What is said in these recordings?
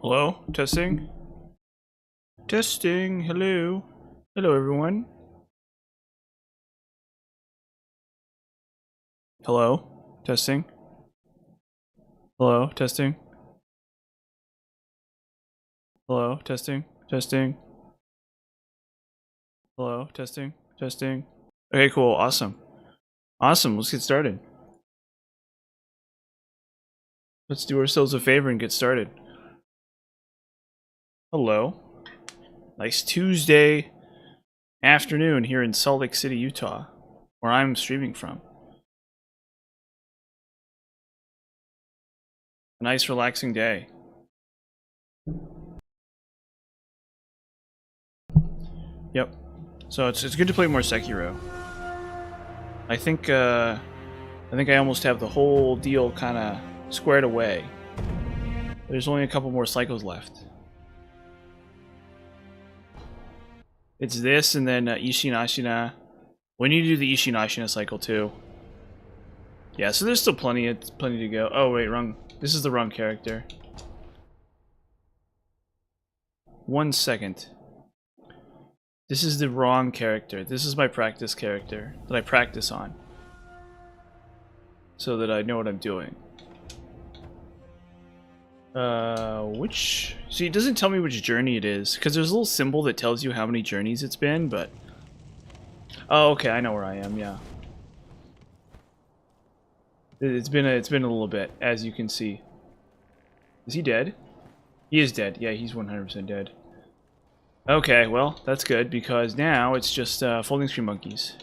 Hello? Testing? Testing, hello. Hello everyone. Hello? Testing? Hello? Testing? Hello? Testing? Testing? Hello? Testing? Testing? Okay, cool, awesome. Awesome, let's get started. Let's do ourselves a favor and get started. Hello. Nice Tuesday afternoon here in Salt Lake City, Utah, where I'm streaming from. A nice relaxing day. Yep. So it's good to play more Sekiro. I think I almost have the whole deal kind of squared away. There's only a couple more cycles left. It's this and then Ishin Ashina. We need to do the Ishin Ashina cycle too. Yeah, so there's still plenty to go. Oh wait, wrong. This is the wrong character. 1 second. This is the wrong character. This is my practice character that I practice on, so that I know what I'm doing. See, it doesn't tell me which journey it is, because there's a little symbol that tells you how many journeys it's been, but... Oh, okay, I know where I am, yeah. It's been a little bit, as you can see. Is he dead? He is dead. Yeah, he's 100% dead. Okay, well, that's good, because now it's just folding screen monkeys.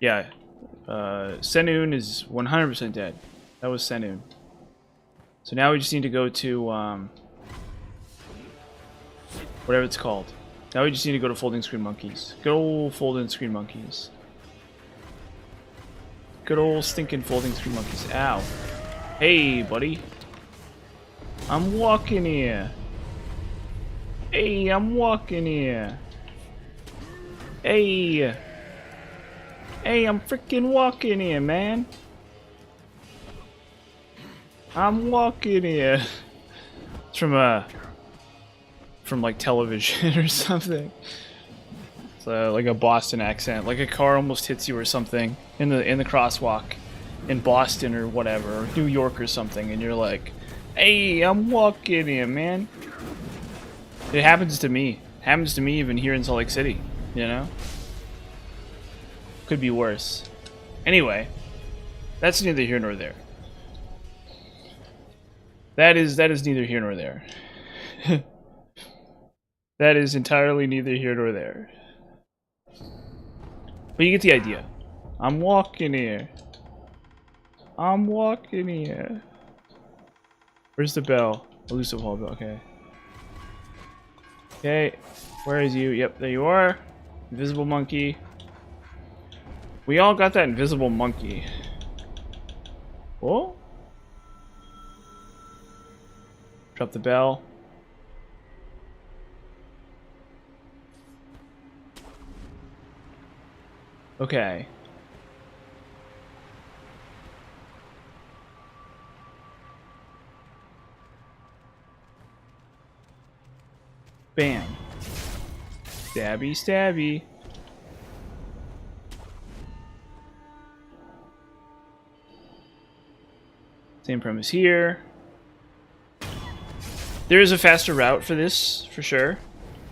Yeah. Senun is 100% dead. That was Senun. So now we just need to go to whatever it's called. Now we just need to go to folding screen monkeys. Good old folding screen monkeys. Good old stinking folding screen monkeys. Ow. Hey, buddy. I'm walking here. Hey, I'm walking here. Hey. Hey, I'm freaking walking here, man. I'm walking here. It's from like television or something. It's like a Boston accent, like a car almost hits you or something in the crosswalk in Boston or whatever, or New York or something, and you're like, "Hey, I'm walking here, man." It happens to me. It happens to me even here in Salt Lake City, you know? Could be worse. Anyway, that's neither here nor there. That is neither here nor there. That is entirely neither here nor there. But you get the idea. I'm walking here. I'm walking here. Where's the bell? Elusive hall bell. Okay. Okay. Where is you? Yep, there you are. Invisible monkey. We all got that invisible monkey. Whoa. Drop the bell. Okay. Bam. Stabby, stabby. Same premise here. There is a faster route for this, for sure.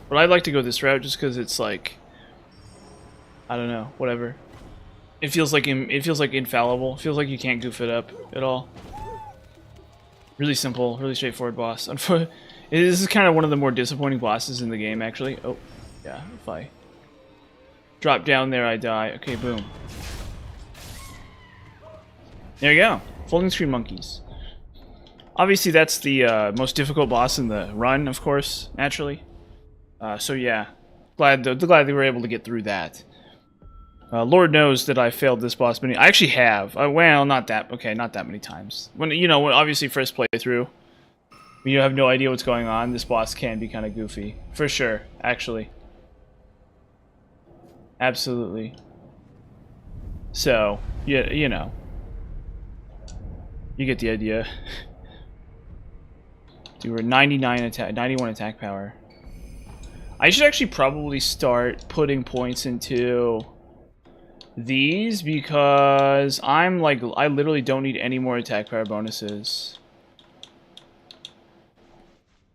But I'd like to go this route just because it's like, I don't know, whatever. It feels like infallible. It feels like you can't goof it up at all. Really simple, really straightforward boss. This is kind of one of the more disappointing bosses in the game, actually. Oh, yeah, if I drop down there, I die. Okay, boom. There you go. Folding screen monkeys. Obviously, that's the most difficult boss in the run, of course, naturally. So yeah, glad they were able to get through that. Lord knows that I failed this boss many. I actually have. Well, not that. Okay, not that many times. When obviously first playthrough, when you have no idea what's going on, this boss can be kind of goofy, for sure. Actually, absolutely. So yeah, you know. You get the idea. Dude, we're 99 attack, 91 attack power. I should actually probably start putting points into these because I'm like, I literally don't need any more attack power bonuses.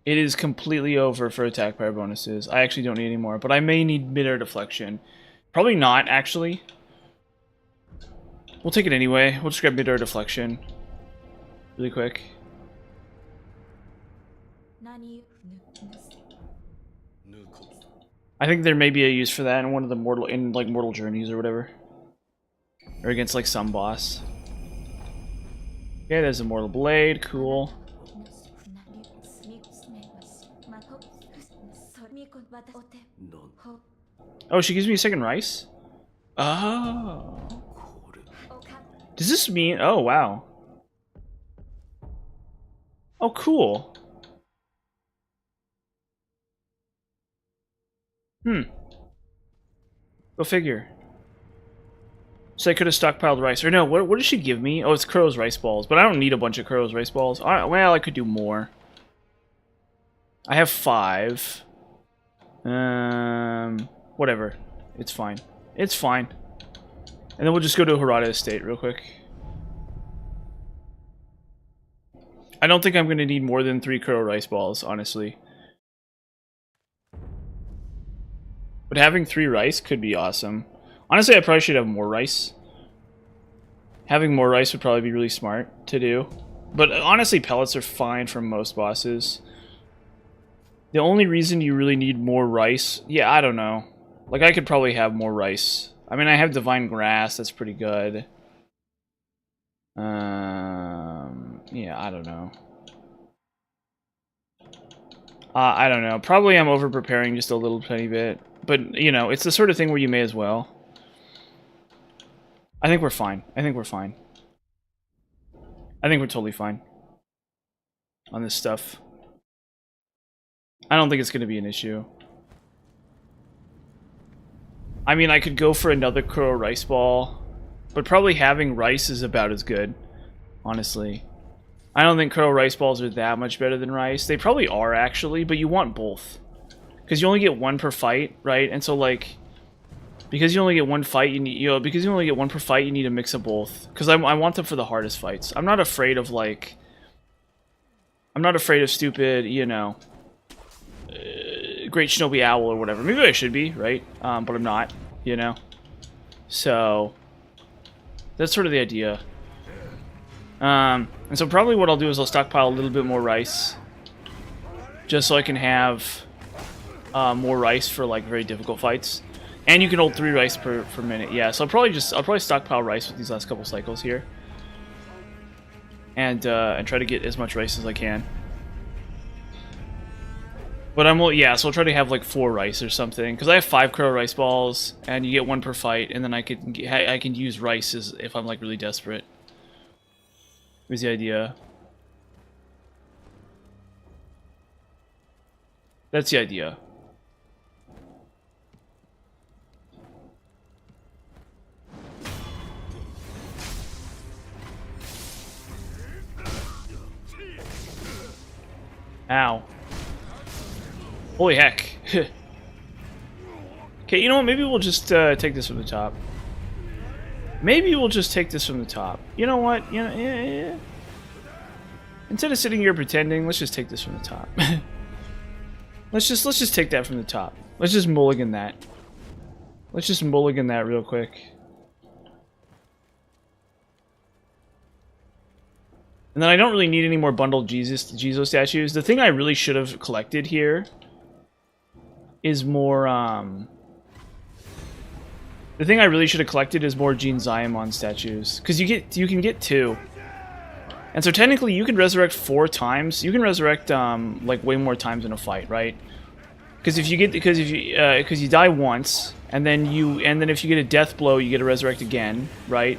It is completely over for attack power bonuses. I actually don't need any more, but I may need mid-air deflection. Probably not, actually. We'll take it anyway. We'll just grab mid-air deflection. Really quick. I think there may be a use for that in one of the mortal journeys or whatever. Or against like some boss. Okay, there's a mortal blade, cool. Oh, she gives me a second rice? Oh. Does this mean... Oh, wow. Oh, cool. Go figure. So I could have stockpiled rice. Or no, what does she give me? Oh, it's Crow's rice balls. But I don't need a bunch of Crow's rice balls. Well, I could do more. I have 5. Whatever. It's fine. It's fine. And then we'll just go to Harada Estate real quick. I don't think I'm going to need more than 3 Crow rice balls, honestly. But having 3 rice could be awesome. Honestly, I probably should have more rice. Having more rice would probably be really smart to do. But honestly, pellets are fine for most bosses. The only reason you really need more rice... Yeah, I don't know. Like, I could probably have more rice. I mean, I have Divine Grass. That's pretty good. Yeah, I don't know. I don't know. Probably I'm over-preparing just a little tiny bit. But, you know, it's the sort of thing where you may as well. I think we're fine. I think we're fine. I think we're totally fine on this stuff. I don't think it's going to be an issue. I mean, I could go for another Crow rice ball, but probably having rice is about as good, honestly. I don't think Crow rice balls are that much better than rice. They probably are, actually, but you want both. Because you only get 1 per fight, right? And so, like, because you only get 1 fight, you need, because you only get 1 per fight, you need a mix of both. Because I want them for the hardest fights. I'm not afraid of, like, I'm not afraid of stupid, you know, Great Shinobi Owl or whatever. Maybe I should be, right? But I'm not, you know? So, that's sort of the idea. And so probably what I'll do is I'll stockpile a little bit more rice. Just so I can have more rice for, like, very difficult fights. And you can hold 3 rice per minute. Yeah, so I'll probably stockpile rice with these last couple cycles here. And try to get as much rice as I can. But yeah, so I'll try to have like 4 rice or something, because I have 5 Crow rice balls, and you get 1 per fight, and then I can use rice if I'm like really desperate. Here's the idea. That's the idea. Ow. Holy heck. Okay, you know what? Maybe we'll just take this from the top. Maybe we'll just take this from the top. You know what? You know, yeah. Instead of sitting here pretending, let's just take this from the top. let's just take that from the top. Let's just mulligan that. Let's just mulligan that real quick. And then I don't really need any more bundled Jizo statues. The thing I really should have collected here is more, the thing I really should have collected is more Gene Ziamon statues. Because you can get 2. And so technically you can resurrect 4 times. You can resurrect, like, way more times in a fight, right? Because if you die once, and then if you get a death blow, you get to resurrect again, right?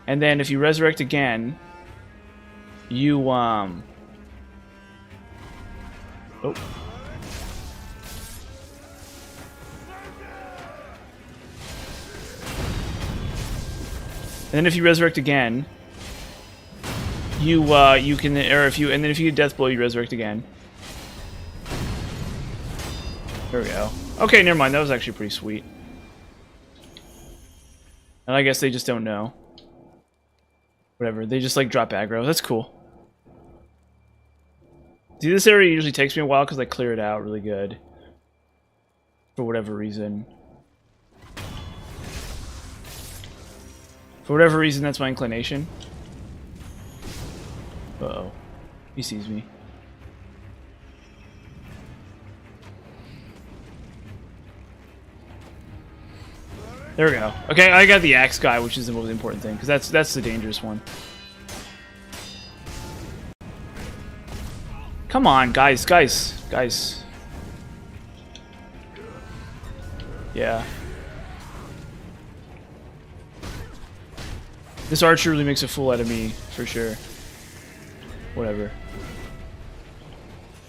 And then if you resurrect again, you, oh. And then if you resurrect again, you can, or if you, and then if you get death blow, you resurrect again. There we go. Okay, never mind. That was actually pretty sweet. And I guess they just don't know. Whatever. They just like drop aggro. That's cool. See, this area usually takes me a while because I clear it out really good. For whatever reason. For whatever reason, that's my inclination. Uh-oh. He sees me. There we go. Okay, I got the axe guy, which is the most important thing, because that's the dangerous one. Come on, guys. Yeah. This archer really makes a fool out of me, for sure. Whatever.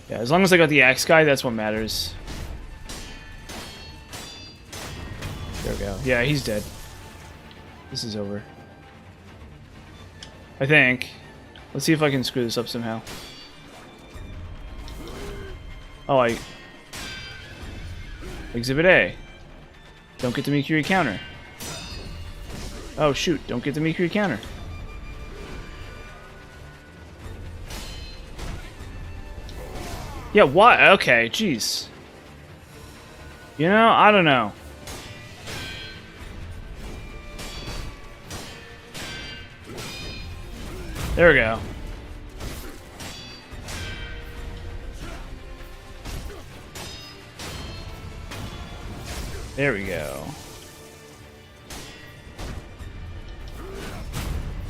Yeah, as long as I got the axe guy, that's what matters. There we go. Yeah, he's dead. This is over. I think. Let's see if I can screw this up somehow. Oh, Exhibit A. Don't get the Mikiri counter. Oh, shoot. Don't get the Mikiri counter. Yeah, what? Okay, jeez. You know, I don't know. There we go. There we go.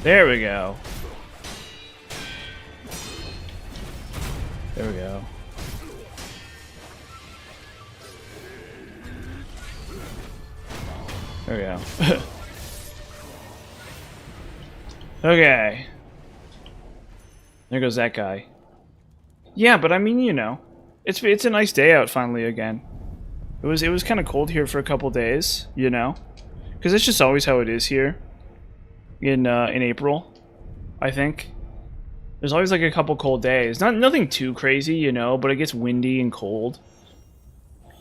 There we go. There we go. There we go. Okay. There goes that guy. Yeah, but I mean, you know, it's a nice day out finally again. It was kind of cold here for a couple days, you know, because it's just always how it is here in April. I think there's always like a couple cold days. Nothing too crazy, you know, but it gets windy and cold,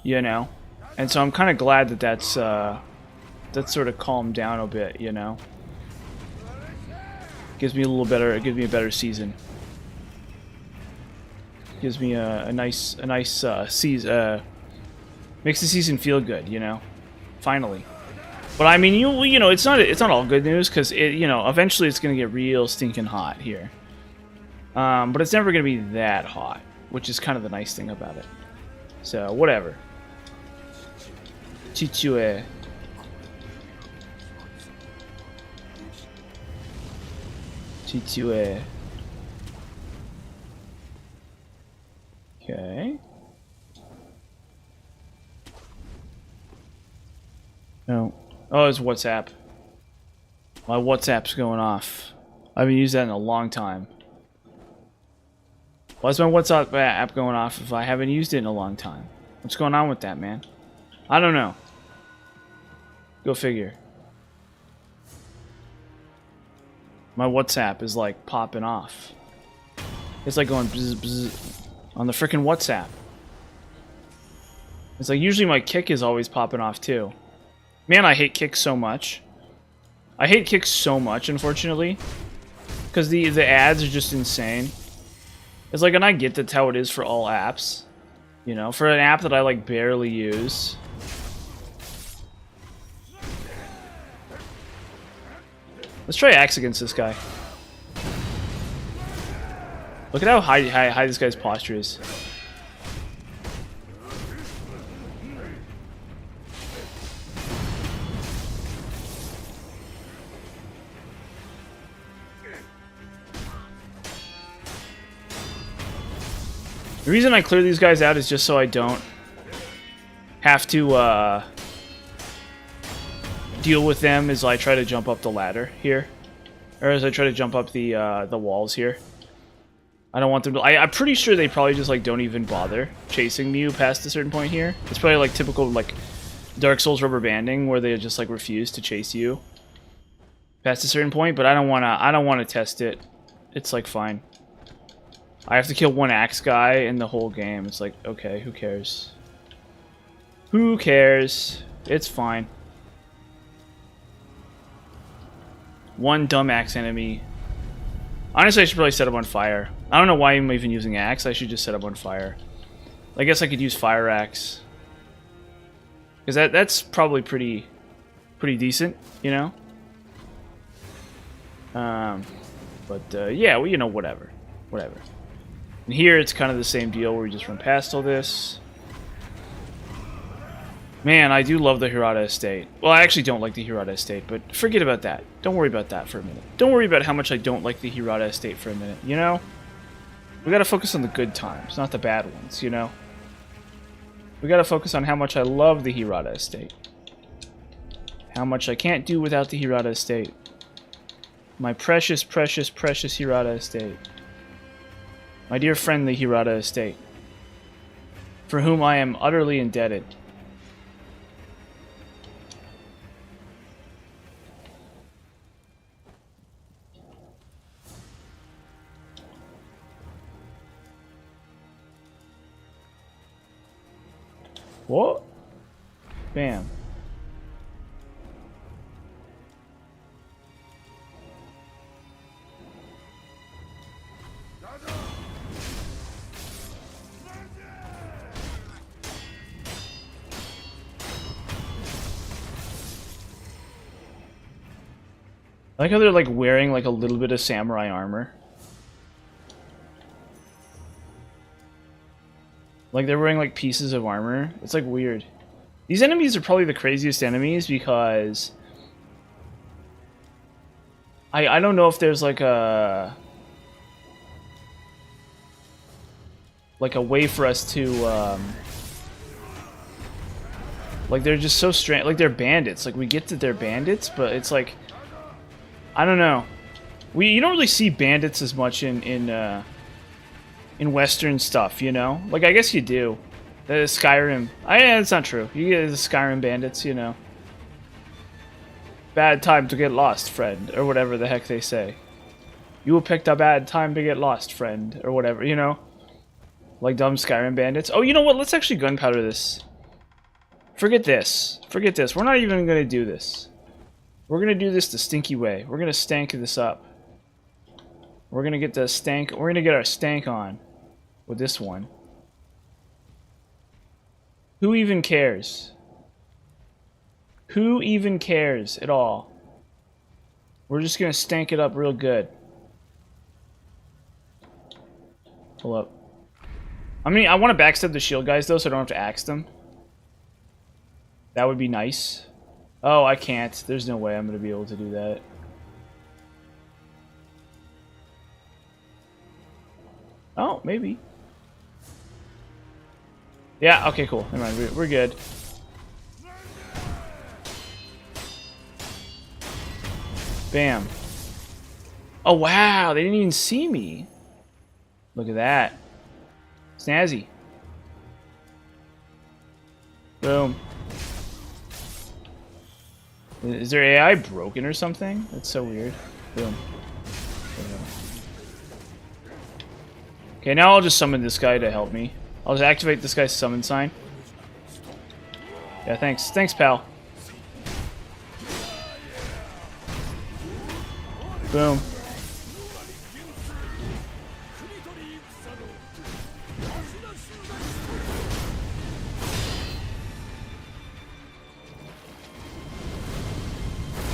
you know, and so I'm kind of glad that that's sort of calmed down a bit, you know. Gives me a little better. It gives me a better season. Gives me a nice season. Makes the season feel good, you know. Finally. But I mean, you know, it's not all good news because you know, eventually it's gonna get real stinking hot here. But it's never gonna be that hot, which is kind of the nice thing about it. So whatever. Chichue. Chichue. Okay. No. Oh, it's WhatsApp. My WhatsApp's going off. I haven't used that in a long time. Why's my WhatsApp app going off if I haven't used it in a long time? What's going on with that, man? I don't know. Go figure. My WhatsApp is like popping off. It's like going bzz, bzz on the frickin' WhatsApp. It's like usually my kick is always popping off too. Man, I hate Kick so much. I hate Kick so much, unfortunately. Because the ads are just insane. It's like, and I get that's how it is for all apps. You know, for an app that I like barely use. Let's try Axe against this guy. Look at how high this guy's posture is. The reason I clear these guys out is just so I don't have to deal with them as I try to jump up the ladder here, or as I try to jump up the walls here. I don't want them to. I'm pretty sure they probably just like don't even bother chasing you past a certain point here. It's probably like typical like Dark Souls rubber banding where they just like refuse to chase you past a certain point. But I don't wanna test it it's like fine. I have to kill one axe guy in the whole game. It's like, okay, who cares? Who cares? It's fine. One dumb axe enemy. Honestly, I should probably set up on fire. I don't know why I'm even using axe. I should just set up on fire. I guess I could use fire axe. Because that's probably pretty decent, you know? Yeah, well, you know, whatever. Whatever. And here, it's kind of the same deal where we just run past all this. Man, I do love the Hirata Estate. Well, I actually don't like the Hirata Estate, but forget about that. Don't worry about that for a minute. Don't worry about how much I don't like the Hirata Estate for a minute, you know? We gotta focus on the good times, not the bad ones, you know? We gotta focus on how much I love the Hirata Estate. How much I can't do without the Hirata Estate. My precious, precious, precious Hirata Estate. My dear friend, the Hirata Estate. For whom I am utterly indebted. What? Bam. I like how they're like wearing like a little bit of samurai armor. Like they're wearing like pieces of armor. It's like weird. These enemies are probably the craziest enemies because I don't know if there's like a way for us to like they're just so strange. Like they're bandits. Like we get that they're bandits, but it's like I don't know. You don't really see bandits as much in Western stuff, you know? Like, I guess you do. The Skyrim. Yeah, that's not true. You get the Skyrim bandits, you know. Bad time to get lost, friend. Or whatever the heck they say. You picked a bad time to get lost, friend. Or whatever, you know? Like dumb Skyrim bandits. Oh, you know what? Let's actually gunpowder this. Forget this. Forget this. We're not even going to do this. We're going to do this the stinky way. We're going to stank this up. We're going to get the stank. We're going to get our stank on. With this one. Who even cares? Who even cares at all? We're just gonna stank it up real good. Hold up. I mean, I want to backstab the shield guys though, so I don't have to axe them. That would be nice. Oh, I can't. There's no way I'm gonna be able to do that. Oh, maybe. Yeah, okay, cool. Never mind, we're good. Bam. Oh, wow, they didn't even see me. Look at that. Snazzy. Boom. Is their AI broken or something? That's so weird. Boom. Okay, now I'll just summon this guy to help me. I'll just activate this guy's summon sign. Yeah, thanks. Thanks, pal. Boom.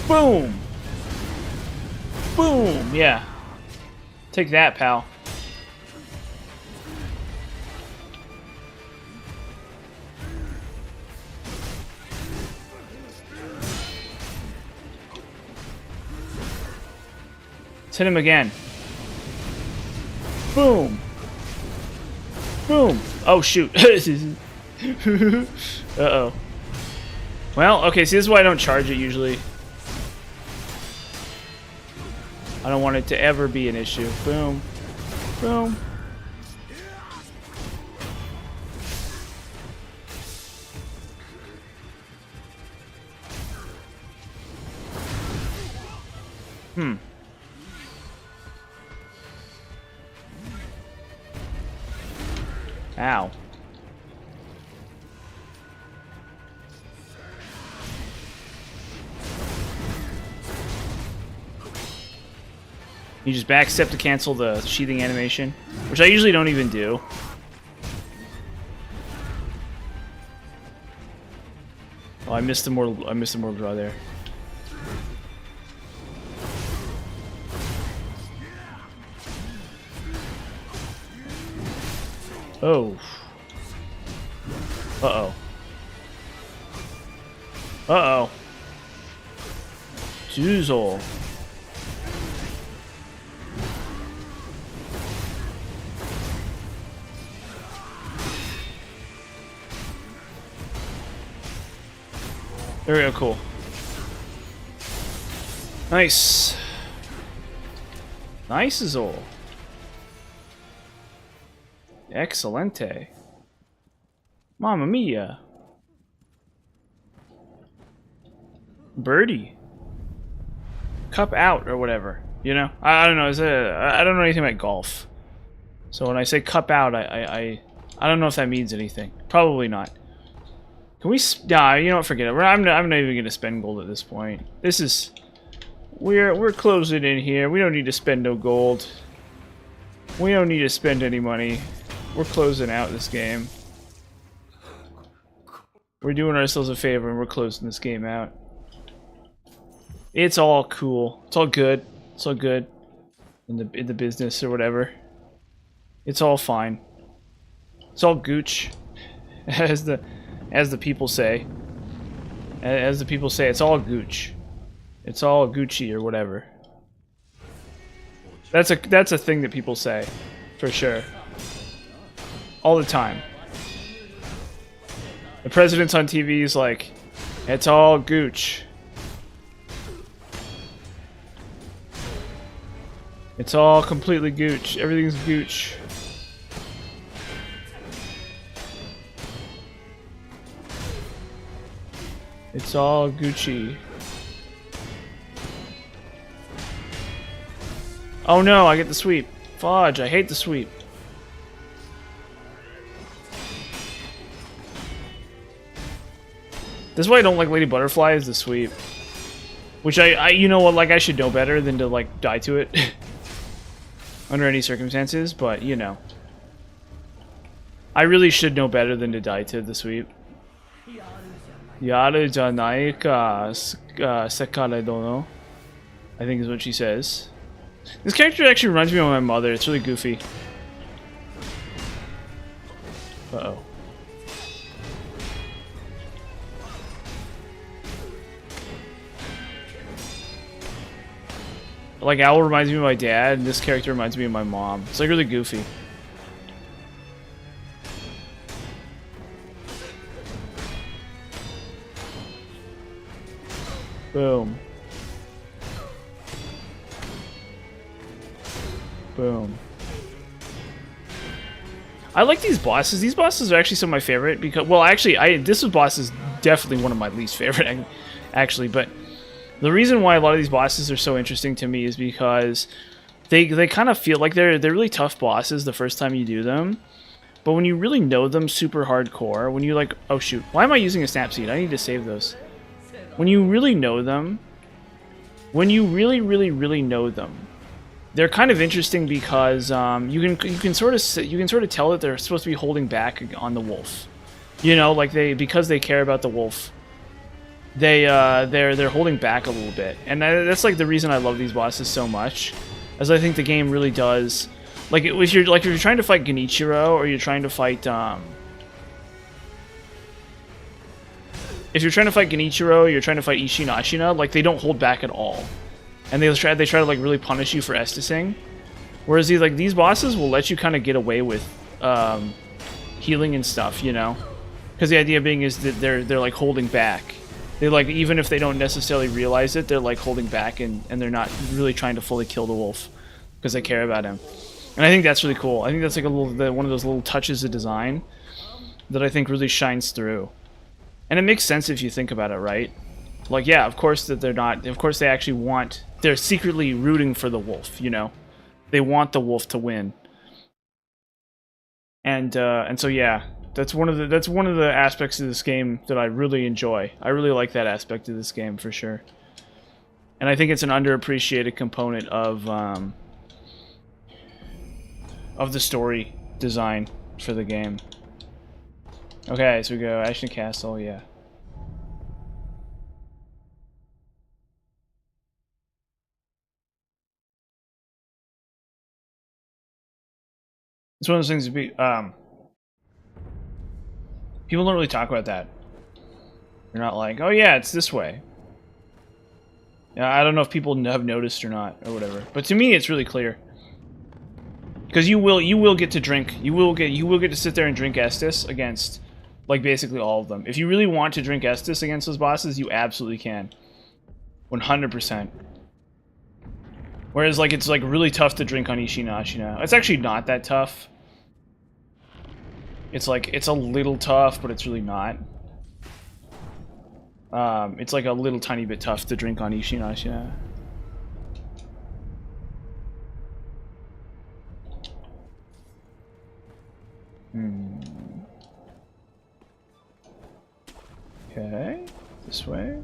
Boom! Boom! Yeah. Take that, pal. Let's hit him again. Boom! Boom! Oh, shoot. Uh-oh. Well, okay, see, this is why I don't charge it usually. I don't want it to ever be an issue. Boom. Boom. Ow. You just backstep to cancel the sheathing animation, which I usually don't even do. Oh, I missed the mortal draw there. Oh. Uh-oh. Uh-oh. Zoozle. There we go, cool. Nice. Nice is all. Excelente. Mamma mia. Birdie. Cup out or whatever. You know? I don't know. I don't know anything about golf. So when I say cup out, I don't know if that means anything. Probably not. Can we? Nah, you know what? Forget it. I'm not even gonna spend gold at this point. This is we're closing in here. We don't need to spend no gold. We don't need to spend any money. We're closing out this game. We're doing ourselves a favor and we're closing this game out. It's all cool. It's all good. It's all good in the business or whatever. It's all fine. It's all gooch, as the people say. As the people say, it's all gooch. It's all Gucci or whatever. That's a thing that people say, for sure. All the time. The president's on TV is like, it's all gooch. It's all completely gooch. Everything's gooch. It's all Gucci. Oh no, I get the sweep. Fudge, I hate the sweep. This is why I don't like Lady Butterfly, is the sweep. Which you know what, like, I should know better than to, like, die to it. Under any circumstances, but, you know. I really should know better than to die to the sweep. Yaru janai ka sekare dono, I think is what she says. This character actually reminds me of my mother. It's really goofy. Uh-oh. Like, Owl reminds me of my dad, and this character reminds me of my mom. It's like really goofy. Boom. Boom. I like these bosses. These bosses are actually some of my favorite because, well, actually, this boss is definitely one of my least favorite, actually. But the reason why a lot of these bosses are so interesting to me is because they kind of feel like they're really tough bosses the first time you do them. But when you really know them super hardcore, when you like, oh shoot, why am I using a snap seed? I need to save those. When you really know them, when you really know them, they're kind of interesting because you can sort of tell that they're supposed to be holding back on the wolf. You know, like because they care about the wolf, they're holding back a little bit, and that's like the reason I love these bosses so much, as I think the game really does. Like if you're trying to fight Genichiro or you're trying to fight if you're trying to fight Genichiro or you're trying to fight Isshin Ashina, like they don't hold back at all. And they try to like really punish you for estusing. Whereas these bosses will let you kind of get away with healing and stuff, you know? Because the idea being is that they're like holding back. They like, even if they don't necessarily realize it, they're like holding back and they're not really trying to fully kill the wolf because they care about him. And I think that's really cool. I think that's like one of those little touches of design that I think really shines through. And it makes sense if you think about it, right? Like, yeah, of course that they're not. Of course they actually want. They're secretly rooting for the wolf, you know? They want the wolf to win. And so yeah, that's one of the aspects of this game that I really enjoy. I really like that aspect of this game for sure. And I think it's an underappreciated component of the story design for the game. Okay, so we go Ashton Castle, yeah. It's one of those things to be, people don't really talk about that. They're not like, oh yeah, it's this way. Yeah, I don't know if people have noticed or not, or whatever. But to me, it's really clear. Because you will get to drink, you will get to sit there and drink Estus against, like, basically all of them. If you really want to drink Estus against those bosses, you absolutely can. 100%. Whereas, like, it's, like, really tough to drink on Ishina Ashina. It's actually not that tough. It's, like, it's a little tough, but it's really not. It's, like, a little tiny bit tough to drink on Ishina Ashina. Okay, this way.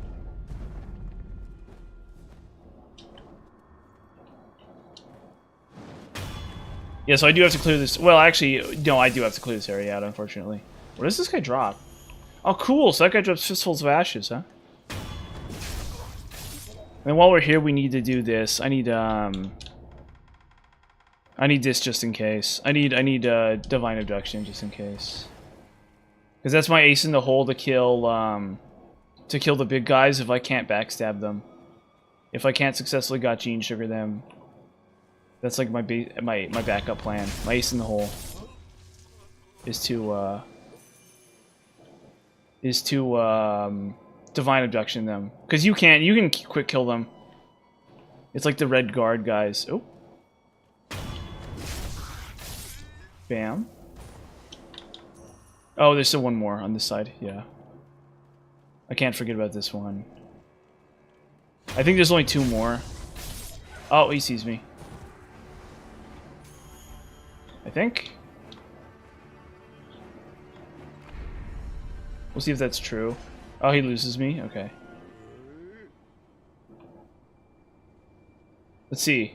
Yeah, so I do have to clear this. Well, actually, no, I do have to clear this area out, unfortunately. What does this guy drop? Oh, cool, so that guy drops fistfuls of ashes, huh? And while we're here, we need to do this. I need this just in case. I need Divine Abduction just in case. Because that's my ace in the hole to kill the big guys if I can't backstab them. If I can't successfully got Gene Sugar them. That's like my backup plan. My ace in the hole is to Divine Abduction them. Because you can quick kill them. It's like the red guard guys. Oh. Bam. Oh, there's still one more on this side. Yeah. I can't forget about this one. I think there's only two more. Oh, he sees me. I think. We'll see if that's true. Oh, he loses me? Okay. Let's see.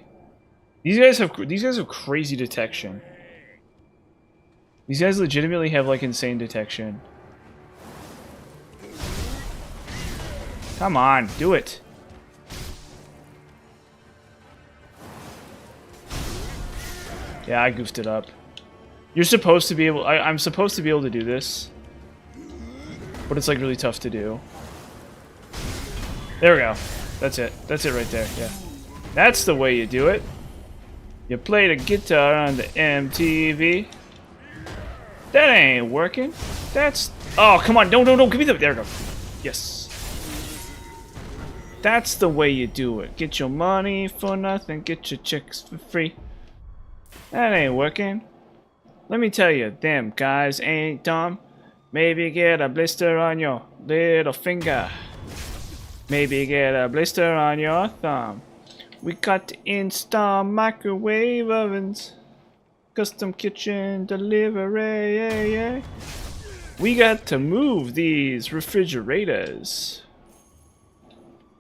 These guys have crazy detection. These guys legitimately have, like, insane detection. Come on, do it. Yeah, I goofed it up. You're supposed to be able... I'm supposed to be able to do this. But it's, like, really tough to do. There we go. That's it. That's it right there, yeah. That's the way you do it. You play the guitar on the MTV. That ain't working. That's... Oh, come on. No. Give me the... There we go. Yes. That's the way you do it. Get your money for nothing. Get your chicks for free. That ain't working. Let me tell you, them guys ain't dumb. Maybe get a blister on your little finger. Maybe get a blister on your thumb. We got to install microwave ovens. Custom kitchen delivery, yeah, yeah. We got to move these refrigerators.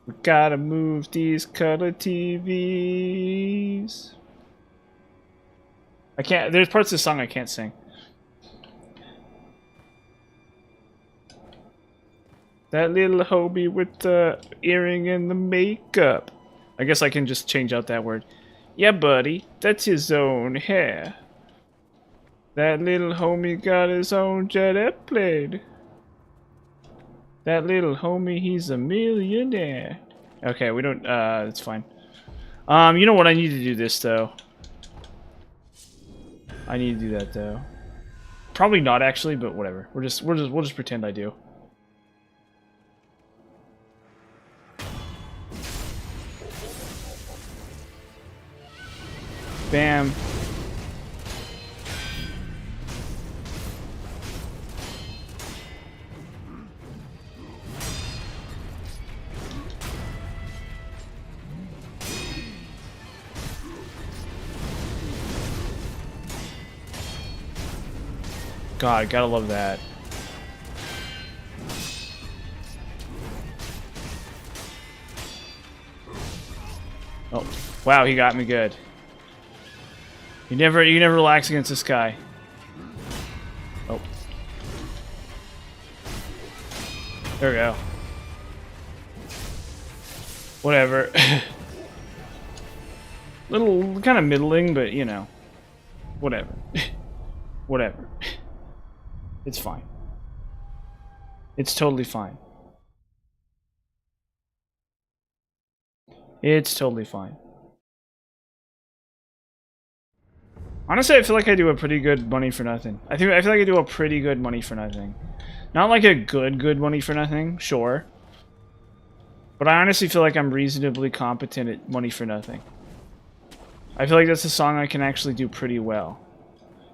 We gotta move these color TVs. I can't, there's parts of the song I can't sing. That little hobie with the earring and the makeup. I guess I can just change out that word. Yeah, buddy, that's his own hair. That little homie got his own jet airplane. That little homie, he's a millionaire. Okay, we don't, it's fine. You know what, I need to do this, though. I need to do that, though. Probably not, actually, but whatever. We'll just pretend I do. Bam. God, gotta love that. Oh, wow, he got me good. You never relax against this guy. Oh. There we go. Whatever. Little, kind of middling, but, you know. Whatever. Whatever. It's fine. It's totally fine. It's totally fine. Honestly, I feel like I do a pretty good money for nothing. I feel like I do a pretty good money for nothing. Not like a good money for nothing, sure. But I honestly feel like I'm reasonably competent at money for nothing. I feel like that's a song I can actually do pretty well.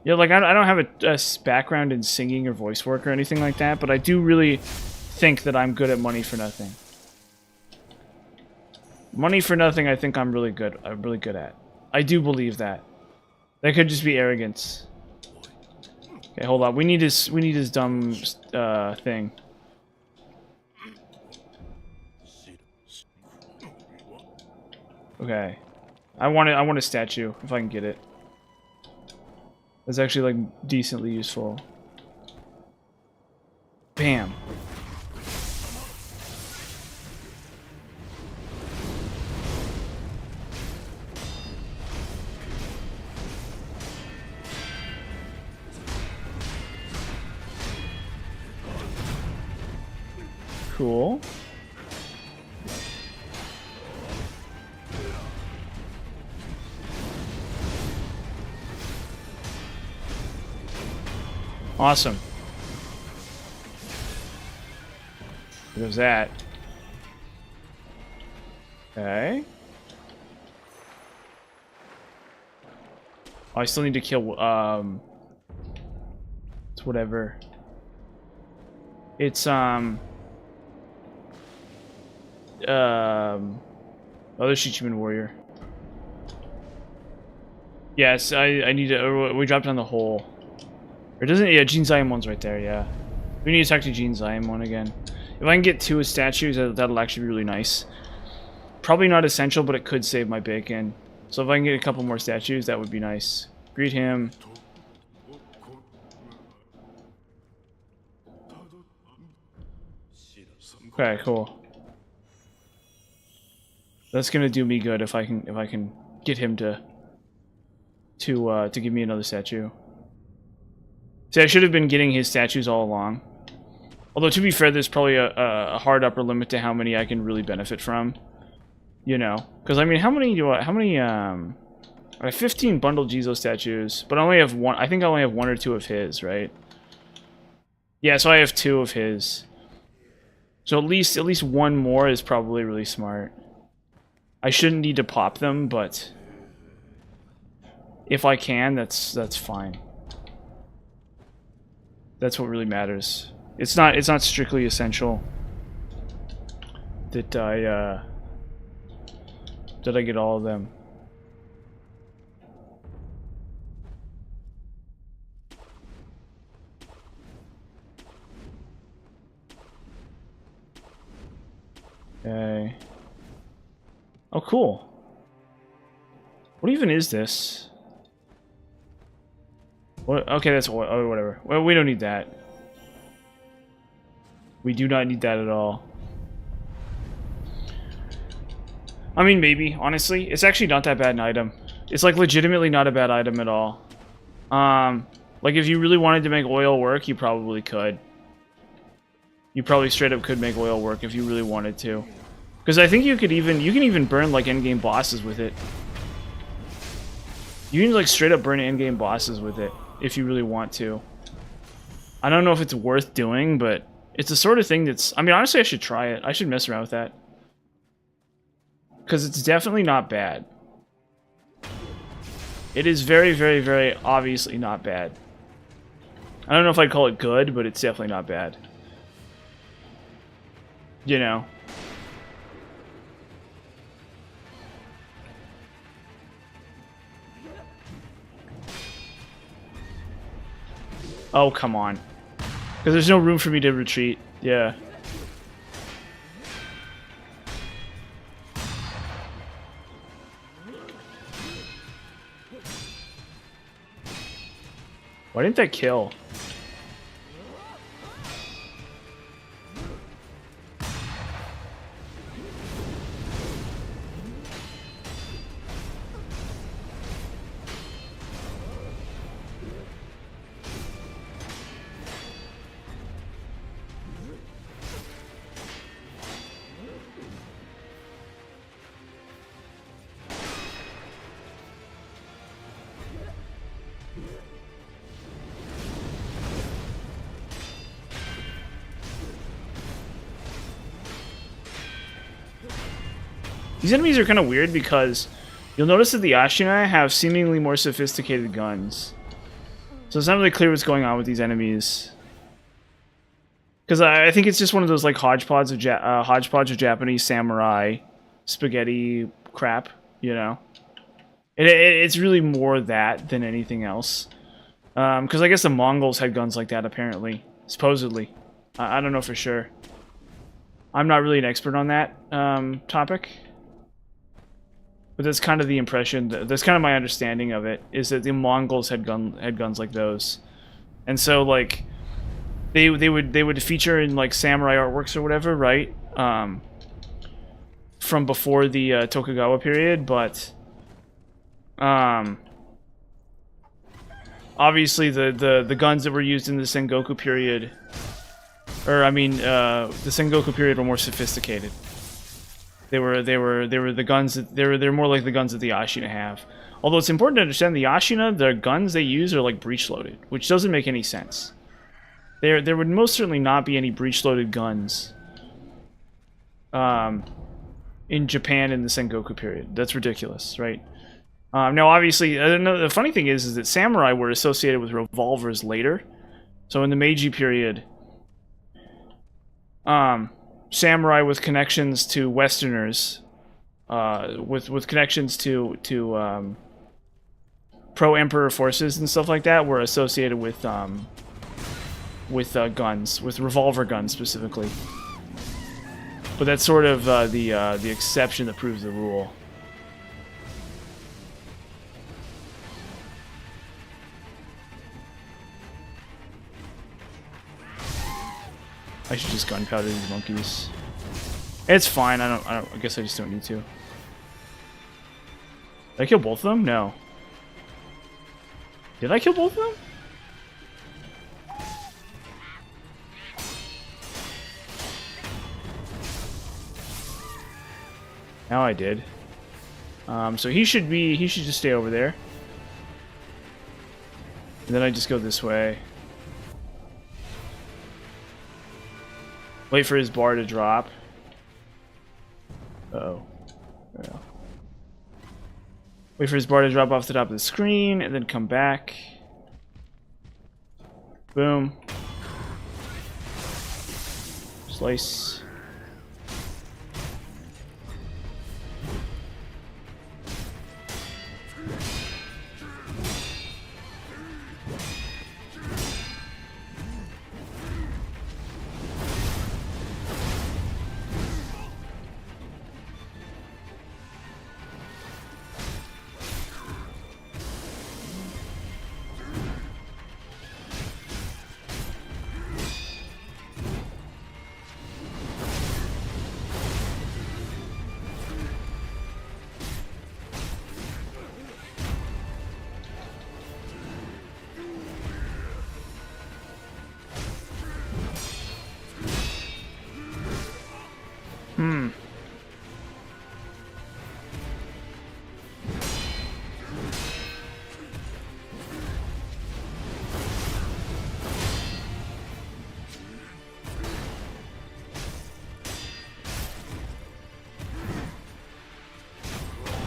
Yeah, like I don't have a background in singing or voice work or anything like that, but I do really think that I'm good at money for nothing. Money for nothing, I think I'm really good. I'm really good at. I do believe that. That could just be arrogance. Okay, hold on. We need his dumb thing. Okay. I want a statue if I can get it. That's actually like decently useful. Bam. Cool. Awesome. There's that. Okay. Oh, I still need to kill, it's whatever. It's, other Shichiman warrior. Yes, I need to, we dropped down the hole. Or doesn't, yeah, Gene Zaimon's right there, yeah. We need to talk to Gene Zaimon again. If I can get 2 statues, that'll actually be really nice. Probably not essential, but it could save my bacon. So if I can get a couple more statues, that would be nice. Greet him. Okay, cool. That's gonna do me good if I can get him to give me another statue. See, I should have been getting his statues all along. Although, to be fair, there's probably a hard upper limit to how many I can really benefit from. You know? Because, I mean, how many... I have 15 bundled Jizo statues, but I only have one... I think I only have 1 or 2 of his, right? Yeah, so I have 2 of his. So at least 1 more is probably really smart. I shouldn't need to pop them, but... if I can, that's fine. That's what really matters. It's not strictly essential that I get all of them. Okay. Oh, cool. What even is this? What? Okay, that's oil. Oh, whatever. Well, we don't need that. We do not need that at all. I mean, maybe, honestly. It's actually not that bad an item. It's, like, legitimately not a bad item at all. Like, if you really wanted to make oil work, you probably could. You probably straight up could make oil work if you really wanted to. Because I think you can even burn, like, endgame bosses with it. You can, like, straight up burn endgame bosses with it, if you really want to. I don't know if it's worth doing, but it's the sort of thing that's... I mean, honestly, I should try it. I should mess around with that. Because it's definitely not bad. It is very, very, very obviously not bad. I don't know if I'd call it good, but it's definitely not bad. You know? Oh, come on. Because there's no room for me to retreat. Yeah. Why didn't that kill? These enemies are kind of weird because you'll notice that the Ashina have seemingly more sophisticated guns. So it's not really clear what's going on with these enemies. Because I think it's just one of those like hodgepodge of Japanese samurai spaghetti crap, you know? It's really more that than anything else. Because I guess the Mongols had guns like that, apparently. Supposedly. I don't know for sure. I'm not really an expert on that topic. But that's kind of the impression, that's kind of my understanding of it, is that the Mongols had guns like those. And so, like, they would feature in, like, samurai artworks or whatever, right? From before the Tokugawa period, but... obviously the guns that were used in the Sengoku period, or I mean, the Sengoku period were more sophisticated. They were the guns that they're more like the guns that the Ashina have. Although it's important to understand the Ashina, the guns they use are like breech loaded, which doesn't make any sense. There would most certainly not be any breech loaded guns in Japan in the Sengoku period. That's ridiculous, right? Now, obviously, the funny thing is that samurai were associated with revolvers later. So in the Meiji period, samurai with connections to Westerners, with connections to pro-emperor forces and stuff like that, were associated with guns, with revolver guns specifically. But that's sort of the exception that proves the rule. I should just gunpowder these monkeys. It's fine. I guess I just don't need to. Did I kill both of them? No. Did I kill both of them? Now I did. So he should just stay over there. And then I just go this way. Wait for his bar to drop. Uh-oh. Yeah. Wait for his bar to drop off the top of the screen, and then come back. Boom. Slice.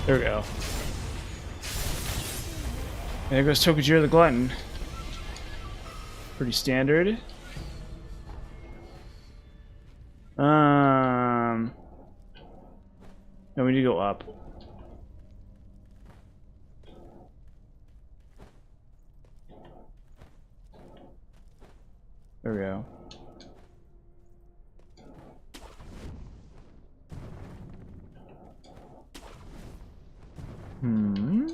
There we go. There goes Tokujiro the Glutton. Pretty standard. No, we need to go up. There we go. Hmm.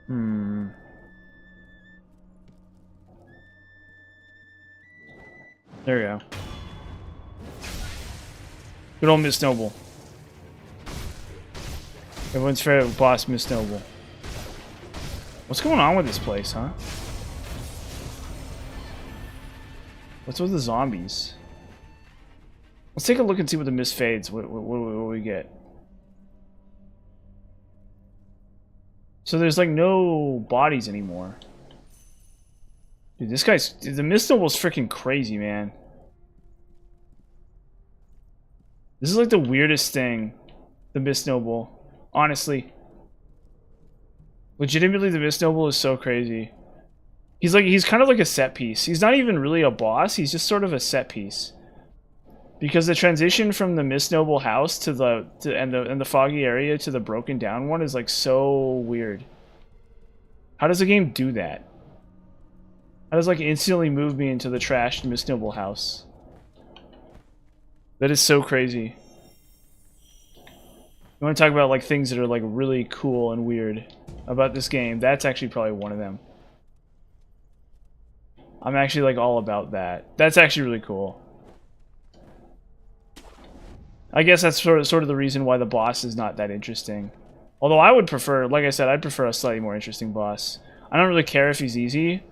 Hmm. There we go. Good old Miss Noble. Everyone's favorite boss, Miss Noble. What's going on with this place, huh? What's with the zombies? Let's take a look and see what the mist fades. What we get? So there's like no bodies anymore. Dude, this guy's... The Mist Noble's freaking crazy, man. This is like the weirdest thing. The Mist Noble. Honestly. Legitimately, the Mist Noble is so crazy. He's kind of like a set piece. He's not even really a boss, he's just sort of a set piece. Because the transition from the Mist Noble house to the foggy area to the broken down one is like so weird. How does the game do that? How does like instantly move me into the trashed Mist Noble house? That is so crazy. You want to talk about like things that are like really cool and weird about this game? That's actually probably one of them. I'm actually like all about that. That's actually really cool. I guess that's sort of the reason why the boss is not that interesting. Although I would prefer, like I said, I'd prefer a slightly more interesting boss. I don't really care if he's easy,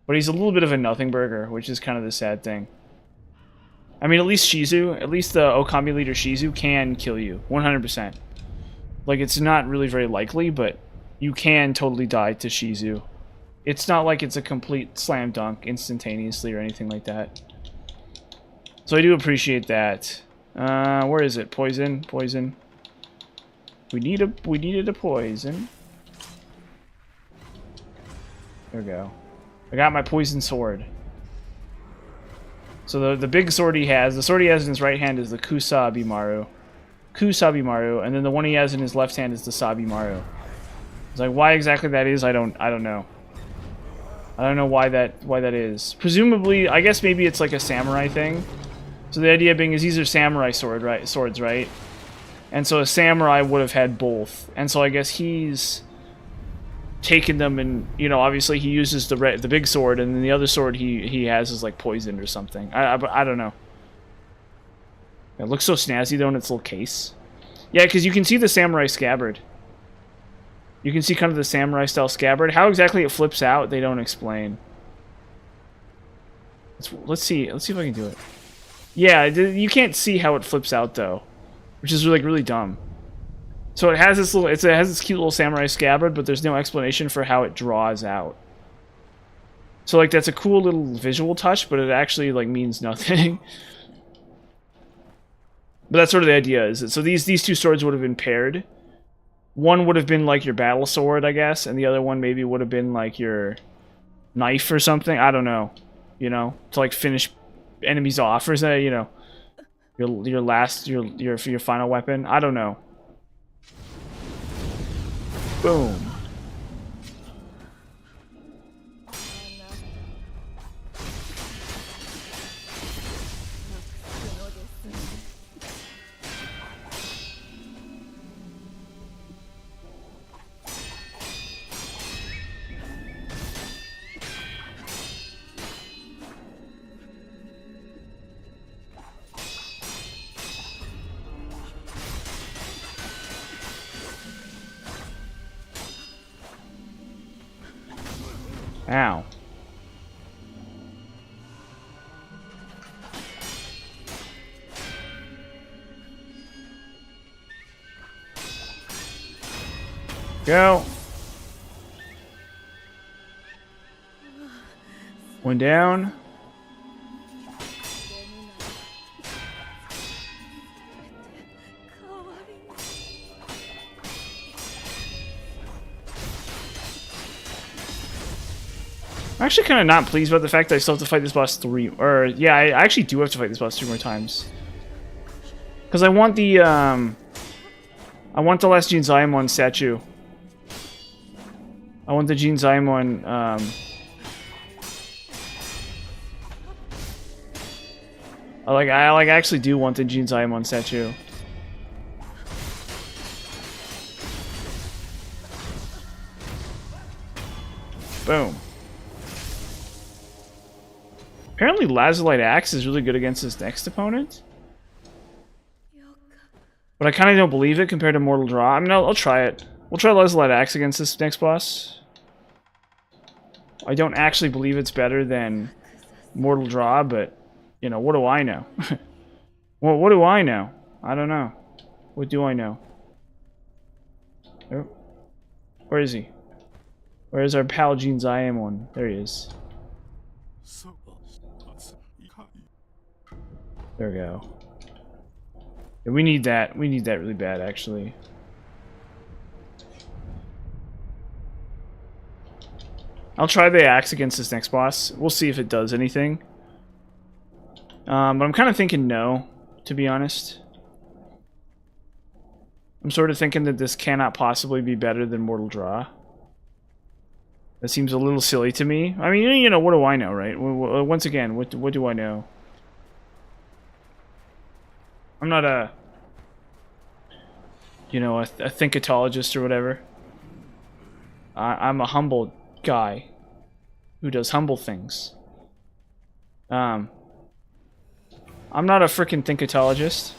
but he's a little bit of a nothing burger, which is kind of the sad thing. I mean, at least Shizu, at least the Okami leader Shizu can kill you, 100%. Like, it's not really very likely, but you can totally die to Shizu. It's not like it's a complete slam dunk instantaneously or anything like that. So I do appreciate that. Where is it? Poison, poison. We needed a poison. There we go. I got my poison sword. So the big sword he has, the sword he has in his right hand is the Kusabimaru. Kusabimaru, and then the one he has in his left hand is the Sabimaru. It's like why exactly that is, I don't know. I don't know why that is. Presumably, I guess maybe it's like a samurai thing. So the idea being is these are samurai swords, right? And so a samurai would have had both. And so I guess he's taken them and, you know, obviously he uses the big sword, and then the other sword he has is like poisoned or something. I don't know. It looks so snazzy though in its little case. Yeah, because you can see the samurai scabbard. You can see kind of the samurai style scabbard. How exactly it flips out, they don't explain. Let's see if I can do it. Yeah, you can't see how it flips out though, which is like really dumb. So it has this little, it has this cute little samurai scabbard, but there's no explanation for how it draws out. So like that's a cool little visual touch, but it actually like means nothing. But that's sort of the idea. Is it? So these two swords would have been paired. One would have been like your battle sword, I guess, and the other one maybe would have been like your knife or something. I don't know. You know, to like finish enemies off, or is that, you know, your final weapon? I don't know. Boom. Ow. Go. One down. I'm actually kind of not pleased about the fact that I still have to fight this boss yeah, I actually do have to fight this boss 3 more times. Because I want the last Gene Zaemon statue. I want the Gene Zaemon, I actually do want the Gene Zaemon statue. Boom. Apparently Lazulite Axe is really good against his next opponent. But I kind of don't believe it compared to Mortal Draw. I mean, I'll try it. We'll try Lazulite Axe against this next boss. I don't actually believe it's better than Mortal Draw, but, you know, what do I know? Well, what do I know? I don't know. What do I know? Oh. Where is he? Where's our pal Gene Zaemon? There he is. There we go. Yeah, we need that. We need that really bad, actually. I'll try the axe against this next boss. We'll see if it does anything. But I'm kind of thinking no, to be honest. I'm sort of thinking that this cannot possibly be better than Mortal Draw. That seems a little silly to me. I mean, you know, what do I know, right? Once again, what do I know? I'm not a, you know, a thinkatologist or whatever. I'm a humble guy who does humble things. I'm not a freaking thinkatologist.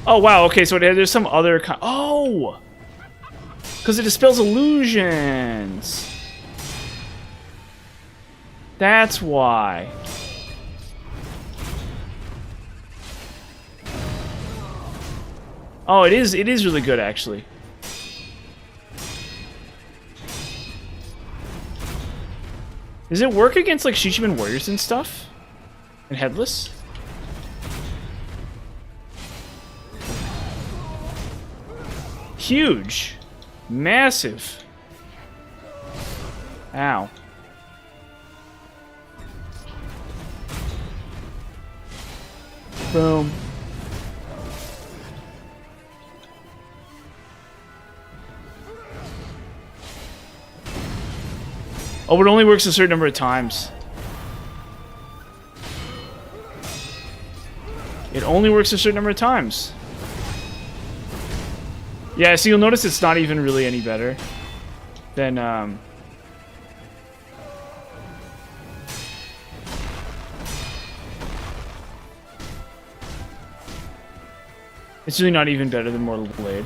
Oh wow, okay, so there's some other kind. Oh, because it dispels illusions. That's why. Oh, it is really good, actually. Does it work against, like, Shichiman warriors and stuff? And headless? Huge. Massive. Ow. Boom. Oh, it only works a certain number of times. It only works a certain number of times. Yeah, so you'll notice it's not even really any better than, it's really not even better than Mortal Blade.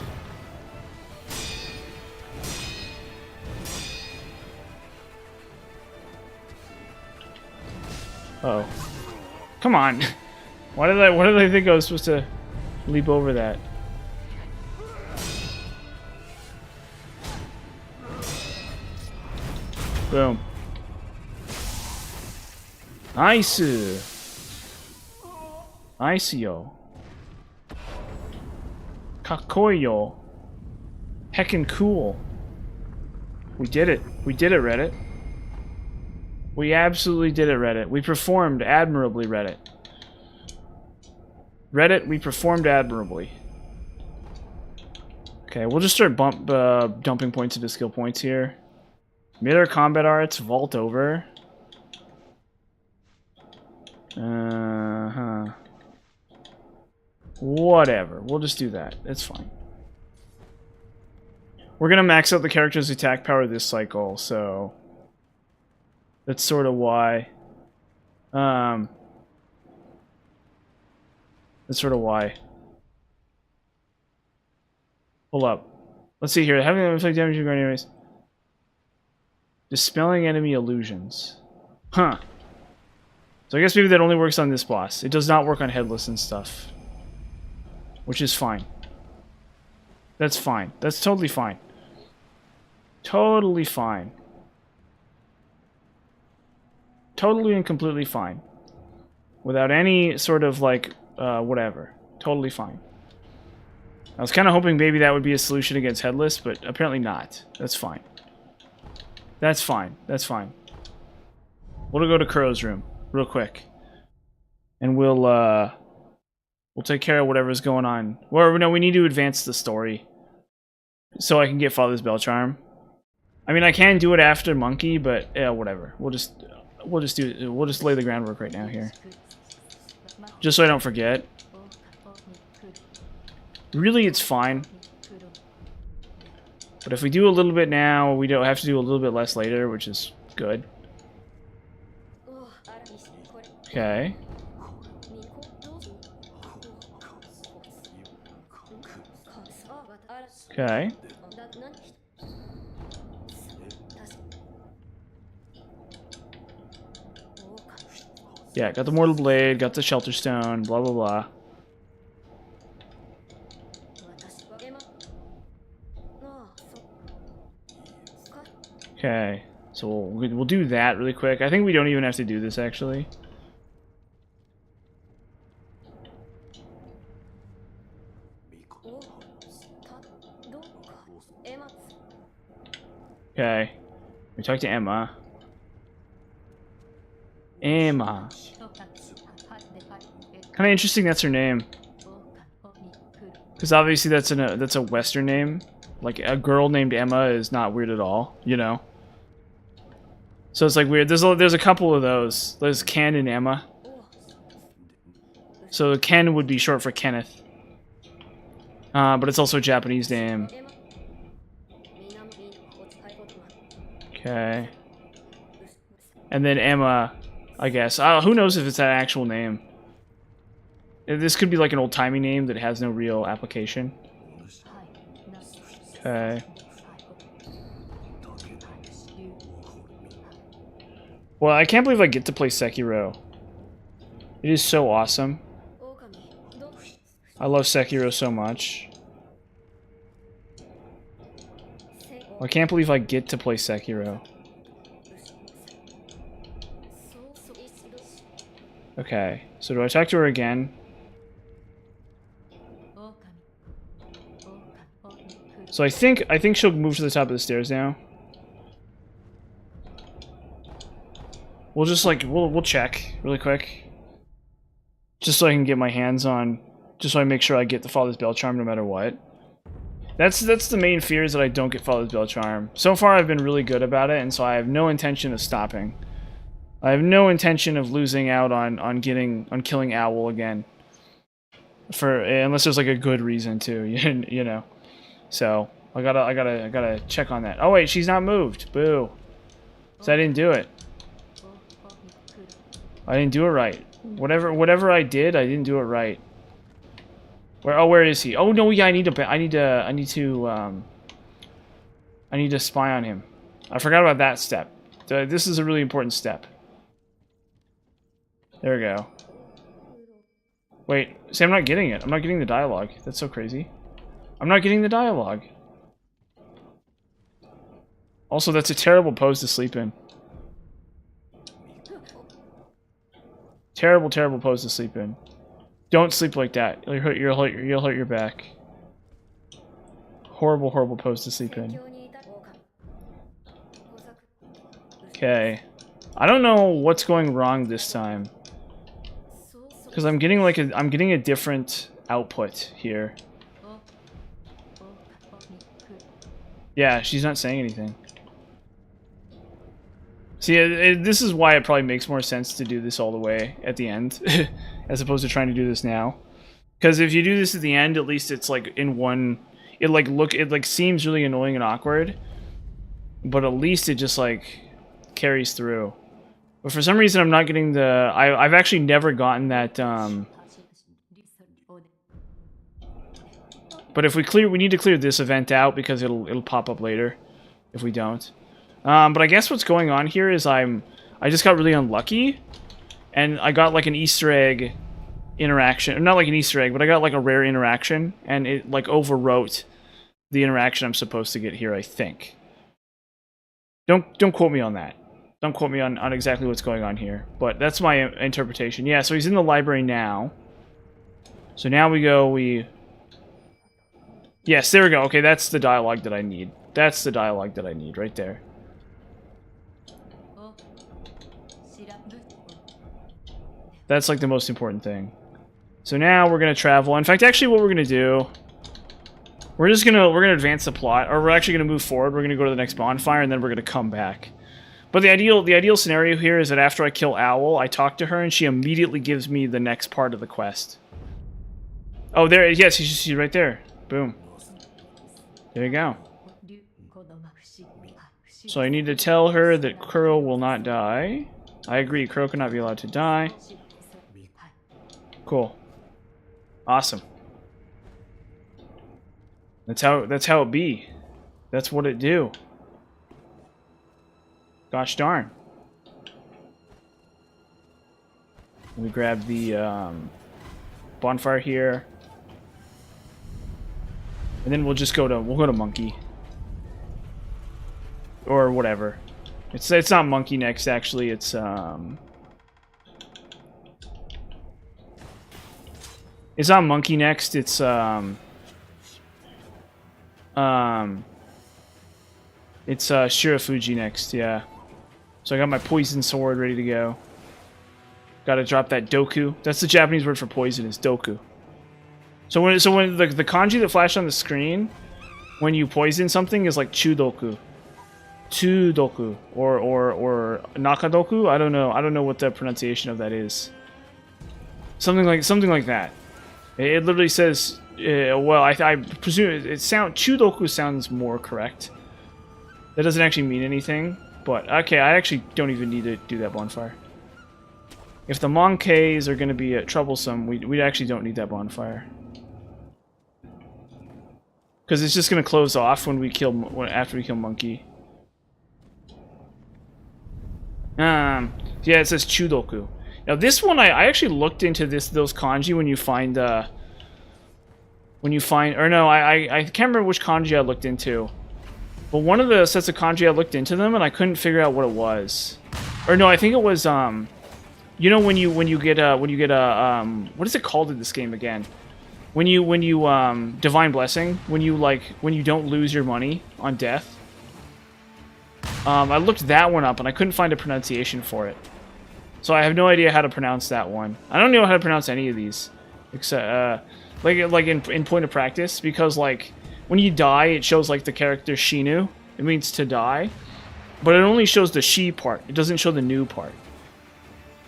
Uh-oh. Come on. Why did I think I was supposed to leap over that? Boom. Nice. Nice yo. Kakoyo. Heckin' cool. We did it. We did it, Reddit. We absolutely did it, Reddit. We performed admirably, Reddit. Reddit, we performed admirably. Okay, we'll just start dumping points into skill points here. Mid-air combat arts, vault over. Whatever, we'll just do that. It's fine. We're gonna max out the character's attack power this cycle, so that's sort of why. That's sort of why. Hold up. Let's see here. Having inflict damage to enemies. Dispelling enemy illusions. Huh. So I guess maybe that only works on this boss. It does not work on headless and stuff. Which is fine. That's fine. That's totally fine. Totally fine. Totally and completely fine. Without any sort of, like, whatever. Totally fine. I was kind of hoping maybe that would be a solution against headless, but apparently not. That's fine. That's fine. That's fine. We'll go to Kuro's room real quick, and we'll take care of whatever's going on. Or no, we need to advance the story so I can get Father's Bell Charm. I mean, I can do it after Monkey, but yeah, whatever. We'll just lay the groundwork right now here, just so I don't forget. Really, it's fine. But if we do a little bit now, we don't have to do a little bit less later, which is good. Okay. Okay. Yeah, got the Mortal Blade, got the Shelter Stone, blah blah blah. Okay, so we'll do that really quick. I think we don't even have to do this, actually. Okay, we talk to Emma. Emma. Kind of interesting that's her name. Because obviously that's a Western name. Like, a girl named Emma is not weird at all, you know? So it's like weird. There's a couple of those. There's Ken and Emma. So Ken would be short for Kenneth. But it's also a Japanese name. Okay. And then Emma, I guess. Who knows if it's that actual name. This could be like an old-timey name that has no real application. Okay. Well, I can't believe I get to play Sekiro. It is so awesome. I love Sekiro so much. I can't believe I get to play Sekiro. Okay, so do I talk to her again? So I think she'll move to the top of the stairs now. We'll just like we'll check really quick, just so I can get my hands on, just so I make sure I get the Father's Bell Charm no matter what. That's the main fear, is that I don't get Father's Bell Charm. So far I've been really good about it, and so I have no intention of stopping. I have no intention of losing out on killing Owl again. Unless there's like a good reason to, you know. So I gotta check on that. Oh wait, she's not moved. Boo. So I didn't do it. I didn't do it right. Whatever I did, I didn't do it right. Where is he? Oh no, yeah, I need to spy on him. I forgot about that step. This is a really important step. There we go. Wait, see, I'm not getting it. I'm not getting the dialogue. That's so crazy. I'm not getting the dialogue. Also, that's a terrible pose to sleep in. Terrible, terrible pose to sleep in. Don't sleep like that. You'll hurt your back. Horrible, horrible pose to sleep in. Okay. I don't know what's going wrong this time, because I'm getting a different output here. Yeah, she's not saying anything. See, this is why it probably makes more sense to do this all the way at the end, as opposed to trying to do this now. Because if you do this at the end, at least it's like in one. It like seems really annoying and awkward, but at least it just like carries through. But for some reason, I'm not getting the. I've actually never gotten that. But if we need to clear this event out, because it'll pop up later if we don't. But I guess what's going on here is I just got really unlucky, and I got like an Easter egg interaction. Not like an Easter egg, but I got like a rare interaction, and it like overwrote the interaction I'm supposed to get here, I think. Don't quote me on that. Don't quote me on exactly what's going on here, but that's my interpretation. Yeah, so he's in the library now. So now yes, there we go. Okay, that's the dialogue that I need. That's the dialogue that I need right there. That's like the most important thing. So now we're gonna travel. In fact, actually, what we're gonna do, we're gonna advance the plot, or we're actually gonna move forward. We're gonna go to the next bonfire, and then we're gonna come back. But the ideal scenario here is that after I kill Owl, I talk to her, and she immediately gives me the next part of the quest. Oh, there, yes, she's right there. Boom. There you go. So I need to tell her that Kuro will not die. I agree, Kuro cannot be allowed to die. Cool. Awesome. That's how it be. That's what it do. Gosh darn. Let me grab the bonfire here. And then we'll go to Monkey. Or whatever. It's not Monkey next, actually. It's not Monkey next. It's Shirafuji next. Yeah. So I got my poison sword ready to go. Got to drop that doku. That's the Japanese word for poison. Is doku. So when the kanji that flashed on the screen when you poison something is like chudoku. Chudoku or nakadoku. I don't know what the pronunciation of that is. Something like that. It literally says. Well, I presume chudoku sounds more correct. That doesn't actually mean anything, but okay. I actually don't even need to do that bonfire. If the monkeys are going to be troublesome, we actually don't need that bonfire. Because it's just going to close off after we kill Monkey. Yeah, it says Chudoku. Now this one, I actually looked into those kanji when you find I can't remember which kanji I looked into. But one of the sets of kanji I looked into them and I couldn't figure out what it was. Or no, I think it was you know when you get what is it called in this game again? When you divine blessing, when you don't lose your money on death. I looked that one up and I couldn't find a pronunciation for it. So I have no idea how to pronounce that one. I don't know how to pronounce any of these, except like in point of practice, because like when you die, it shows like the character Shinu. It means to die, but it only shows the she part. It doesn't show the new part.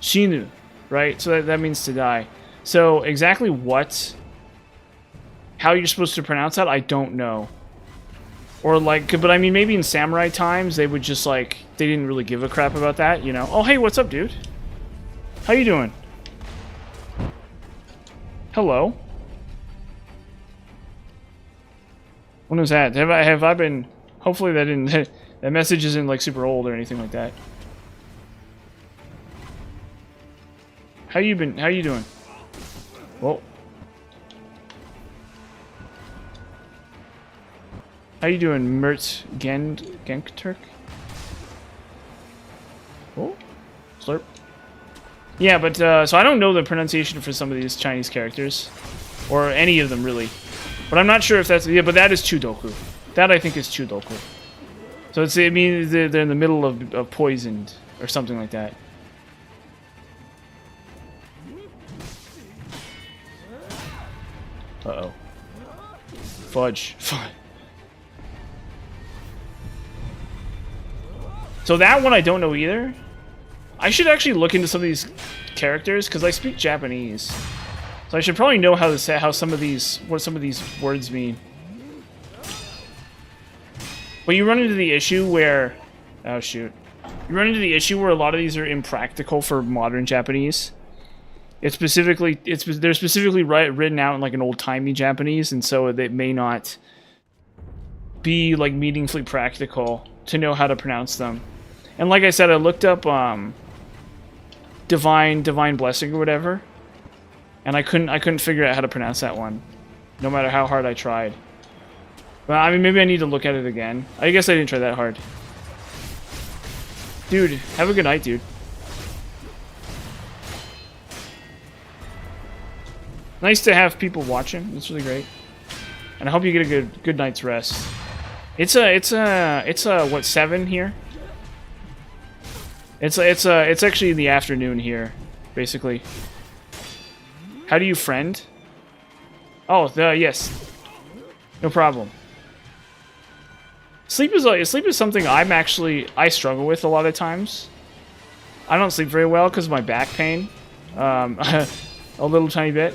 Shinu, right? So that means to die. So exactly how you're supposed to pronounce that, I don't know. Or like, but I mean, maybe in samurai times they would just like they didn't really give a crap about that, you know? Oh, hey, what's up, dude? How you doing? Hello. When was that? Have I been? Hopefully that didn't. That message isn't like super old or anything like that. How you been? How you doing? Well. How you doing, Mert Genkturk? Oh, slurp. Yeah, but so I don't know the pronunciation for some of these Chinese characters, or any of them really. But I'm not sure if that's but that is Chudoku. That I think is Chudoku. So it means they're in the middle of poisoned or something like that. Uh-oh. Fudge. So that one I don't know either. I should actually look into some of these characters because I speak Japanese, so I should probably know what some of these words mean. But you run into the issue where, oh shoot, you run into the issue where a lot of these are impractical for modern Japanese. They're specifically written out in like an old-timey Japanese, and so they may not be like meaningfully practical to know how to pronounce them. And like I said, I looked up divine blessing or whatever, and I couldn't figure out how to pronounce that one, no matter how hard I tried. But I mean, maybe I need to look at it again. I guess I didn't try that hard. Dude, have a good night, dude. Nice to have people watching. It's really great, and I hope you get a good night's rest. It's what, 7 here? It's actually in the afternoon here. basically. How do you friend? Oh, yes. No problem. Sleep is something I struggle with a lot of times. I don't sleep very well because of my back pain. A little tiny bit.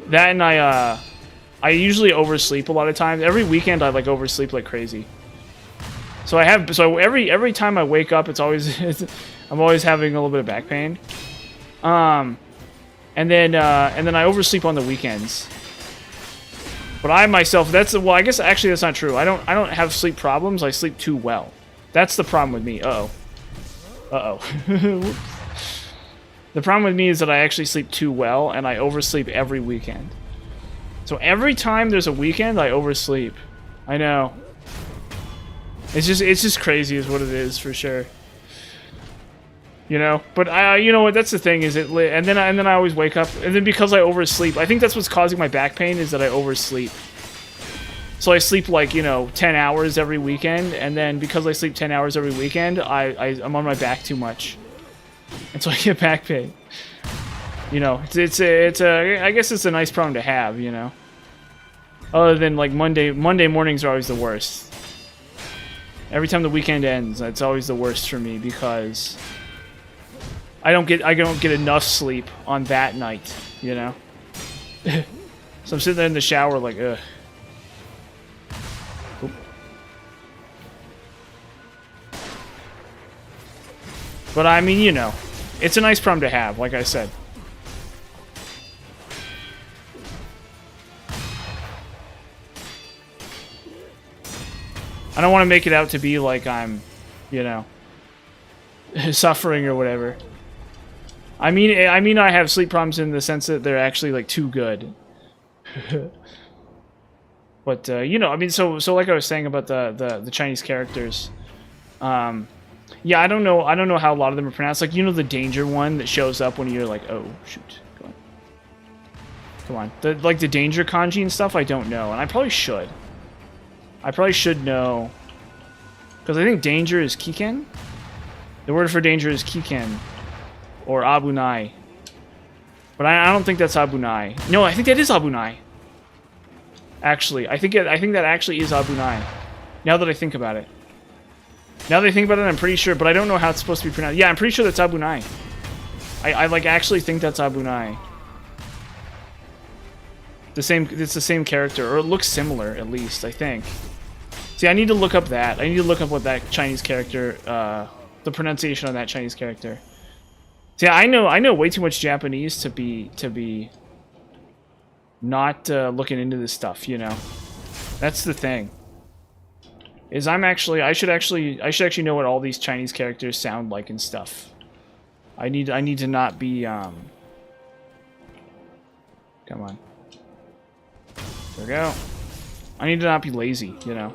That and I usually oversleep a lot of times. Every weekend I like oversleep like crazy. So every time I wake up, I'm always having a little bit of back pain. And then I oversleep on the weekends. But I myself, I guess actually that's not true. I don't have sleep problems. I sleep too well. That's the problem with me. Uh-oh. The problem with me is that I actually sleep too well, and I oversleep every weekend. So every time there's a weekend, I oversleep. I know. It's just crazy is what it is, for sure. You know? But you know what, that's the thing, is and then I always wake up, and then because I oversleep, I think that's what's causing my back pain, is that I oversleep. So I sleep like, 10 hours every weekend, and then because I sleep 10 hours every weekend, I'm on my back too much. And so I get back pain. You know, I guess it's a nice problem to have, you know. Other than like Monday mornings are always the worst. Every time the weekend ends, it's always the worst for me because I don't get enough sleep on that night, you know. So I'm sitting there in the shower like, ugh. Oop. But I mean, you know, it's a nice problem to have, like I said. I don't want to make it out to be like I'm, you know, suffering or whatever. I mean I have sleep problems in the sense that they're actually like too good. But you know, I mean, so like I was saying about the Chinese characters, yeah, I don't know how a lot of them are pronounced. Like, you know, the danger one that shows up when you're like, oh shoot, come on, the danger kanji and stuff. I don't know, and I probably should. I probably should know, because I think danger is kiken. The word for danger is kiken, or abunai. But I don't think that's abunai. No, I think that is abunai. Actually, I think that actually is abunai. Now that I think about it. Now that I think about it, I'm pretty sure, but I don't know how it's supposed to be pronounced. Yeah, I'm pretty sure that's abunai. I like actually think that's abunai. It's the same character, or it looks similar at least, I think. See, I need to look up that. I need to look up what that Chinese character, the pronunciation on that Chinese character. See, I know way too much Japanese to be not looking into this stuff, you know. That's the thing. Is I should actually know what all these Chinese characters sound like and stuff. I need to not be come on. There we go. I need to not be lazy, you know.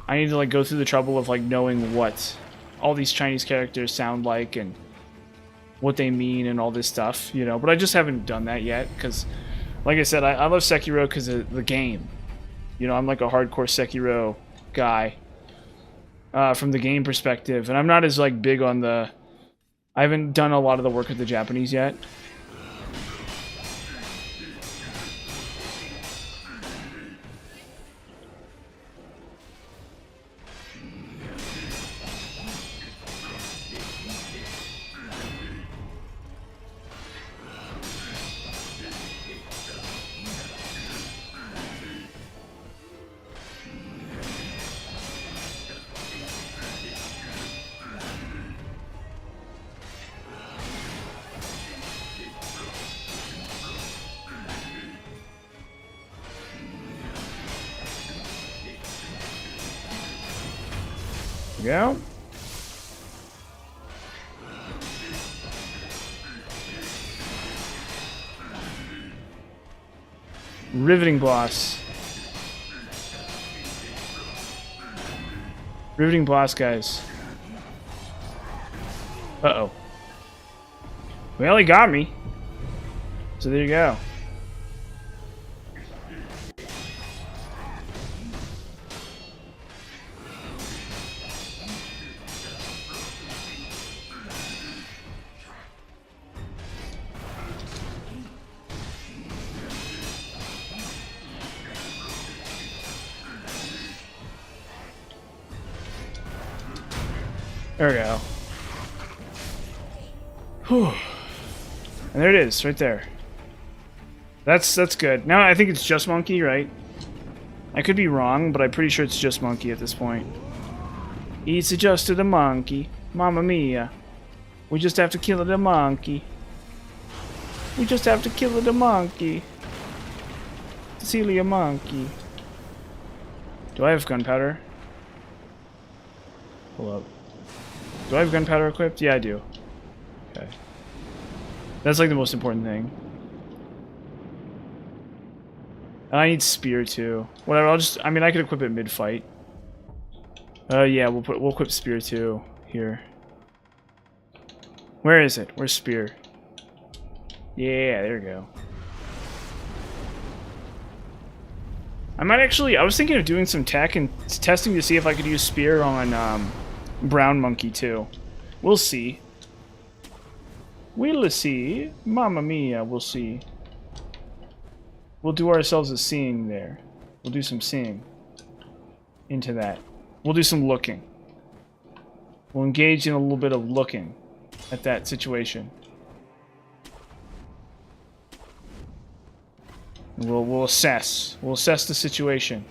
I need to like go through the trouble of like knowing what all these Chinese characters sound like and what they mean and all this stuff, you know. But I just haven't done that yet because, like I said, I love Sekiro because of the game. You know, I'm like a hardcore Sekiro guy from the game perspective, and I'm not as like big on the. I haven't done a lot of the work with the Japanese yet. Go. Riveting boss. Riveting boss, guys. Uh-oh. Well, he got me. So there you go. There we go. Whew. And there it is, right there. That's good. Now I think it's just monkey, right? I could be wrong, but I'm pretty sure it's just monkey at this point. It's just the monkey. Mamma mia. We just have to kill the monkey. We just have to kill the monkey. Cecilia monkey. Do I have gunpowder? Hold up. Do I have gunpowder equipped? Yeah, I do. Okay. That's like the most important thing. And I need spear too. Whatever, I mean I could equip it mid-fight. Yeah, we'll equip spear too here. Where is it? Where's spear? Yeah, there we go. I might actually, I was thinking of doing some tech and testing to see if I could use spear on brown monkey too. We'll see. We'll see. Mamma mia, we'll see. We'll do ourselves a seeing there. We'll do some seeing into that. We'll do some looking. We'll engage in a little bit of looking at that situation. We'll assess. We'll assess the situation.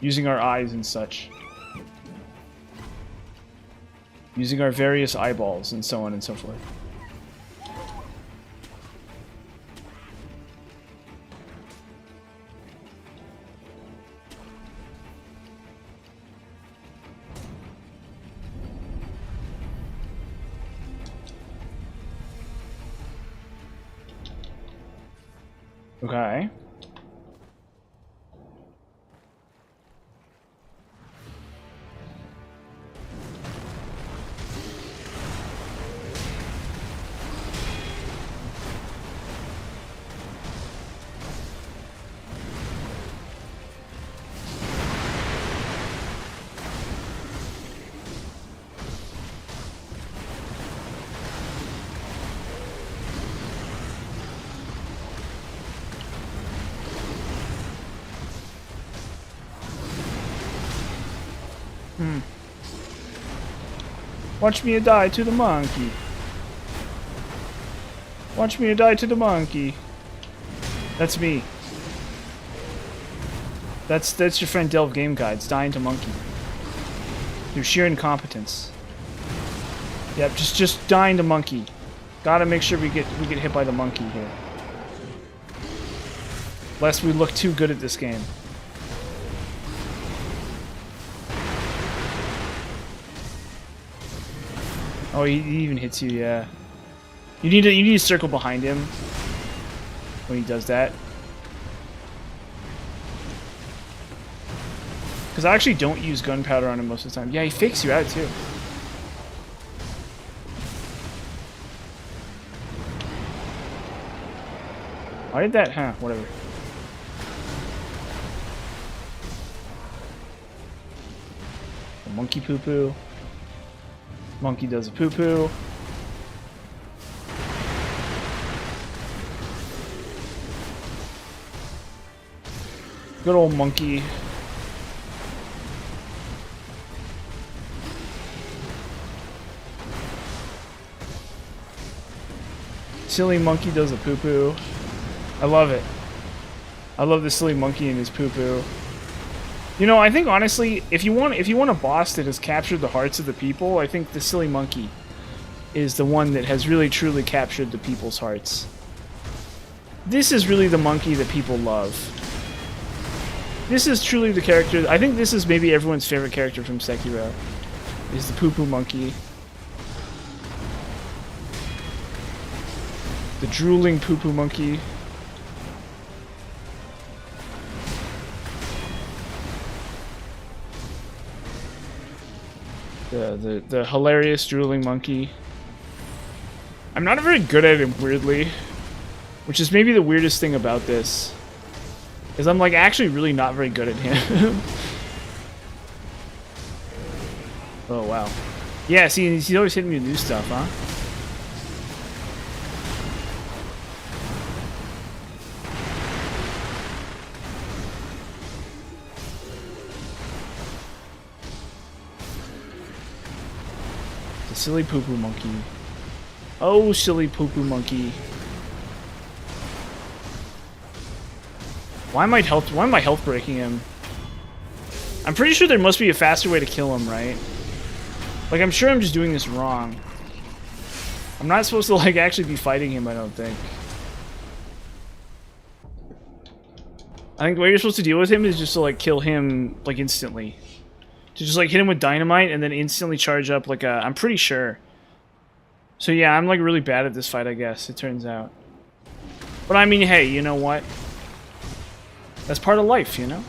Using our eyes and such. Using our various eyeballs and so on and so forth. Okay. Watch me die to the monkey. Watch me die to the monkey. That's me. That's your friend Delve Game Guides, dying to monkey. Through sheer incompetence. Yep, just dying to monkey. Gotta make sure we get hit by the monkey here. Lest we look too good at this game. Oh, he even hits you, yeah. You need to circle behind him when he does that. Because I actually don't use gunpowder on him most of the time. Yeah, he fakes you out too. Why did that? Huh, whatever. The monkey poo-poo. Monkey does a poo-poo. Good old monkey. Silly monkey does a poo-poo. I love it. I love the silly monkey and his poo-poo. You know, I think honestly, if you want a boss that has captured the hearts of the people, I think the silly monkey is the one that has really truly captured the people's hearts. This is really the monkey that people love. This is truly the character. I think this is maybe everyone's favorite character from Sekiro. Is the poo-poo monkey. The drooling poo-poo monkey. The hilarious drooling monkey. I'm not very good at him, weirdly. Which is maybe the weirdest thing about this. Is I'm like actually really not very good at him. Oh wow. Yeah, see, he's always hitting me with new stuff, huh? The silly poo-poo monkey. Oh, silly poo-poo monkey. Why am I health breaking him? I'm pretty sure there must be a faster way to kill him, right? Like, I'm sure I'm just doing this wrong. I'm not supposed to, like, actually be fighting him, I don't think. I think the way you're supposed to deal with him is just to, like, kill him, like, instantly. To just, like, hit him with dynamite and then instantly charge up, like, I'm pretty sure. So, yeah, I'm, like, really bad at this fight, I guess, it turns out. But, I mean, hey, you know what? That's part of life, you know?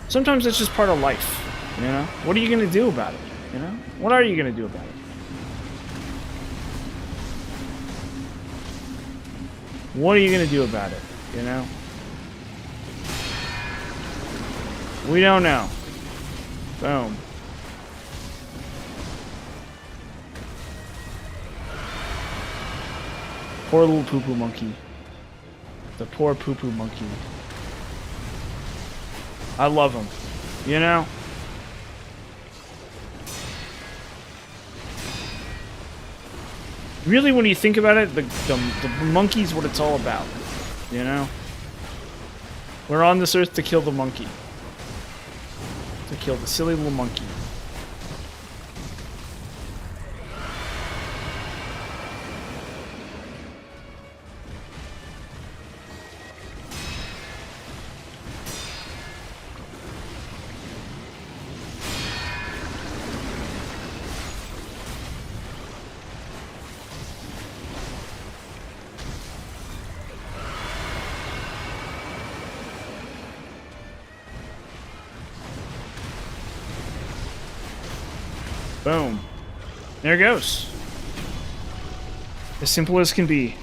Sometimes it's just part of life, you know? What are you gonna do about it, you know? What are you gonna do about it? What are you gonna do about it, you know? We don't know. Boom. Poor little poo-poo monkey. The poor poo-poo monkey. I love him. You know? Really, when you think about it, the monkey's what it's all about. You know? We're on this earth to kill the monkey. To kill the silly little monkey. Boom. There it goes. As simple as can be.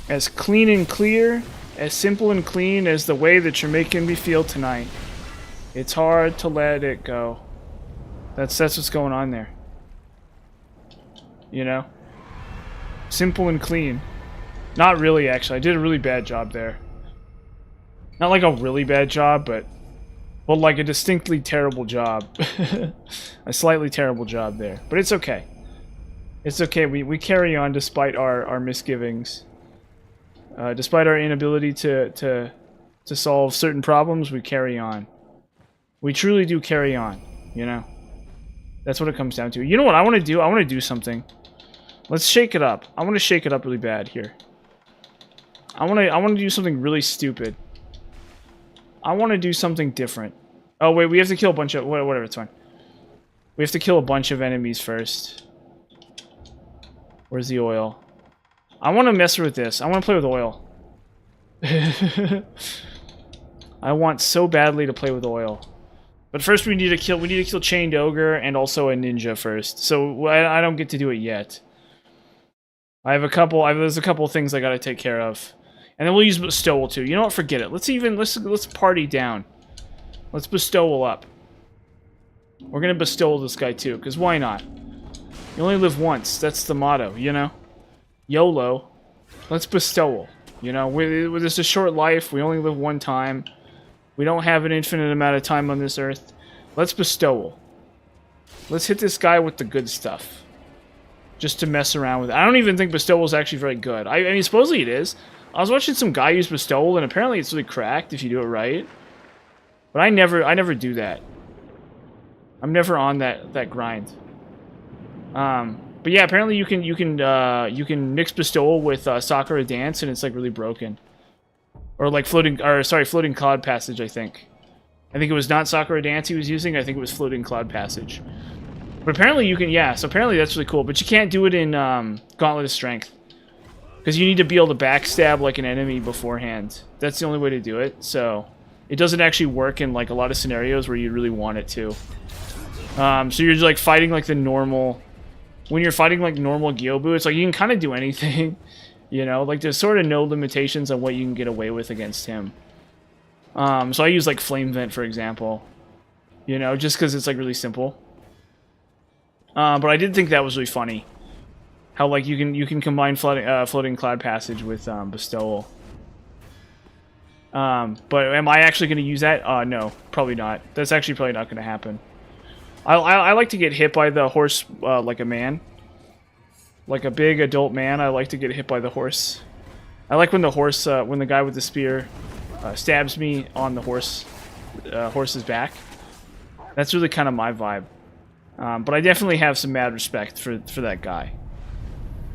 As clean and clear, as simple and clean as the way that you're making me feel tonight. It's hard to let it go. That's what's going on there. You know? Simple and clean. Not really, actually. I did a really bad job there. Not like a really bad job, but like a distinctly terrible job. A slightly terrible job there. But it's okay. It's okay. We carry on despite our misgivings. Despite our inability to solve certain problems, we carry on. We truly do carry on, you know? That's what it comes down to. You know what I want to do? I want to do something. Let's shake it up. I want to shake it up really bad here. I want to do something really stupid. I want to do something different. Oh, wait, we have to kill a bunch of... Whatever, it's fine. We have to kill a bunch of enemies first. Where's the oil? I want to mess with this. I want to play with oil. I want so badly to play with oil. But first we need to kill Chained Ogre and also a ninja first. So I don't get to do it yet. There's a couple things I gotta take care of. And then we'll use bestowal too. You know what? Forget it. Let's party down. Let's bestowal up. We're gonna bestowal this guy too, because why not? You only live once. That's the motto, you know? YOLO. Let's bestowal. You know, with this a short life, we only live one time. We don't have an infinite amount of time on this earth. Let's bestowal. Let's hit this guy with the good stuff. Just to mess around with it. I don't even think bestowal is actually very good. I mean, supposedly it is. I was watching some guy use bestowal, and apparently it's really cracked if you do it right. But I never do that. I'm never on that grind. But yeah, apparently you can mix bestowal with Sakura Dance, and it's like really broken. Or like floating cloud passage. I think it was not Sakura Dance he was using. I think it was floating cloud passage. But apparently you can, yeah. So apparently that's really cool. But you can't do it in Gauntlet of Strength. Because you need to be able to backstab like an enemy beforehand. That's the only way to do it. So it doesn't actually work in like a lot of scenarios where you really want it to. So you're like fighting like the normal... When you're fighting like normal Gyobu, it's like you can kind of do anything. You know? Like there's sort of no limitations on what you can get away with against him. So I use like Flame Vent, for example. You know, just because it's like really simple. But I did think that was really funny. How like you can combine floating cloud passage with bestowal. But am I actually going to use that? No, probably not. That's actually probably not going to happen. I like to get hit by the horse like a man. Like a big adult man, I like to get hit by the horse. I like when the horse, when the guy with the spear stabs me on the horse's back. That's really kind of my vibe. But I definitely have some mad respect for that guy.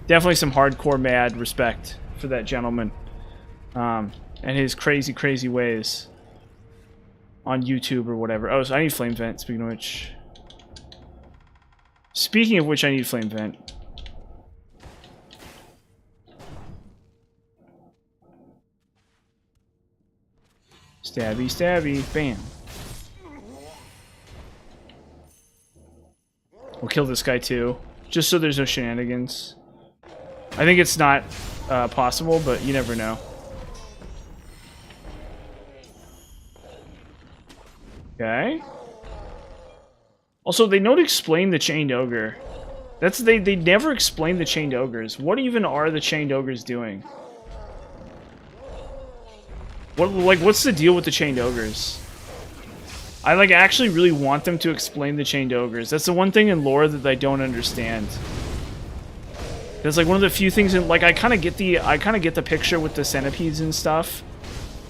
Definitely some hardcore mad respect for that gentleman. And his crazy, crazy ways on YouTube or whatever. Oh, so I need flame vent, speaking of which. Speaking of which, I need flame vent. Stabby, stabby, bam. We'll kill this guy too, just so there's no shenanigans. I think it's not possible, but you never know. Okay. Also, they don't explain the chained ogre. They never explain the chained ogres. What even are the chained ogres doing? What's the deal with the chained ogres? I actually really want them to explain the chained ogres. That's the one thing in lore that I don't understand. That's like one of the few things in I kind of get the picture with the centipedes and stuff.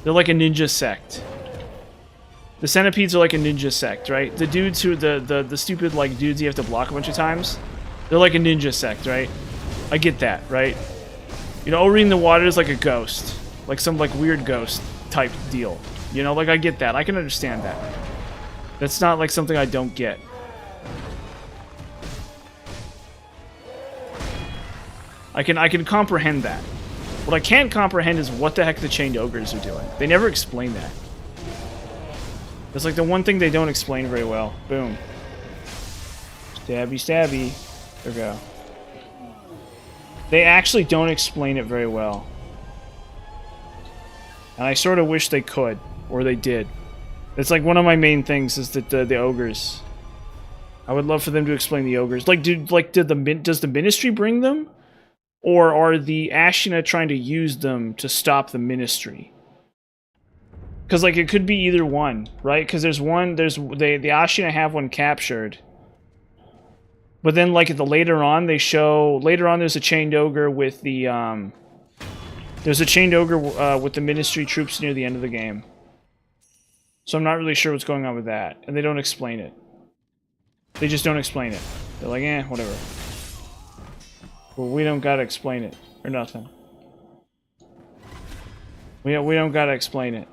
They're like a ninja sect. The centipedes are like a ninja sect, right? The dudes who the stupid dudes you have to block a bunch of times. They're like a ninja sect, right? I get that, right? You know, Ori in the water is like a ghost. Like some weird ghost type deal. You know, I get that. I can understand that. That's not something I don't get. I can comprehend that. What I can't comprehend is what the heck the chained ogres are doing. They never explain that. It's the one thing they don't explain very well. Boom. Stabby, stabby. There we go. They actually don't explain it very well. And I sort of wish they could, or they did. It's one of my main things is that the ogres. I would love for them to explain the ogres. Does the ministry bring them? Or are the Ashina trying to use them to stop the ministry? Because it could be either one, right? Because the Ashina have one captured. But then later on there's a chained ogre with the there's a chained ogre with the ministry troops near the end of the game. So I'm not really sure what's going on with that. And they don't explain it. They just don't explain it. They're like, eh, whatever. Well, we don't gotta explain it. Or nothing. We don't gotta explain it.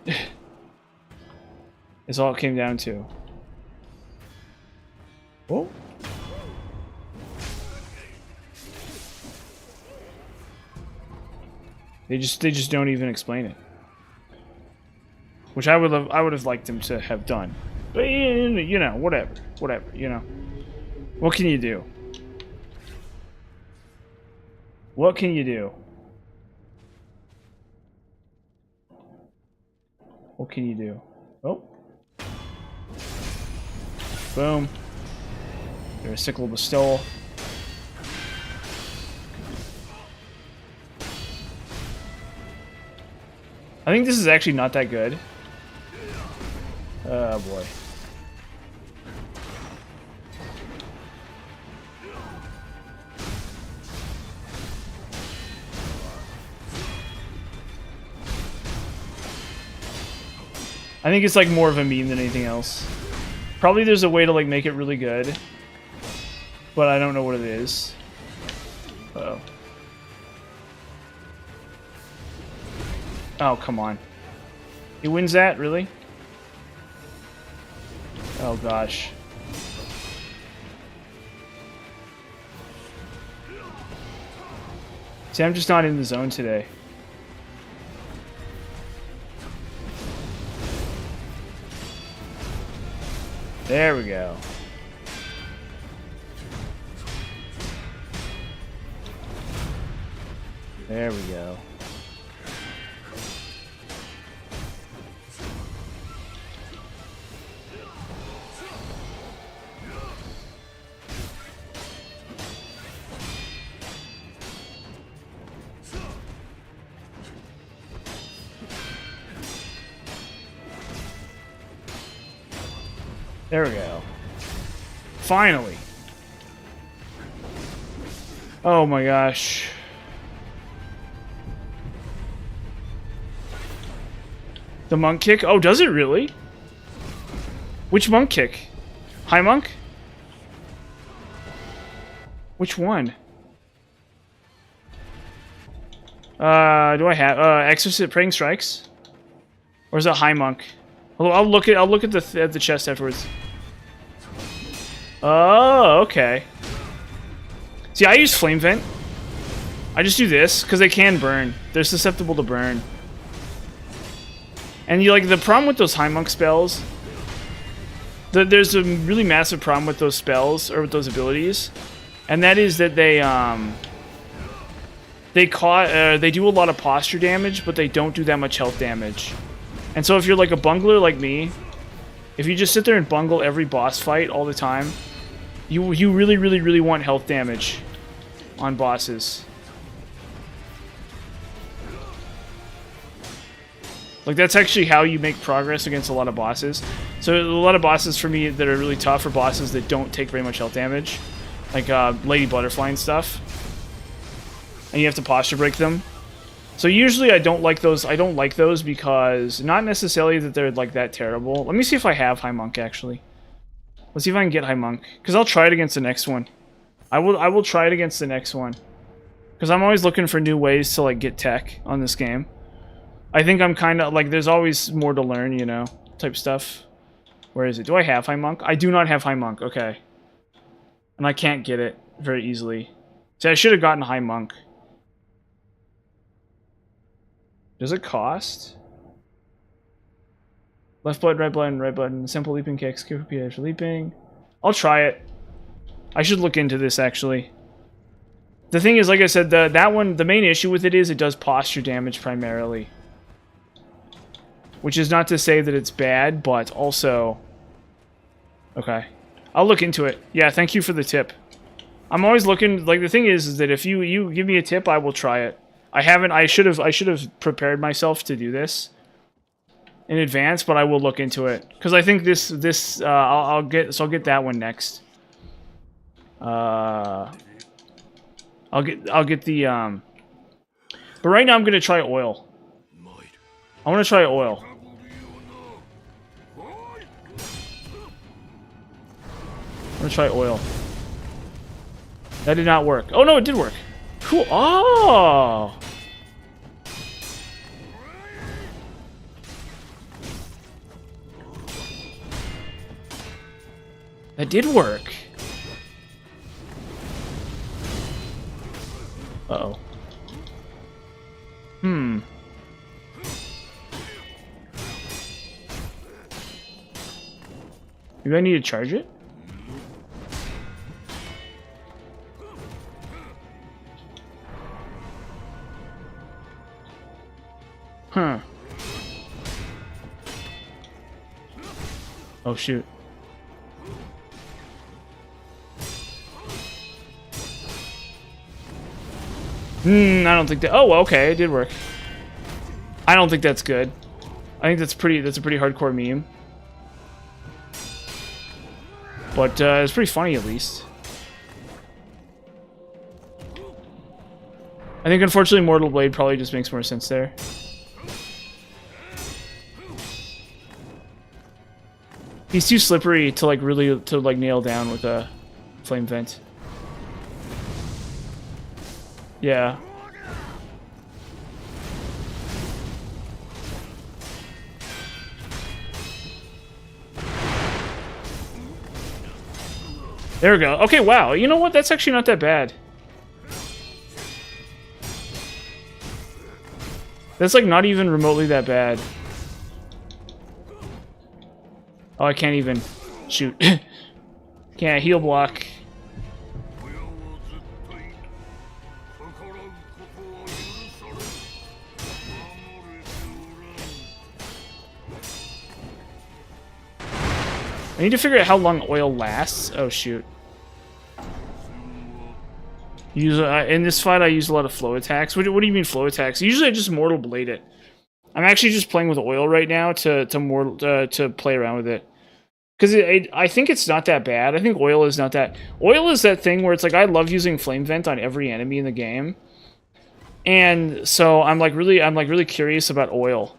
It's all it came down to. Whoa. They just don't even explain it. Which I would have liked them to have done. But you know, whatever, you know. What can you do? What can you do? What can you do? Oh. Boom. There's a sickle bestowal. I think this is actually not that good. Oh boy. I think it's more of a meme than anything else. Probably there's a way to make it really good. But I don't know what it is. Uh-oh. Oh, come on. He wins that? Really? Oh, gosh. See, I'm just not in the zone today. There we go. There we go. There we go. Finally. Oh my gosh. The monk kick? Oh, does it really? Which monk kick? High monk? Which one? Do I have Exorcist Praying Strikes? Or is it High Monk? I'll look at the chest afterwards. Oh, okay. See, I use Flame Vent. I just do this because they can burn. They're susceptible to burn. And you like the problem with those High Monk spells. There's a really massive problem with those spells or with those abilities, and that is that they do a lot of posture damage, but they don't do that much health damage. And so if you're like a bungler like me, if you just sit there and bungle every boss fight all the time, you really want health damage on bosses. Like, that's actually how you make progress against a lot of bosses. So a lot of bosses for me that are really tough are bosses that don't take very much health damage. Like Lady Butterfly and stuff. And you have to posture break them. So usually I don't like those. I don't like those because not necessarily that they're like that terrible. Let me see if I have High Monk actually. Let's see if I can get High Monk, because I'll try it against the next one. I will try it against the next one, because I'm always looking for new ways to like get tech on this game. I think I'm kind of like, there's always more to learn, you know, type stuff. Where is it? Do I have High Monk? I do not have High Monk. Okay. And I can't get it very easily. See, I should have gotten High Monk. Does it cost? Left button, right button, simple leaping kick, skip repeat after leaping. I'll try it. I should look into this, actually. The thing is, like I said, that one, the main issue with it is it does posture damage primarily. Which is not to say that it's bad, but also... Okay. I'll look into it. Yeah, thank you for the tip. I'm always looking... Like, the thing is that if you give me a tip, I will try it. I haven't... I should have prepared myself to do this in advance, but I will look into it. Because I think I'll get that one next. I'll get the, But right now I'm gonna try oil. I want to try oil. I'm gonna try oil. That did not work. Oh no, it did work. Cool. Oh! That did work. Uh-oh. Maybe I need to charge it? Huh. Oh, shoot. I don't think that... Oh, okay, it did work. I don't think that's good. I think that's a pretty hardcore meme. But it's pretty funny, at least. I think, unfortunately, Mortal Blade probably just makes more sense there. He's too slippery to really nail down with a flame vent. Yeah. There we go. Okay, wow. You know what? That's actually not that bad. That's like not even remotely that bad. Oh, I can't even shoot. Can't heal block. I need to figure out how long oil lasts. Oh shoot. In this fight, I use a lot of flow attacks. What do you mean flow attacks? Usually, I just Mortal Blade it. I'm actually just playing with oil right now to play around with it. Because I think it's not that bad. I think oil is not that... Oil is that thing where it's like, I love using flame vent on every enemy in the game. And so I'm like really curious about oil.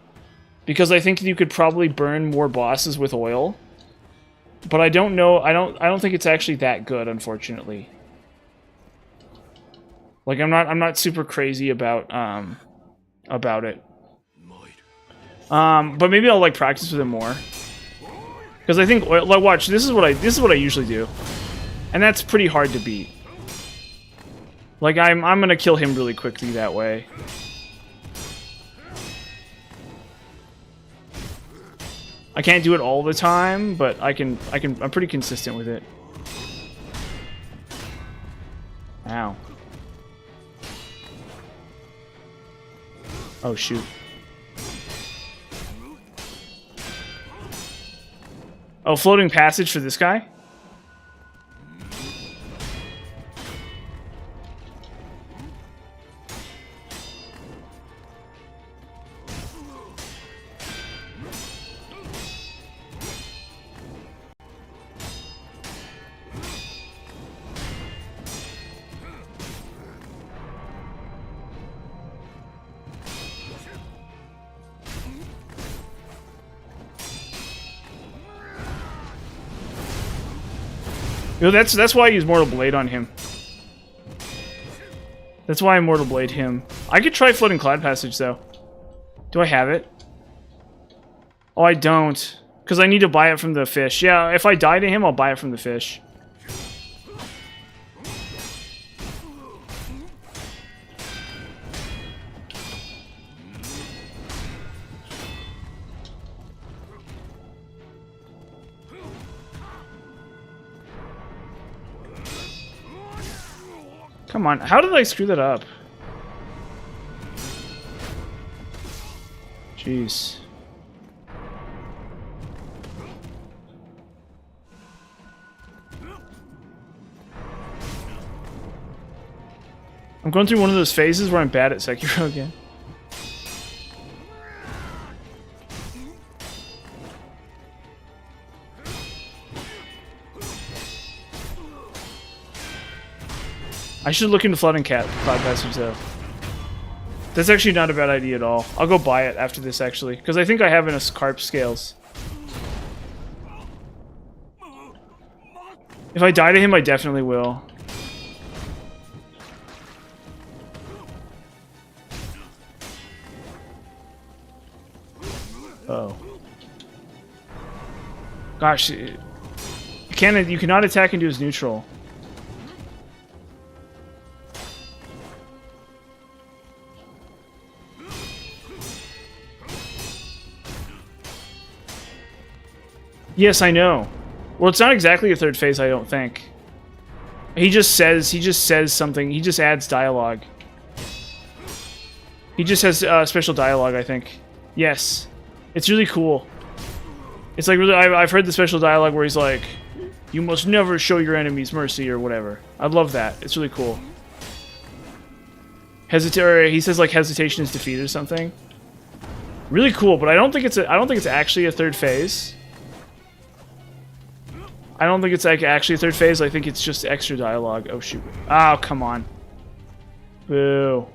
Because I think you could probably burn more bosses with oil. But I don't know, I don't think it's actually that good, unfortunately. Like I'm not super crazy about it. But maybe I'll like practice with it more. Because I think oil, like watch, this is what I usually do. And that's pretty hard to beat. Like I'm gonna kill him really quickly that way. I can't do it all the time, but I'm pretty consistent with it. Ow. Oh shoot. Oh, floating passage for this guy? You know, that's why I use Mortal Blade on him. That's why I Mortal Blade him. I could try Floating Cloud Passage, though. Do I have it? Oh, I don't. Because I need to buy it from the fish. Yeah, if I die to him, I'll buy it from the fish. Come on, how did I screw that up? Jeez. I'm going through one of those phases where I'm bad at Sekiro again. I should look into Flooding Cloud Passage, though. That's actually not a bad idea at all. I'll go buy it after this, actually. Because I think I have enough carp scales. If I die to him, I definitely will. Oh. Gosh. You cannot attack into his neutral. Yes, I know. Well, it's not exactly a third phase, I don't think. He just says something. He just adds dialogue. He just has special dialogue, I think. Yes. It's really cool. It's like really, I've heard the special dialogue where he's like, "You must never show your enemies mercy," or whatever. I love that. It's really cool. He says like hesitation is defeat or something. Really cool, but I don't think it's actually a third phase. I don't think it's like actually a third phase. I think it's just extra dialogue. Oh shoot. Oh, come on. Boo.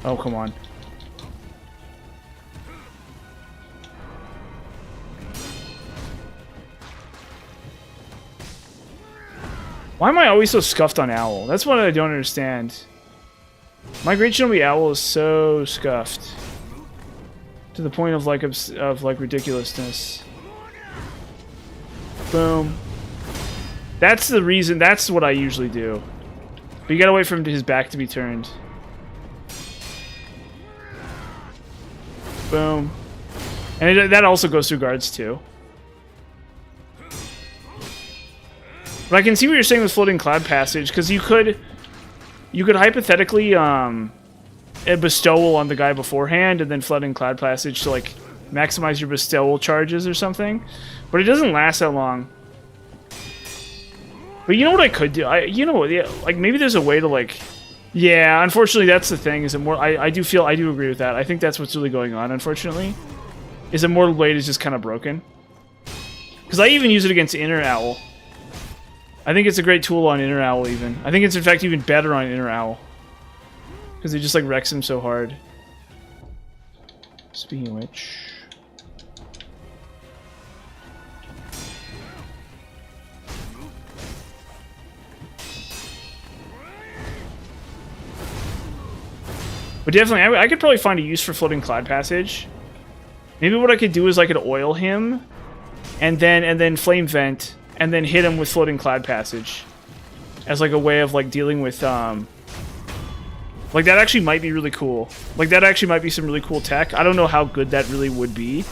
Oh, come on. Why am I always so scuffed on Owl? That's what I don't understand. My Great Shinobi Owl is so scuffed. To the point of like ridiculousness. Boom. That's the reason, that's what I usually do. But you gotta wait for his back to be turned. Boom. And that also goes through guards too. But I can see what you're saying with floating cloud passage, because you could hypothetically a bestowal on the guy beforehand, and then floating cloud passage to like maximize your bestowal charges or something. But it doesn't last that long. But you know what I could do? Yeah, like maybe there's a way to like. Yeah, unfortunately, that's the thing. Is it more? I do agree with that. I think that's what's really going on. Unfortunately, is Immortal Blade is just kind of broken. Because I even use it against Inner Owl. I think it's a great tool on Inner Owl, even. I think it's, in fact, even better on Inner Owl. Because it just, like, wrecks him so hard. Speaking of which... But definitely, I could probably find a use for Floating Cloud Passage. Maybe what I could do is I could oil him, and then Flame Vent, and then hit him with Floating Cloud Passage. As like a way of like dealing with like that actually might be really cool. Like that actually might be some really cool tech. I don't know how good that really would be.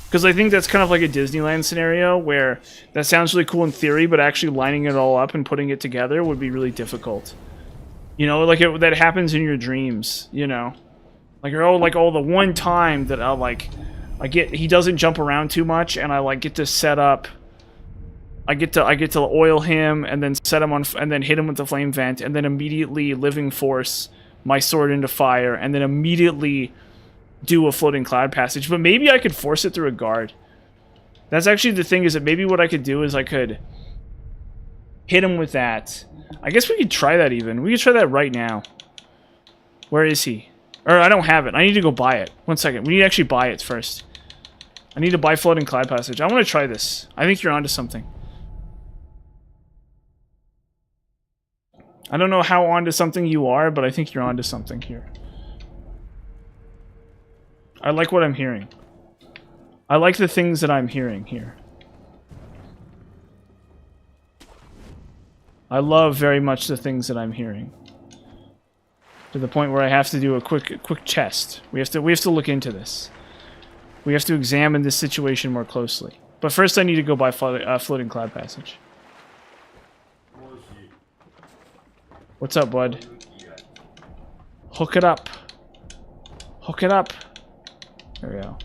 Because I think that's kind of like a Disneyland scenario where that sounds really cool in theory, but actually lining it all up and putting it together would be really difficult. You know, like that happens in your dreams, you know. Like, oh, the one time that I'll like he doesn't jump around too much, and I like get to set up. I get to oil him, and then set him on, and then hit him with the flame vent, and then immediately living force my sword into fire, and then immediately do a floating cloud passage. But maybe I could force it through a guard. That's actually the thing, is that maybe what I could do is I could hit him with that. I guess we could try that even. We could try that right now. Where is he? Or I don't have it. I need to go buy it. 1 second. We need to actually buy it first. I need to buy floating cloud passage. I want to try this. I think you're onto something. I don't know how onto something you are, but I think you're onto something here. I like what I'm hearing. I like the things that I'm hearing here. I love very much the things that I'm hearing. To the point where I have to do a quick test. We have to look into this. We have to examine this situation more closely. But first I need to go buy floating cloud passage. What's up, bud? Hook it up. Hook it up. There we go.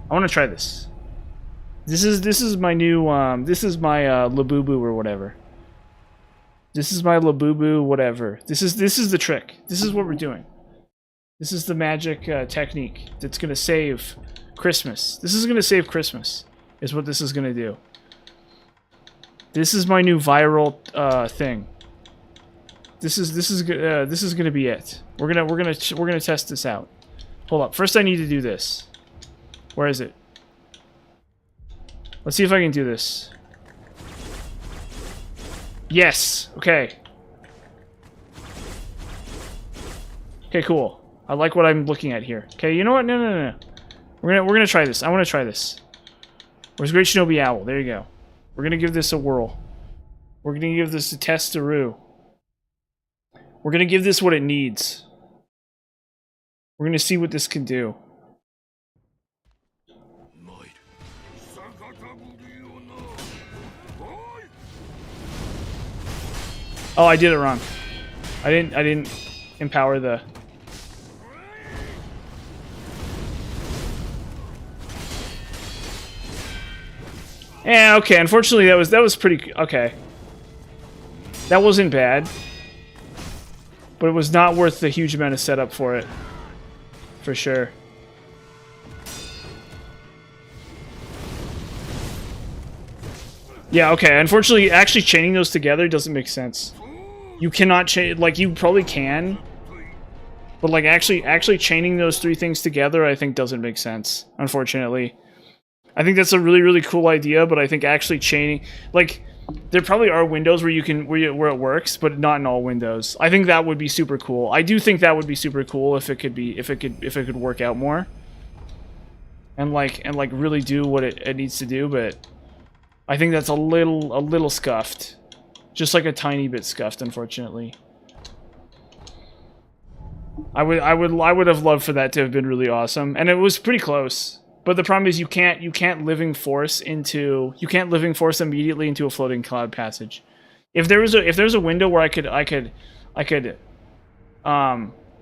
I want to try this. This is my new this is my Labubu or whatever. This is my Labubu whatever. This is the trick. This is what we're doing. This is the magic technique that's gonna save Christmas. This is gonna save Christmas. Is what this is gonna do. This is my new viral thing. This is gonna be it. We're gonna test this out. Hold up. First, I need to do this. Where is it? Let's see if I can do this. Yes. Okay. Okay. Cool. I like what I'm looking at here. Okay. You know what? No. We're gonna try this. I want to try this. Where's Great Shinobi Owl? There you go. We're gonna give this a whirl. We're gonna give this a test-a-roo. We're gonna give this what it needs. We're gonna see what this can do. Oh, I did it wrong. I didn't empower the... Yeah, okay. Unfortunately, that was pretty... Okay. That wasn't bad. But it was not worth the huge amount of setup for it. For sure. Yeah, okay. Unfortunately, actually chaining those together doesn't make sense. You cannot chain... Like, you probably can. But, like, actually chaining those three things together, I think doesn't make sense. Unfortunately. I think that's a really, really cool idea, but I think actually chaining... Like, there probably are windows where you can... Where it works, but not in all windows. I think that would be super cool. I do think that would be super cool if it could be... If it could work out more. And like really do what it needs to do, but... I think that's a little scuffed. Just like a tiny bit scuffed, unfortunately. I would have loved for that to have been really awesome, and it was pretty close. But the problem is you can't living force immediately into a floating cloud passage. If there was a window where I could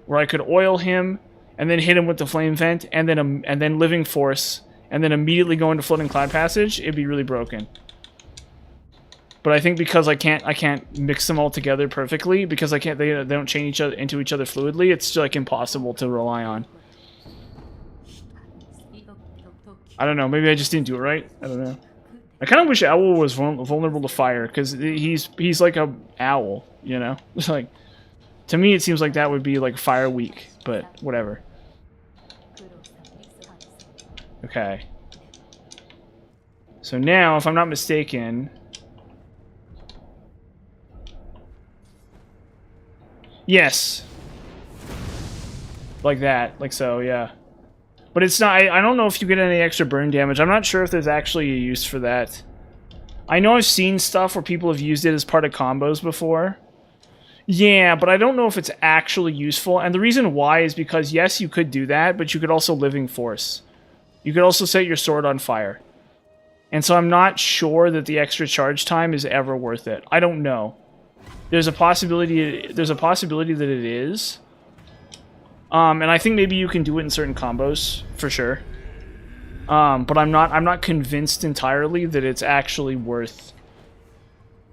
where I could oil him and then hit him with the flame vent and then living force and then immediately go into floating cloud passage, it'd be really broken. But I think because I can't mix them all together perfectly, because they don't chain into each other fluidly, it's like impossible to rely on. I don't know, maybe I just didn't do it right. I don't know. I kind of wish Owl was vulnerable to fire, because he's like a owl, you know? It's like, to me it seems like that would be like fire weak, but whatever. Okay. So now, if I'm not mistaken... Yes. Like that. Like so, yeah. But it's not... I don't know if you get any extra burn damage. I'm not sure if there's actually a use for that. I know I've seen stuff where people have used it as part of combos before. Yeah, but I don't know if it's actually useful. And the reason why is because, yes, you could do that, but you could also living force. You could also set your sword on fire. And so I'm not sure that the extra charge time is ever worth it. I don't know. There's a possibility that it is. And I think maybe you can do it in certain combos, for sure. But I'm not convinced entirely that it's actually worth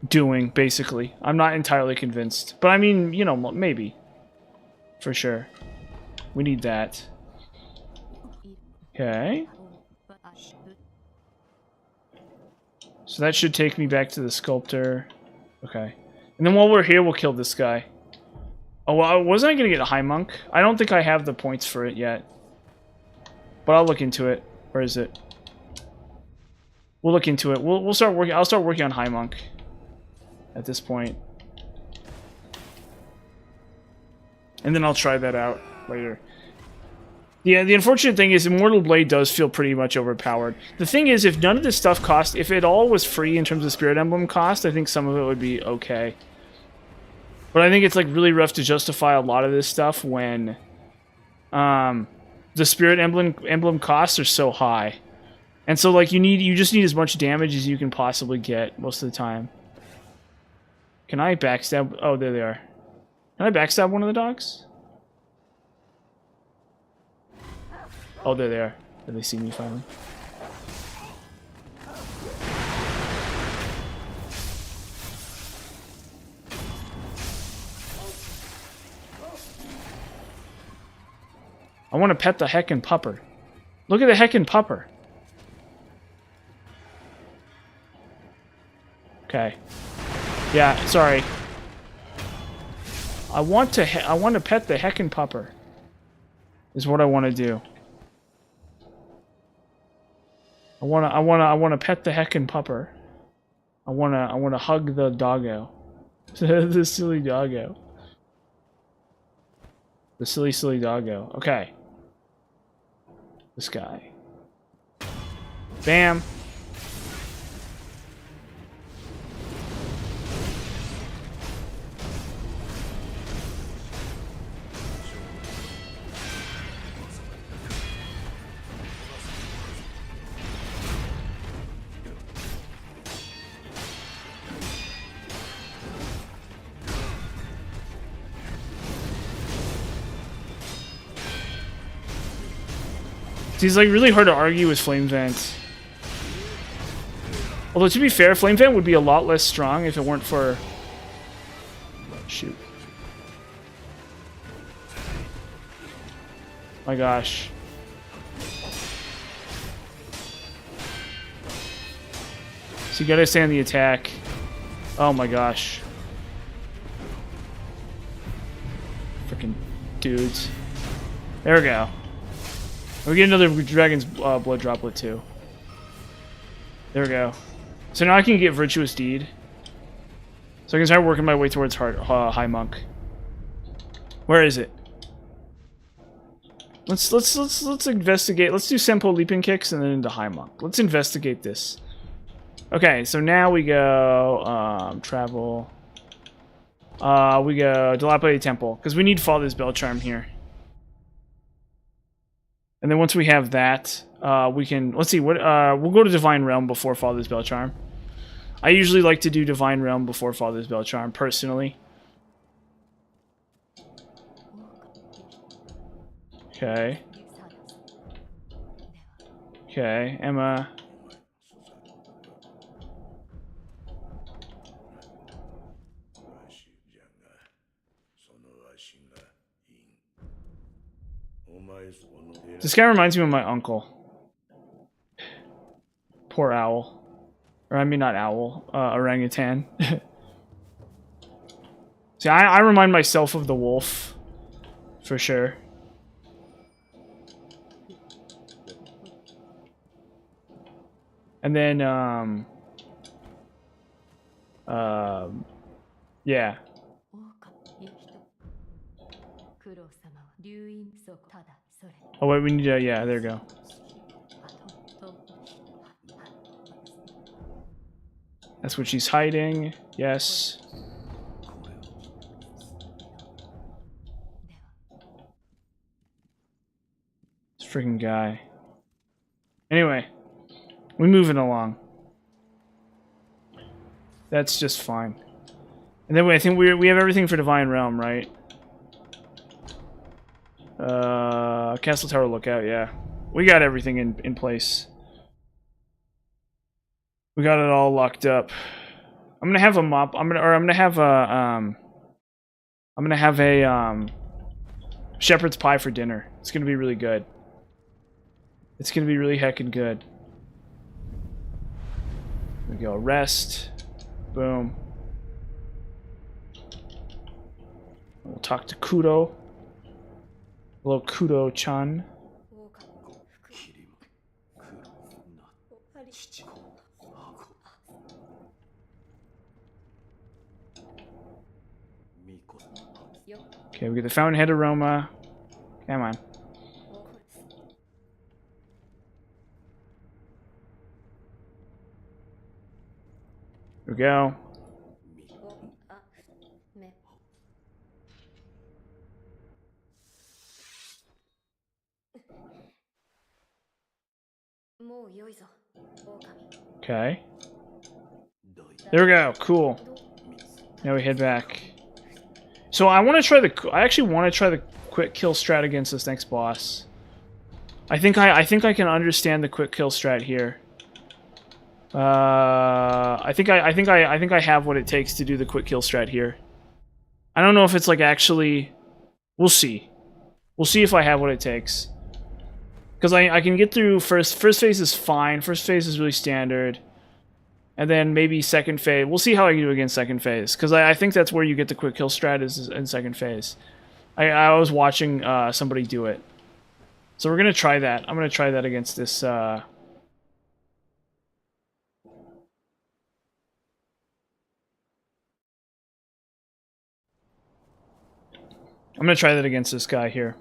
doing, basically. I'm not entirely convinced. But I mean, you know, maybe. For sure. We need that. Okay. So that should take me back to the sculptor. Okay. And then while we're here, we'll kill this guy. Oh, well, wasn't I going to get a high monk? I don't think I have the points for it yet. But I'll look into it. Where is it? We'll look into it. We'll start working. I'll start working on high monk at this point. And then I'll try that out later. Yeah, the unfortunate thing is Immortal Blade does feel pretty much overpowered. The thing is, if none of this stuff cost... If it all was free in terms of Spirit Emblem cost, I think some of it would be okay. But I think it's like really rough to justify a lot of this stuff when the Spirit Emblem costs are so high. And so like you just need as much damage as you can possibly get most of the time. Can I backstab? Oh, there they are. Can I backstab one of the dogs? Oh, there they are. Did they see me finally? I want to pet the heckin' pupper. Look at the heckin' pupper. Okay. Yeah, sorry. I want to pet the heckin' pupper. Is what I want to do. I want to pet the heckin' pupper. I want to hug the doggo. The silly doggo. The silly doggo. Okay. This guy. Bam. He's like really hard to argue with Flame Vent. Although to be fair, Flame Vent would be a lot less strong if it weren't for... Shoot. My gosh. So you gotta stay on the attack. Oh my gosh. Freaking dudes. There we go. We get another Dragon's Blood Droplet, too. There we go. So now I can get Virtuous Deed. So I can start working my way towards High Monk. Where is it? Let's investigate. Let's do Senpo Leaping Kicks and then into High Monk. Let's investigate this. Okay, so now we go... travel. We go Dilapidated Temple. Because we need Father's Bell Charm here. And then once we have that, we can, let's see, what, we'll go to Divine Realm before Father's Bell Charm. I usually like to do Divine Realm before Father's Bell Charm, personally. Okay. Okay, Emma. This guy reminds me of my uncle. Poor owl. Or I mean not owl, orangutan. See, I remind myself of the wolf. For sure. And then, yeah. Oh wait, we need to, yeah, there we go. That's what she's hiding, yes. This freaking guy. Anyway, we're moving along. That's just fine. And then I think we have everything for Divine Realm, right? Castle Tower Lookout, yeah. We got everything in place. We got it all locked up. I'm gonna have a mop. I'm gonna have a shepherd's pie for dinner. It's gonna be really good. It's gonna be really heckin' good. There we go. Rest. Boom. We'll talk to Kudo. Hello, Kudo-chan. Okay, we get the Fountainhead aroma. Come on. Here we go. Okay. There we go. Cool. Now we head back. So I want to try the. I actually want to try the quick kill strat against this next boss. I think I can understand the quick kill strat here. I think I have what it takes to do the quick kill strat here. I don't know if it's like actually. We'll see. We'll see if I have what it takes. Because I can get through first phase is fine. First phase is really standard. And then maybe second phase. We'll see how I can do against second phase. Because I think that's where you get the quick kill strat is in second phase. I was watching somebody do it. So we're going to try that. I'm going to try that against this... I'm going to try that against this guy here.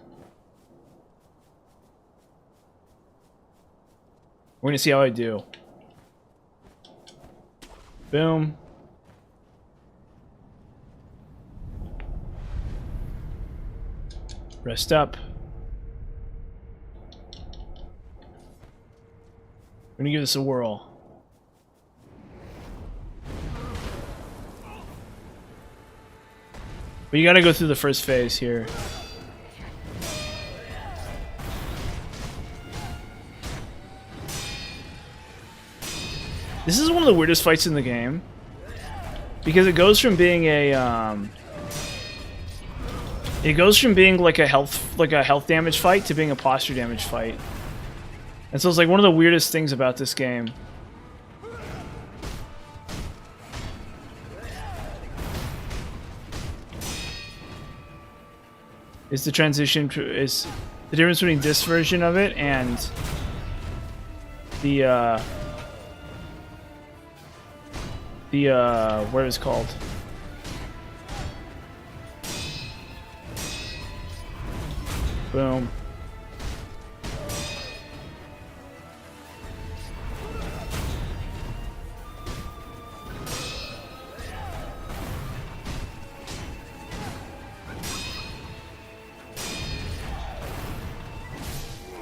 We're going to see how I do. Boom. Rest up. We're going to give this a whirl. But you got to go through the first phase here. This is one of the weirdest fights in the game. Because it goes from being a it goes from being like a health damage fight to being a posture damage fight. And so it's like one of the weirdest things about this game. Is the transition is the difference between this version of it and the what is it called? Boom.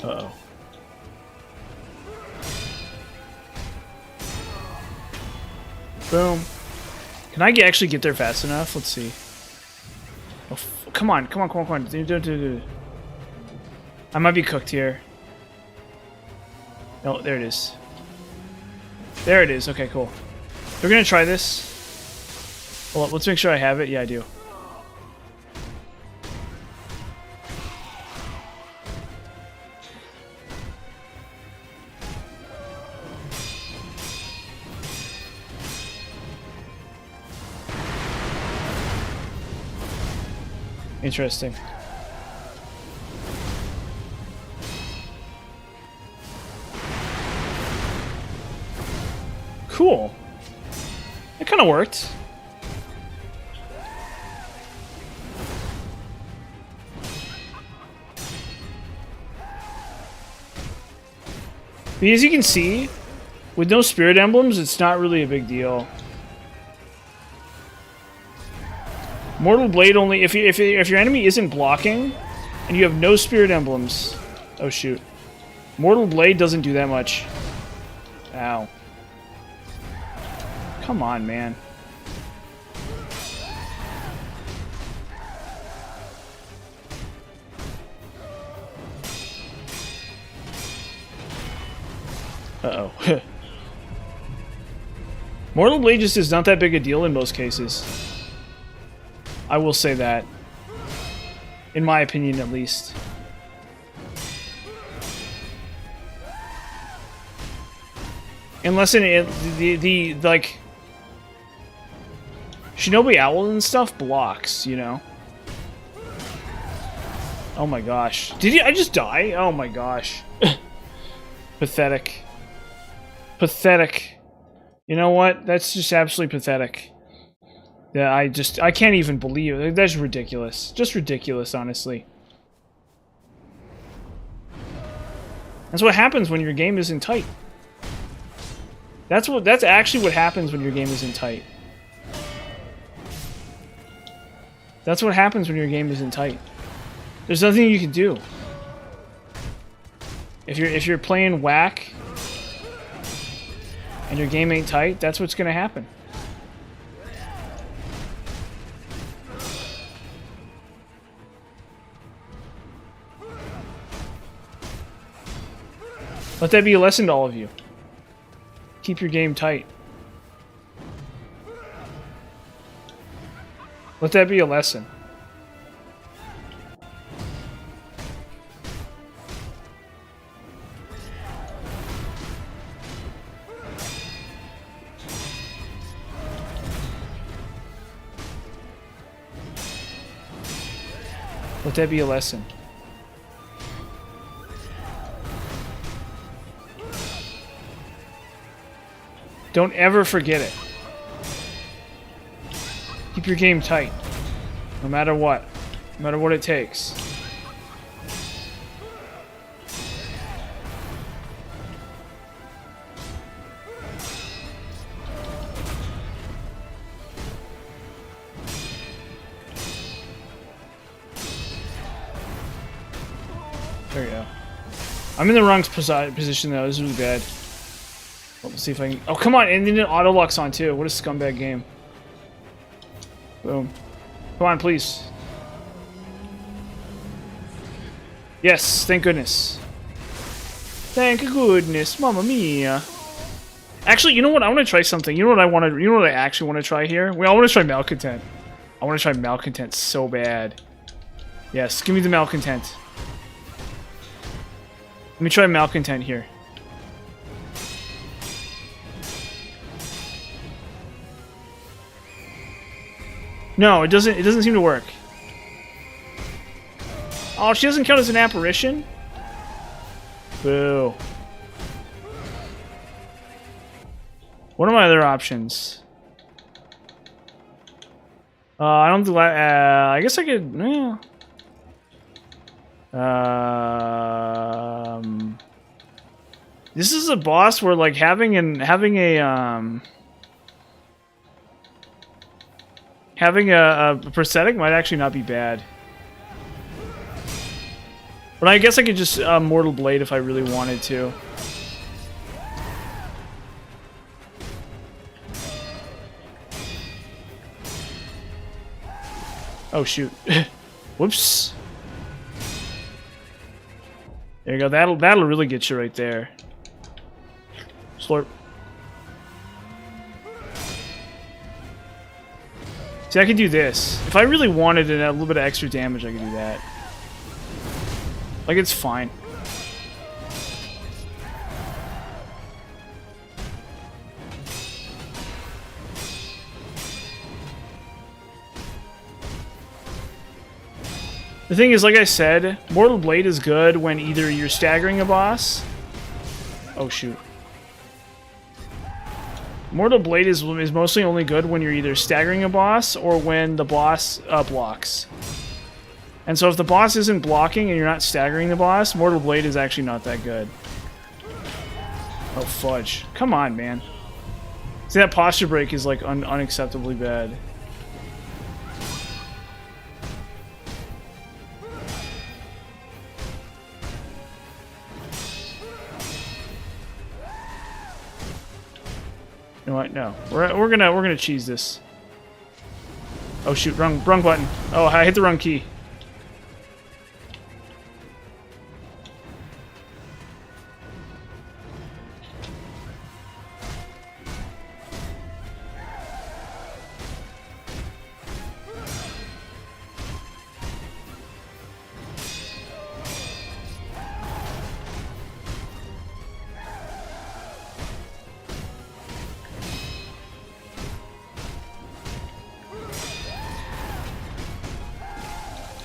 Uh-oh. Boom. Can I actually get there fast enough? Let's see. Oh, come on, come on, come on, come on. Do. I might be cooked here. Oh, there it is. There it is. Okay, cool. We're gonna try this. Well, let's make sure I have it. Yeah, I do. Interesting. Cool. It kind of worked. But as you can see, with no spirit emblems, it's not really a big deal. Mortal Blade only if your enemy isn't blocking and you have no spirit emblems. Oh shoot. Mortal Blade doesn't do that much. Ow. Come on, man. Uh-oh. Mortal Blade just is not that big a deal in most cases. I will say that. In my opinion, at least. Unless the like Shinobi Owl and stuff blocks, you know. Oh my gosh. Did I just die? Oh my gosh. Pathetic. Pathetic. You know what? That's just absolutely pathetic. Yeah, I can't even believe it. That's ridiculous. Just ridiculous, honestly. That's what happens when your game isn't tight. That's actually what happens when your game isn't tight. That's what happens when your game isn't tight. There's nothing you can do. If you're playing whack and your game ain't tight, that's what's gonna happen. Let that be a lesson to all of you. Keep your game tight. Let that be a lesson. Let that be a lesson. Don't ever forget it. Keep your game tight. No matter what. No matter what it takes. There we go. I'm in the wrong position though. This is really bad. Let's see if I can... Oh, come on! And then it auto-locks on, too. What a scumbag game. Boom. Come on, please. Yes, thank goodness. Thank goodness. Mamma mia. Actually, you know what? I want to try something. You know what I want to... You know what I actually want to try here? Well, I want to try Malcontent. I want to try Malcontent so bad. Yes, give me the Malcontent. Let me try Malcontent here. No, it doesn't seem to work. Oh, she doesn't count as an apparition? Boo. What are my other options? I don't do I guess I could this is a boss where like having a prosthetic might actually not be bad. But I guess I could just Mortal Blade if I really wanted to. Oh, shoot. Whoops. There you go. That'll really get you right there. Slurp. See, I could do this. If I really wanted a little bit of extra damage, I could do that. Like, it's fine. The thing is, like I said, Mortal Blade is good when either you're staggering a boss... Oh, shoot. Mortal Blade is mostly only good when you're either staggering a boss or when the boss blocks. And so if the boss isn't blocking and you're not staggering the boss, Mortal Blade is actually not that good. Oh, fudge. Come on, man. See, that posture break is, like, unacceptably bad. You know what? No. We're gonna cheese this. Oh shoot, wrong button. Oh, I hit the wrong key.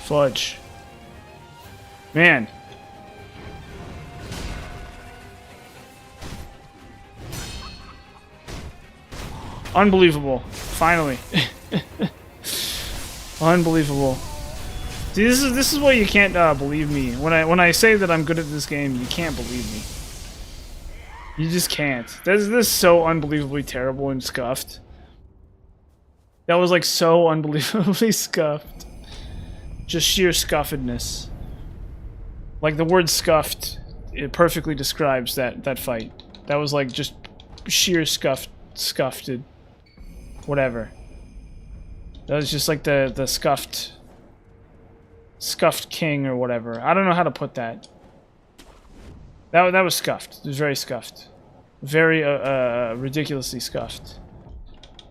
Fudge. Man. Unbelievable. Finally. Unbelievable. See, this is why you can't believe me. When I say that I'm good at this game, you can't believe me. You just can't. This is so unbelievably terrible and scuffed. That was like so unbelievably scuffed. Just sheer scuffedness. Like the word scuffed, it perfectly describes that fight. That was like just sheer scuffed. Whatever. That was just like the scuffed king or whatever. I don't know how to put that. That was scuffed. It was very scuffed. Very ridiculously scuffed.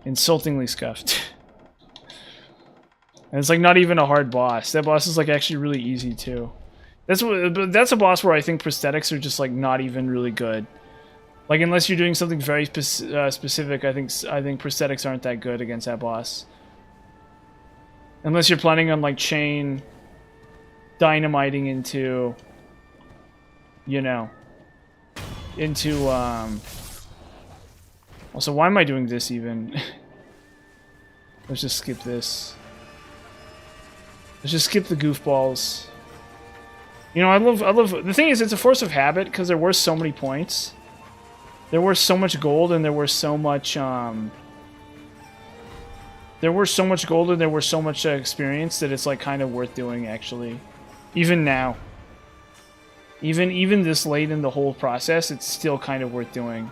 Insultingly scuffed. And it's like not even a hard boss. That boss is like actually really easy too. That's a boss where I think prosthetics are just like not even really good. Like unless you're doing something very specific, I think prosthetics aren't that good against that boss. Unless you're planning on like chain dynamiting into, you know, into Also, why am I doing this even? Let's just skip this. Let's just skip the goofballs. You know, I love. The thing is, it's a force of habit because there were so many points. There was so much gold, and there was so much. There were so much gold, and there was so much experience that it's like kind of worth doing, actually. Even now. Even this late in the whole process, it's still kind of worth doing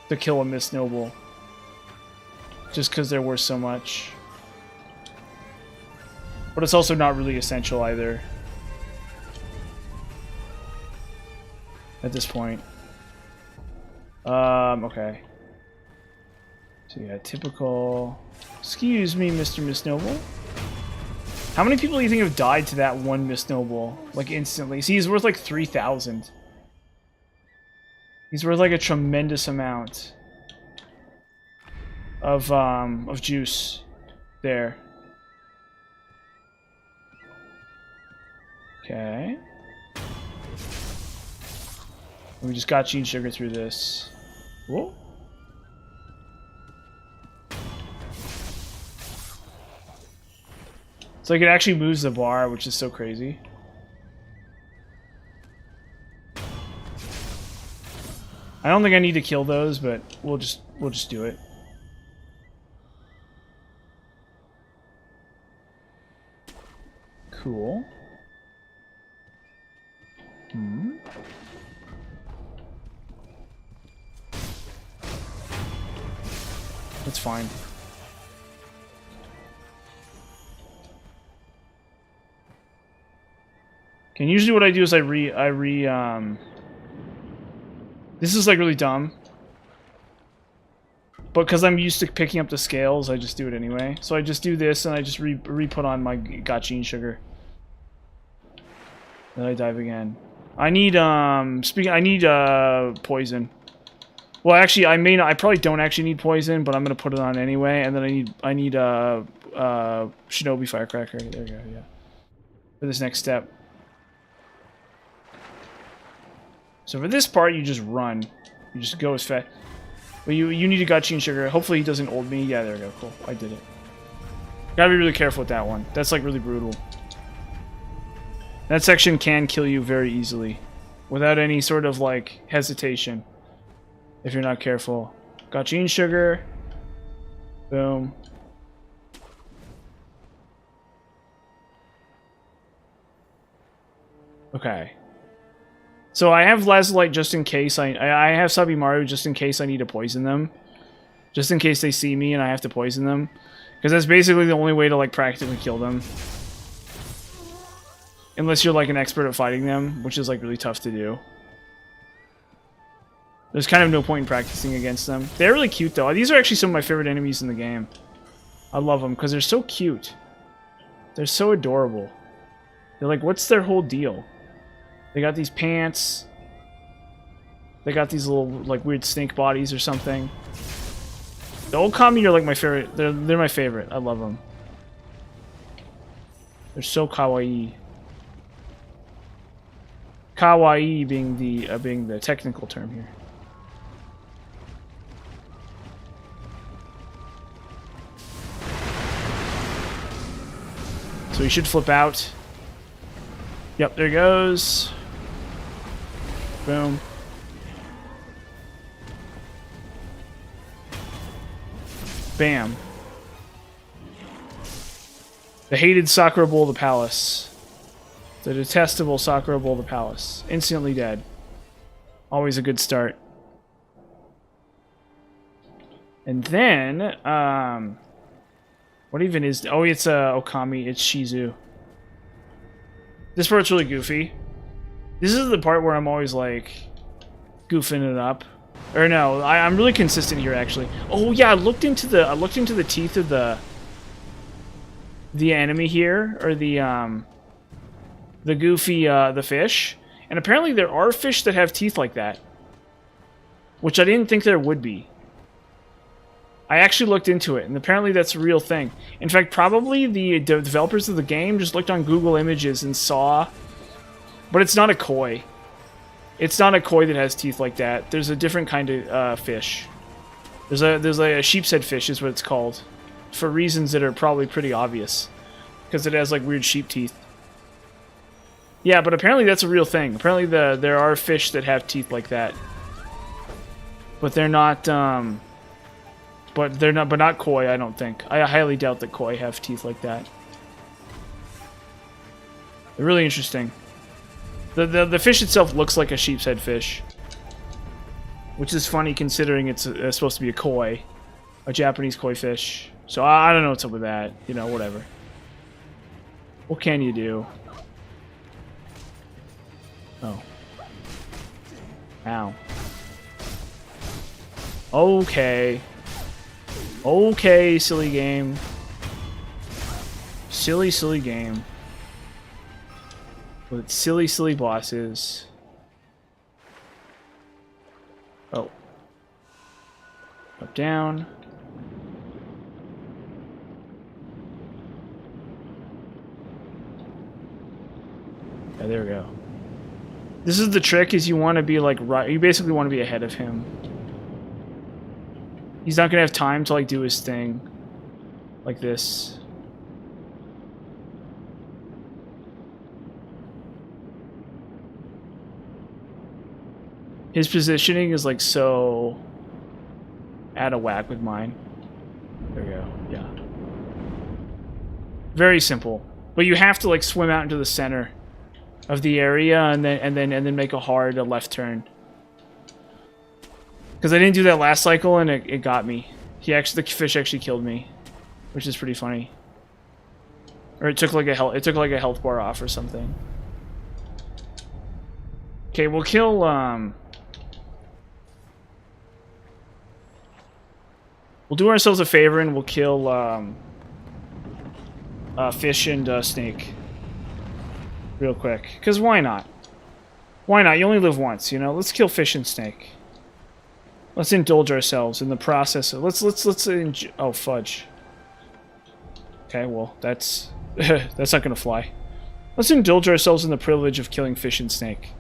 to kill a Miss Noble. Just because there were so much. But it's also not really essential either. At this point. Okay. So yeah, typical... Excuse me, Mr. Miss Noble. How many people do you think have died to that one Miss Noble? Like, instantly? See, he's worth like 3,000. He's worth like a tremendous amount of juice there. Okay. We just got Gene Sugar through this. Whoa. So like it actually moves the bar, which is so crazy. I don't think I need to kill those, but we'll just do it. Cool. Hmm. That's fine. Okay, and usually what I do is this is like really dumb. But because I'm used to picking up the scales, I just do it anyway. So I just do this and I just re-put on my gachine sugar. Then I dive again. I need poison. Well, actually, I probably don't actually need poison, but I'm gonna put it on anyway. And then I need Shinobi Firecracker. There we go. Yeah. For this next step. So for this part, you just run. You just go as fast. But you need a gachine sugar. Hopefully he doesn't ult me. Yeah, there we go. Cool. I did it. Gotta be really careful with that one. That's like really brutal. That section can kill you very easily. Without any sort of like hesitation. If you're not careful. Gachine sugar. Boom. Okay. So I have Lazulite just in case I have Sabimaru just in case I need to poison them. Just in case they see me and I have to poison them. Because that's basically the only way to like practically kill them. Unless you're like an expert at fighting them, which is like really tough to do. There's kind of no point in practicing against them. They're really cute though. These are actually some of my favorite enemies in the game. I love them because they're so cute. They're so adorable. They're like, what's their whole deal? They got these pants. They got these little like weird snake bodies or something. The old Kami are like my favorite. They're my favorite. I love them. They're so kawaii. Kawaii being the technical term here. So he should flip out. Yep, there he goes. Boom. Bam. The hated Sakura Bull of the Palace. The detestable Sakura Bull of the Palace. Instantly dead. Always a good start. And then, what even is... Oh, it's Okami. It's Shizu. This part's really goofy. This is the part where I'm always, like, goofing it up. Or no, I'm really consistent here, actually. Oh, yeah, I looked into the teeth of the enemy here. Or the goofy, the fish. And apparently there are fish that have teeth like that. Which I didn't think there would be. I actually looked into it, and apparently that's a real thing. In fact, probably the developers of the game just looked on Google Images and saw... But it's not a koi. It's not a koi that has teeth like that. There's a different kind of fish. There's a sheep's head fish is what it's called. For reasons that are probably pretty obvious. Because it has like weird sheep teeth. Yeah, but apparently that's a real thing. Apparently there are fish that have teeth like that. But they're not... But not koi, I don't think. I highly doubt that koi have teeth like that. They're really interesting. The fish itself looks like a sheep's head fish. Which is funny considering it's supposed to be a koi. A Japanese koi fish. So I don't know what's up with that. You know, whatever. What can you do? Oh. Ow. Okay. Okay, silly game. Silly, silly game. With its silly, silly bosses. Oh. Up, down. Yeah, there we go. This is the trick, is you want to be like, right, you basically want to be ahead of him. He's not gonna have time to like do his thing. Like this. His positioning is like so out of whack with mine. There we go. Yeah. Very simple. But you have to like swim out into the center of the area and then make a hard left turn. Because I didn't do that last cycle and it got me. The fish actually killed me, which is pretty funny. Or it took like a health bar off or something. Okay, we'll kill, we'll do ourselves a favor and we'll kill, fish and, snake. Real quick. Because why not? Why not? You only live once, you know? Let's kill fish and snake. Let's indulge ourselves in the process. Oh, fudge. Okay, well, that's... that's not gonna fly. Let's indulge ourselves in the privilege of killing fish and snake.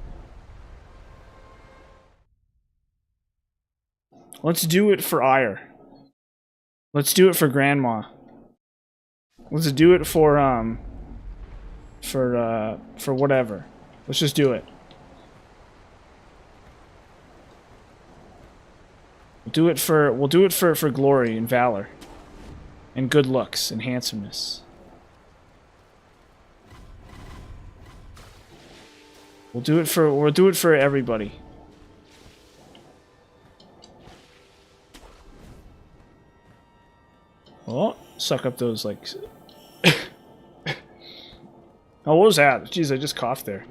Let's do it for ire. Let's do it for grandma. Let's do it for whatever. Let's just do it. We'll do it for glory and valor. And good looks and handsomeness. We'll do it for everybody. Oh, suck up those, like... Oh, what was that? Jeez, I just coughed there.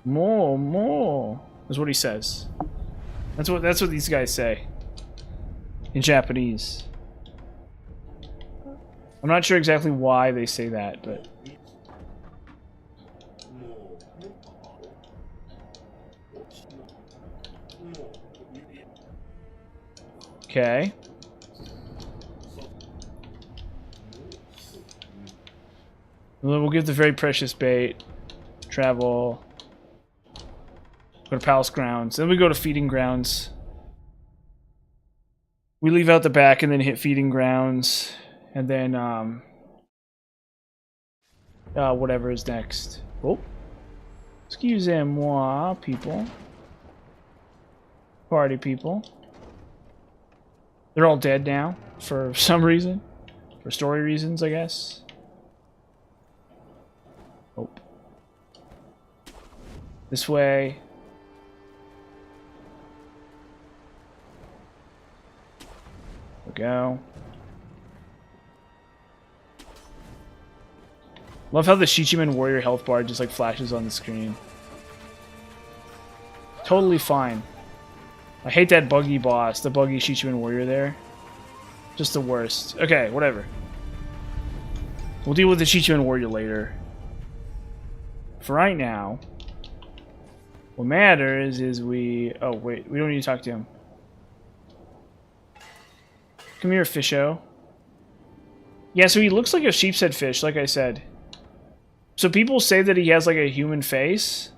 More. That's what he says. That's what these guys say. In Japanese. I'm not sure exactly why they say that, but... Okay. We'll give the very precious bait. Travel. Go to palace grounds. Then we go to feeding grounds. We leave out the back and then hit feeding grounds. And then, whatever is next. Oh. Excusez-moi, people. Party people. They're all dead now, for some reason. For story reasons, I guess. Oh. This way. There we go. Love how the Shichiman Warrior health bar just like flashes on the screen. Totally fine. I hate that buggy boss, the buggy Shichiman Warrior there. Just the worst. Okay, whatever. We'll deal with the Shichiman Warrior later. For right now, what matters is we... Oh, wait. We don't need to talk to him. Come here, fisho. Yeah, so he looks like a sheepshead fish, like I said. So people say that he has like a human face.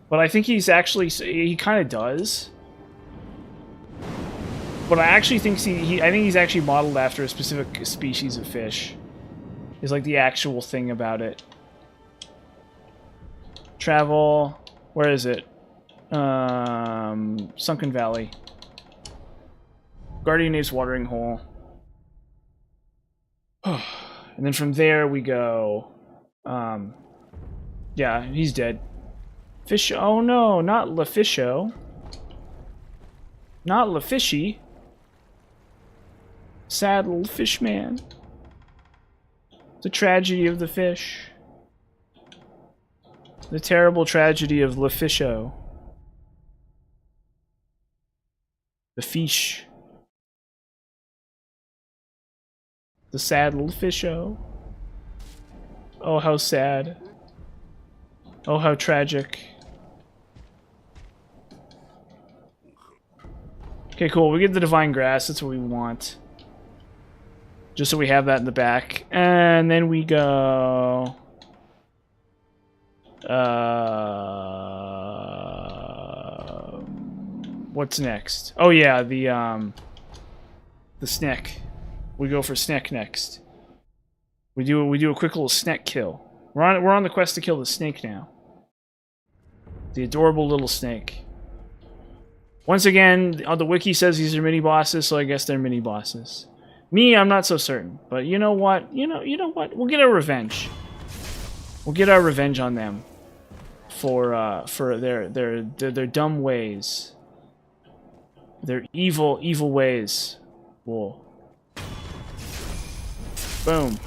But I think he's actually... He kind of does. But I actually think I think he's actually modeled after a specific species of fish. Is like the actual thing about it. Travel. Where is it? Sunken Valley. Guardian Apes Watering Hole. And then from there we go. Yeah, he's dead. Fish. Oh no, not LaFisho. Not LaFishy. Sad little fish man. The tragedy of the fish. The terrible tragedy of LaFisho. The fish. The sad little fisho. Oh, how sad. Oh, how tragic. Okay, cool. We get the Divine Grass. That's what we want. Just so we have that in the back. And then we go... what's next? Oh yeah, the snack. We go for snack next. We do a quick little snack kill. We're on the quest to kill the snake now. The adorable little snake. Once again, the wiki says these are mini bosses, so I guess they're mini bosses. Me, I'm not so certain, but you know what? You know what? We'll get our revenge. We'll get our revenge on them for their dumb ways. Their evil ways. Whoa. Boom.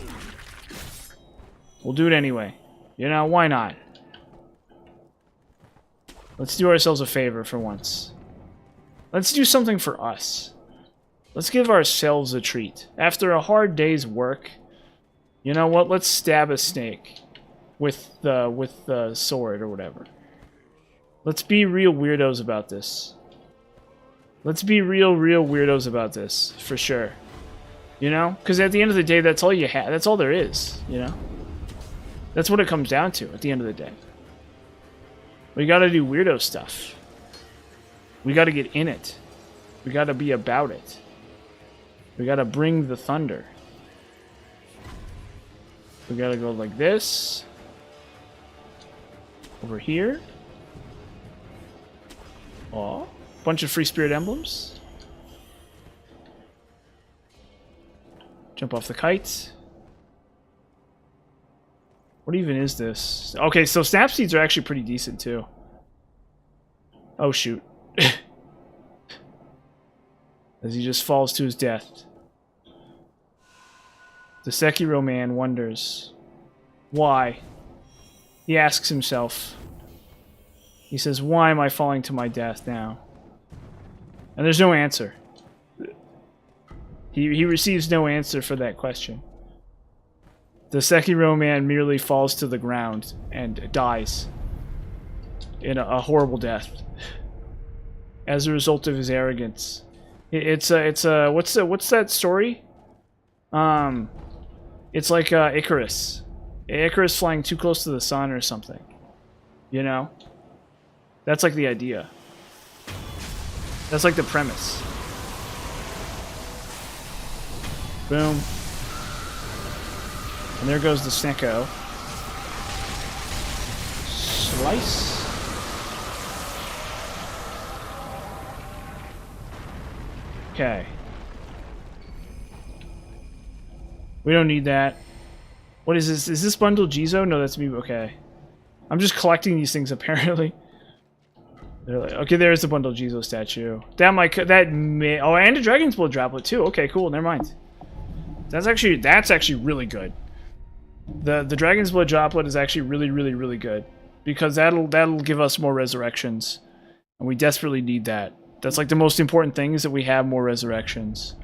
We'll do it anyway. You know, why not? Let's do ourselves a favor for once. Let's do something for us. Let's give ourselves a treat. After a hard day's work, you know what? Let's stab a snake with the sword or whatever. Let's be real weirdos about this. Let's be real weirdos about this, for sure. You know? Because at the end of the day, that's all you have. That's all there is, you know? That's what it comes down to at the end of the day. We gotta do weirdo stuff. We gotta get in it. We gotta be about it. We gotta bring the thunder. We gotta go like this. Over here. Oh, bunch of free spirit emblems. Jump off the kite. What even is this? Okay, so snap seeds are actually pretty decent too. Oh shoot. As he just falls to his death. The Sekiro man wonders why. He asks himself. He says, why am I falling to my death now? And there's no answer. He receives no answer for that question. The Sekiro man merely falls to the ground and dies in a horrible death as a result of his arrogance. It's what's that story? It's like Icarus. Icarus flying too close to the sun or something. You know? That's like the idea. That's like the premise. Boom. And there goes the Snecko. Slice. Okay. We don't need that. What is this? Is this bundle Jizo? No, that's me. Okay. I'm just collecting these things apparently. They're like, okay, there's the bundle Jizo statue. That might oh, and a Dragon's Blood droplet too. Okay, cool. Never mind. That's actually really good. The Dragon's Blood droplet is actually really good because that'll give us more resurrections, and we desperately need that. That's like the most important thing is that we have more resurrections.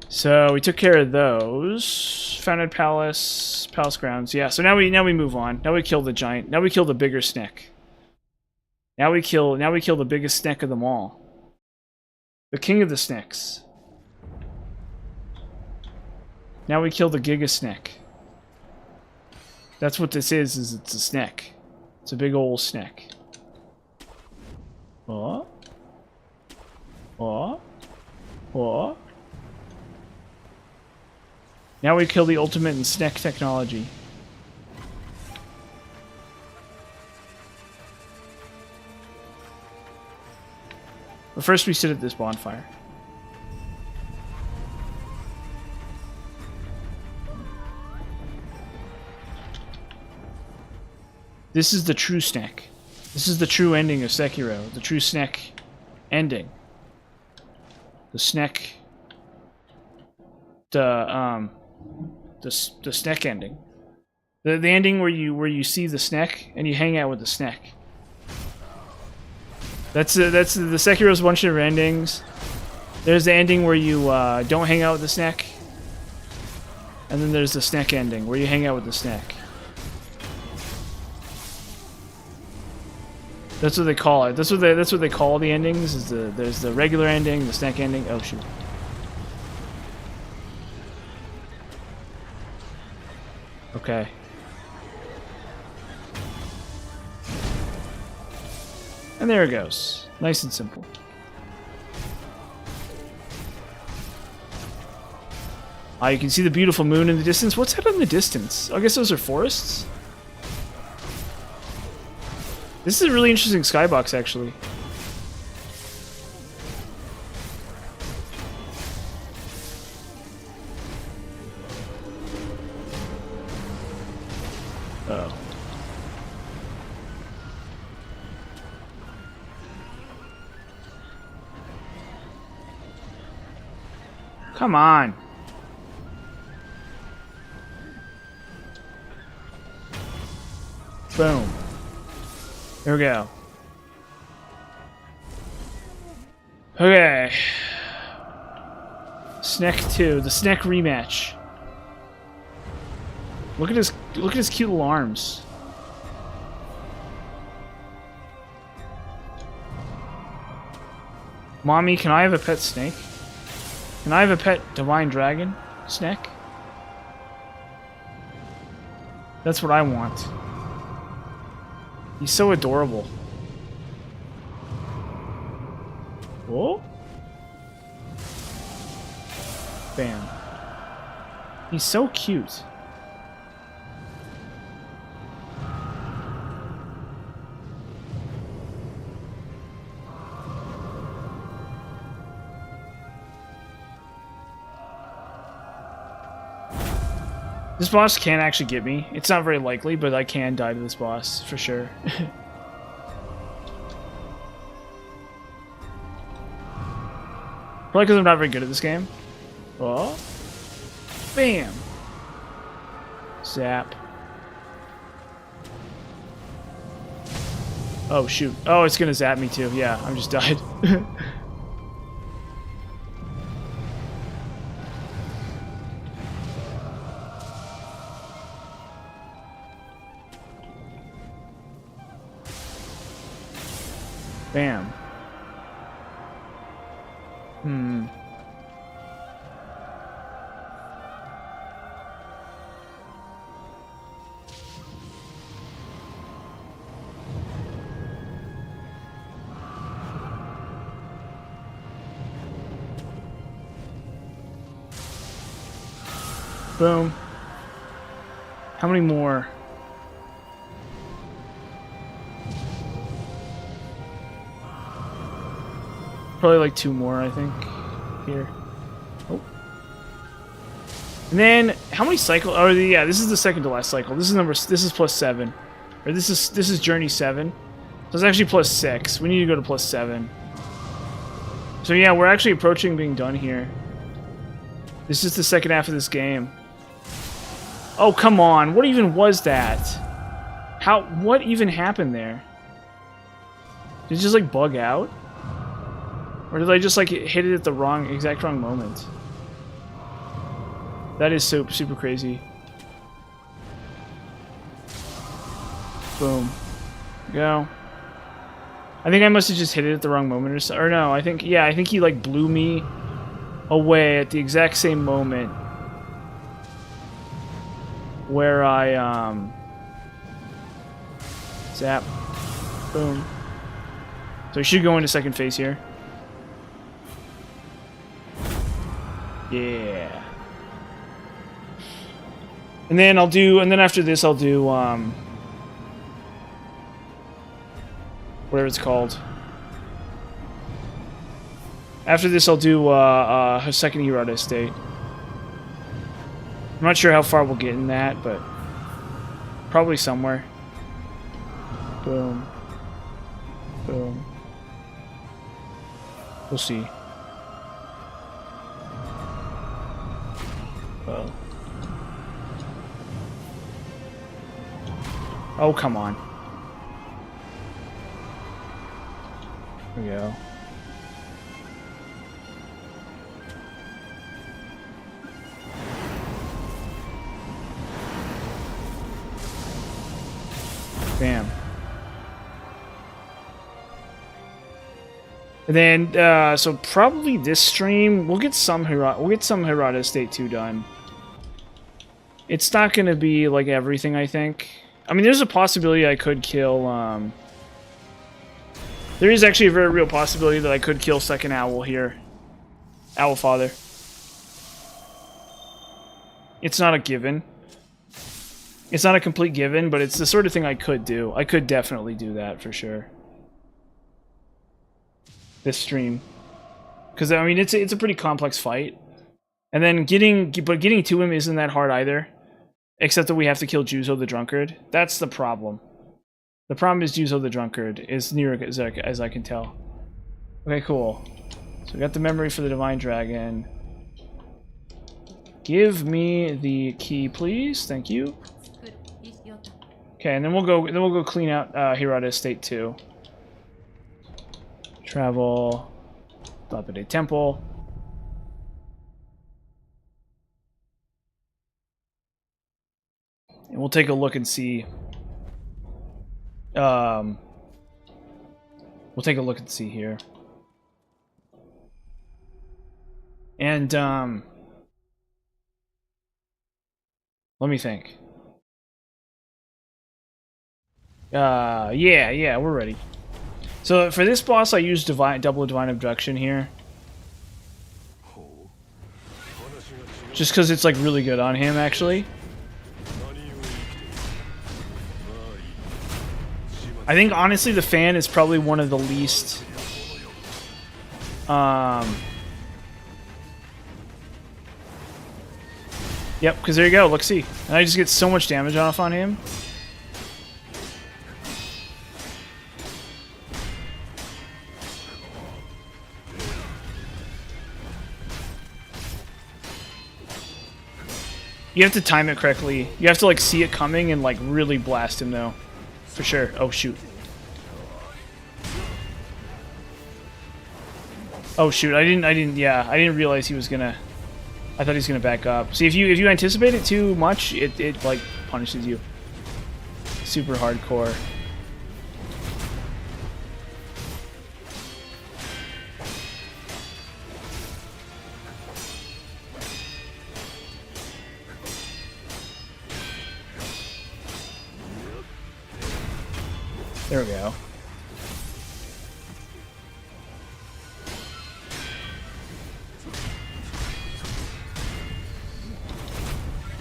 So we took care of those. Founded Palace grounds. Yeah. So now we move on. Now we kill the giant. Now we kill the bigger Snek. Now we kill the biggest Snek of them all. The king of the Sneks. Now we kill the Giga Snek. That's what this is it's a Snek. It's a big old Snek. Oh. Oh. Oh. Now we kill the ultimate in Snek technology. But first we sit at this bonfire. This is the true Snek. This is the true ending of Sekiro. The true Snek ending. The Snek... The Snek ending. The ending where you see the Snek and you hang out with the Snek. That's the Sekiro's bunch of endings. There's the ending where you don't hang out with the Snek. And then there's the Snek ending where you hang out with the Snek. That's what they call it. That's what they call the endings. There's the regular ending, the Snek ending. Oh shoot. Okay. And there it goes. Nice and simple. You can see the beautiful moon in the distance. What's that in the distance? I guess those are forests? This is a really interesting skybox, actually. Uh-oh. Come on. Boom. Here we go. Okay. Snack 2, the snack rematch. Look at his cute little arms. Mommy, can I have a pet snake? Can I have a pet divine dragon snack? That's what I want. He's so adorable. Whoa. Bam. He's so cute. This boss can actually get me. It's not very likely, but I can die to this boss for sure. Probably because I'm not very good at this game. Oh. Bam. Zap. Oh, shoot. Oh, it's gonna zap me too. Yeah, I'm just died. Bam. Boom. How many more? Probably like 2 more, I think. Here. Oh. And then how many cycles? Oh yeah, this is the second to last cycle. This is +7. Or this is journey 7. So it's actually +6. We need to go to +7. So yeah, we're actually approaching being done here. This is the second half of this game. Oh, come on. What even was that? What even happened there? Did it just like bug out? Or did I just like hit it at the exact wrong moment? That is so super crazy. Boom. Go. I think I must have just hit it at the wrong moment or so. Or no, I think he like blew me away at the exact same moment where I zap. Boom. So we should go into second phase here. Yeah. And then after this I'll do whatever it's called. After this I'll do a second Hirata estate. I'm not sure how far we'll get in that, but probably somewhere. Boom. Boom. We'll see. Oh. Oh, come on. Here we go. Bam. And then, so probably this stream, we'll get some Hirata Estate 2 done. It's not gonna be like everything, I think. I mean, there's a possibility I could kill, there is actually a very real possibility that I could kill second Owl here. Owl Father. It's not a given. It's not a complete given, but it's the sort of thing I could do. I could definitely do that for sure. This stream. Because, I mean, it's a pretty complex fight. And then getting to him isn't that hard either. Except that we have to kill Juzo the Drunkard. That's the problem. The problem is Juzo the Drunkard, as near as I can tell. Okay, cool. So we got the memory for the Divine Dragon. Give me the key, please. Thank you. Okay, and then we'll go clean out Hirata Estate too. Travel, Dilapidate Temple. And we'll take a look and see. We'll take a look and see here. And let me think. Yeah, we're ready. So for this boss, I used double divine abduction here, just because it's like really good on him, actually. I think honestly, the fan is probably one of the least. Yep, because there you go. Look, see, and I just get so much damage off on him. You have to time it correctly. You have to like see it coming and like really blast him though. For sure. Oh shoot. Oh shoot. I didn't realize he was gonna. I thought he was gonna back up. See, if you anticipate it too much, it like punishes you. Super hardcore. There we go.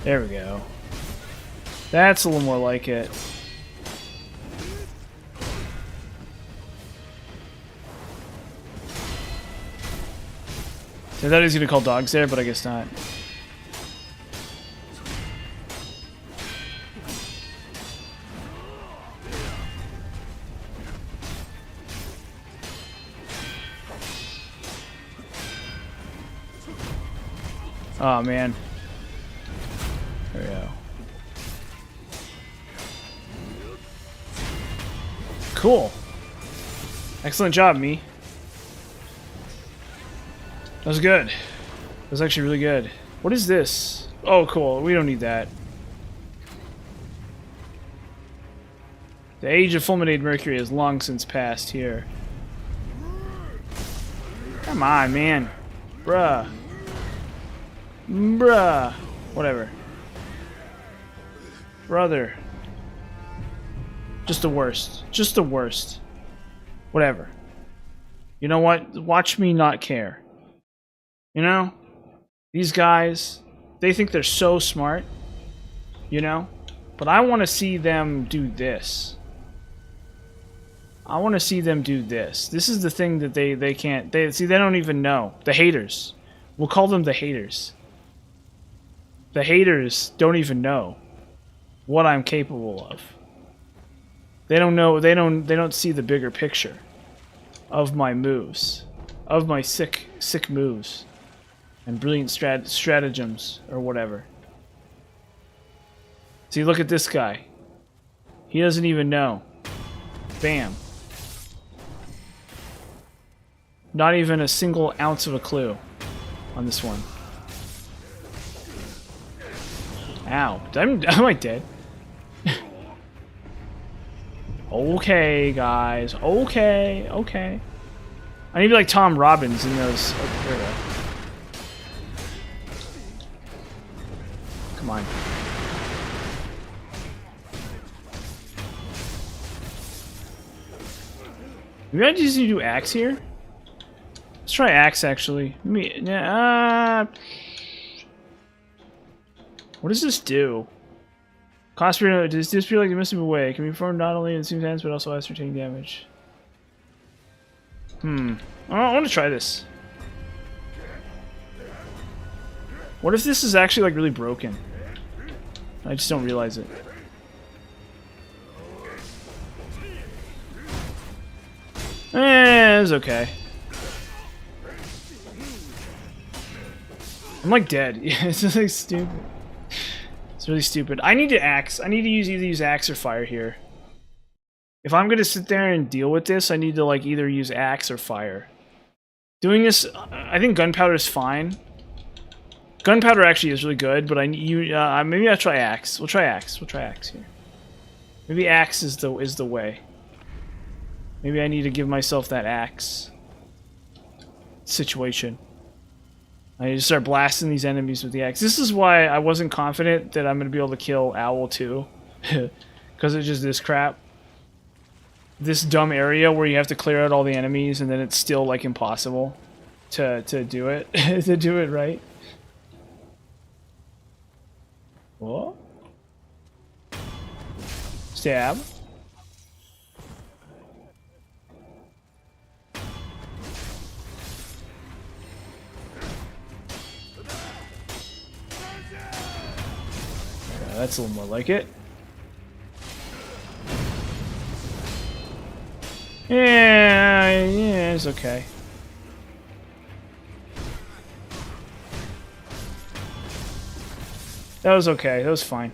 There we go. That's a little more like it. I thought he was gonna call dogs there, but I guess not. Oh man. There we go. Cool. Excellent job, me. That was good. That was actually really good. What is this? Oh, cool. We don't need that. The age of fulminated mercury has long since passed here. Come on, man. Bruh. Bruh. Whatever. Brother. Just the worst. Just the worst. Whatever. You know what? Watch me not care. You know? These guys, they think they're so smart. You know? But I want to see them do this. I want to see them do this. This is the thing that they can't... They don't even know. The haters. We'll call them the haters. The haters don't even know what I'm capable of. They don't know. They don't see the bigger picture of my moves, of my sick moves, and brilliant stratagems or whatever. See, look at this guy. He doesn't even know. Bam. Not even a single ounce of a clue on this one. Ow. Am I dead? Okay, guys. Okay. Okay. I need to be like Tom Robbins in those... Oh, there we go. Come on. Maybe I just need to do axe here? Let's try axe, actually. What does this do? Cost per... Does this feel like the missing away? Can be performed not only in the same hands, but also ascertain damage. I want to try this. What if this is actually like really broken? I just don't realize it. It's okay. I'm like dead. Yeah, it's just like stupid. It's really stupid. I need to axe. I need to either use axe or fire here. If I'm gonna sit there and deal with this, I need to like either use axe or fire. Doing this, I think gunpowder is fine. Gunpowder actually is really good, but maybe I'll try axe. We'll try axe. We'll try axe here. Maybe axe is the way. Maybe I need to give myself that axe situation. I need to start blasting these enemies with the axe. This is why I wasn't confident that I'm going to be able to kill Owl too. Because it's just this crap. This dumb area where you have to clear out all the enemies and then it's still like impossible to do it. To do it right. What? Stab. That's a little more like it. Yeah, it's okay. That was okay. That was fine.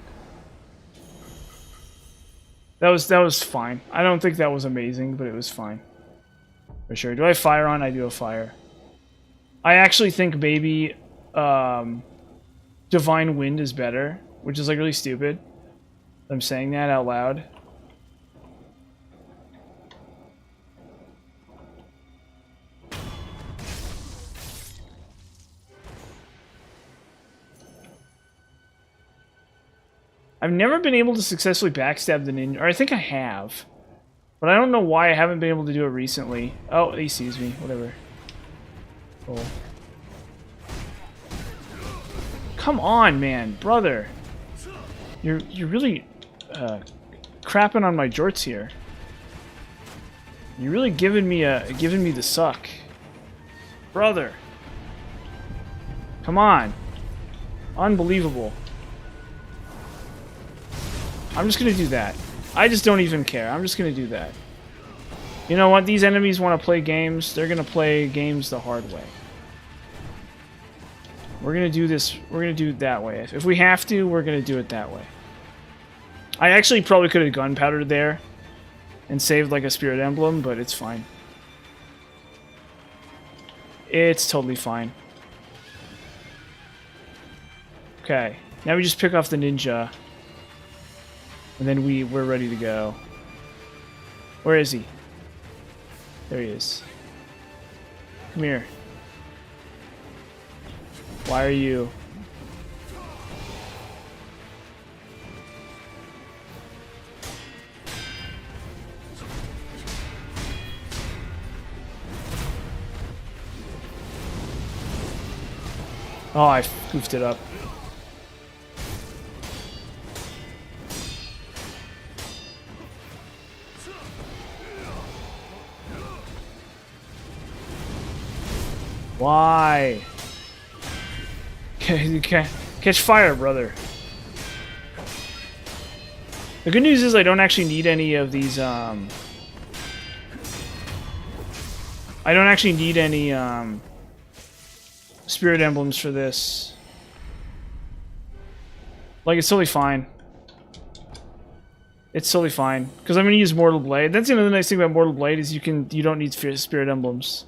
That was fine. I don't think that was amazing, but it was fine. For sure. Do I have fire on? I do have fire. I actually think maybe Divine Wind is better, which is like really stupid. I'm saying that out loud. I've never been able to successfully backstab the ninja, or I think I have. But I don't know why I haven't been able to do it recently. Oh, he sees me. Whatever. Cool. Come on, man. Brother. You're really crapping on my jorts here. You're really giving me the suck. Brother. Come on. Unbelievable. I'm just gonna do that. I just don't even care. I'm just gonna do that. You know what? These enemies want to play games. They're gonna play games the hard way. We're gonna do this. We're gonna do it that way. If we have to, we're gonna do it that way. I actually probably could have gunpowdered there and saved like a spirit emblem, but it's fine. It's totally fine. Okay. Now we just pick off the ninja. And then we're ready to go. Where is he? There he is. Come here. Why are you? Oh, I goofed it up. Why? You can't catch fire, brother. The good news is I don't actually need any of these. I don't actually need any spirit emblems for this. Like, it's totally fine. It's totally fine because I'm gonna use Mortal Blade. That's another nice thing about Mortal Blade is you don't need spirit emblems.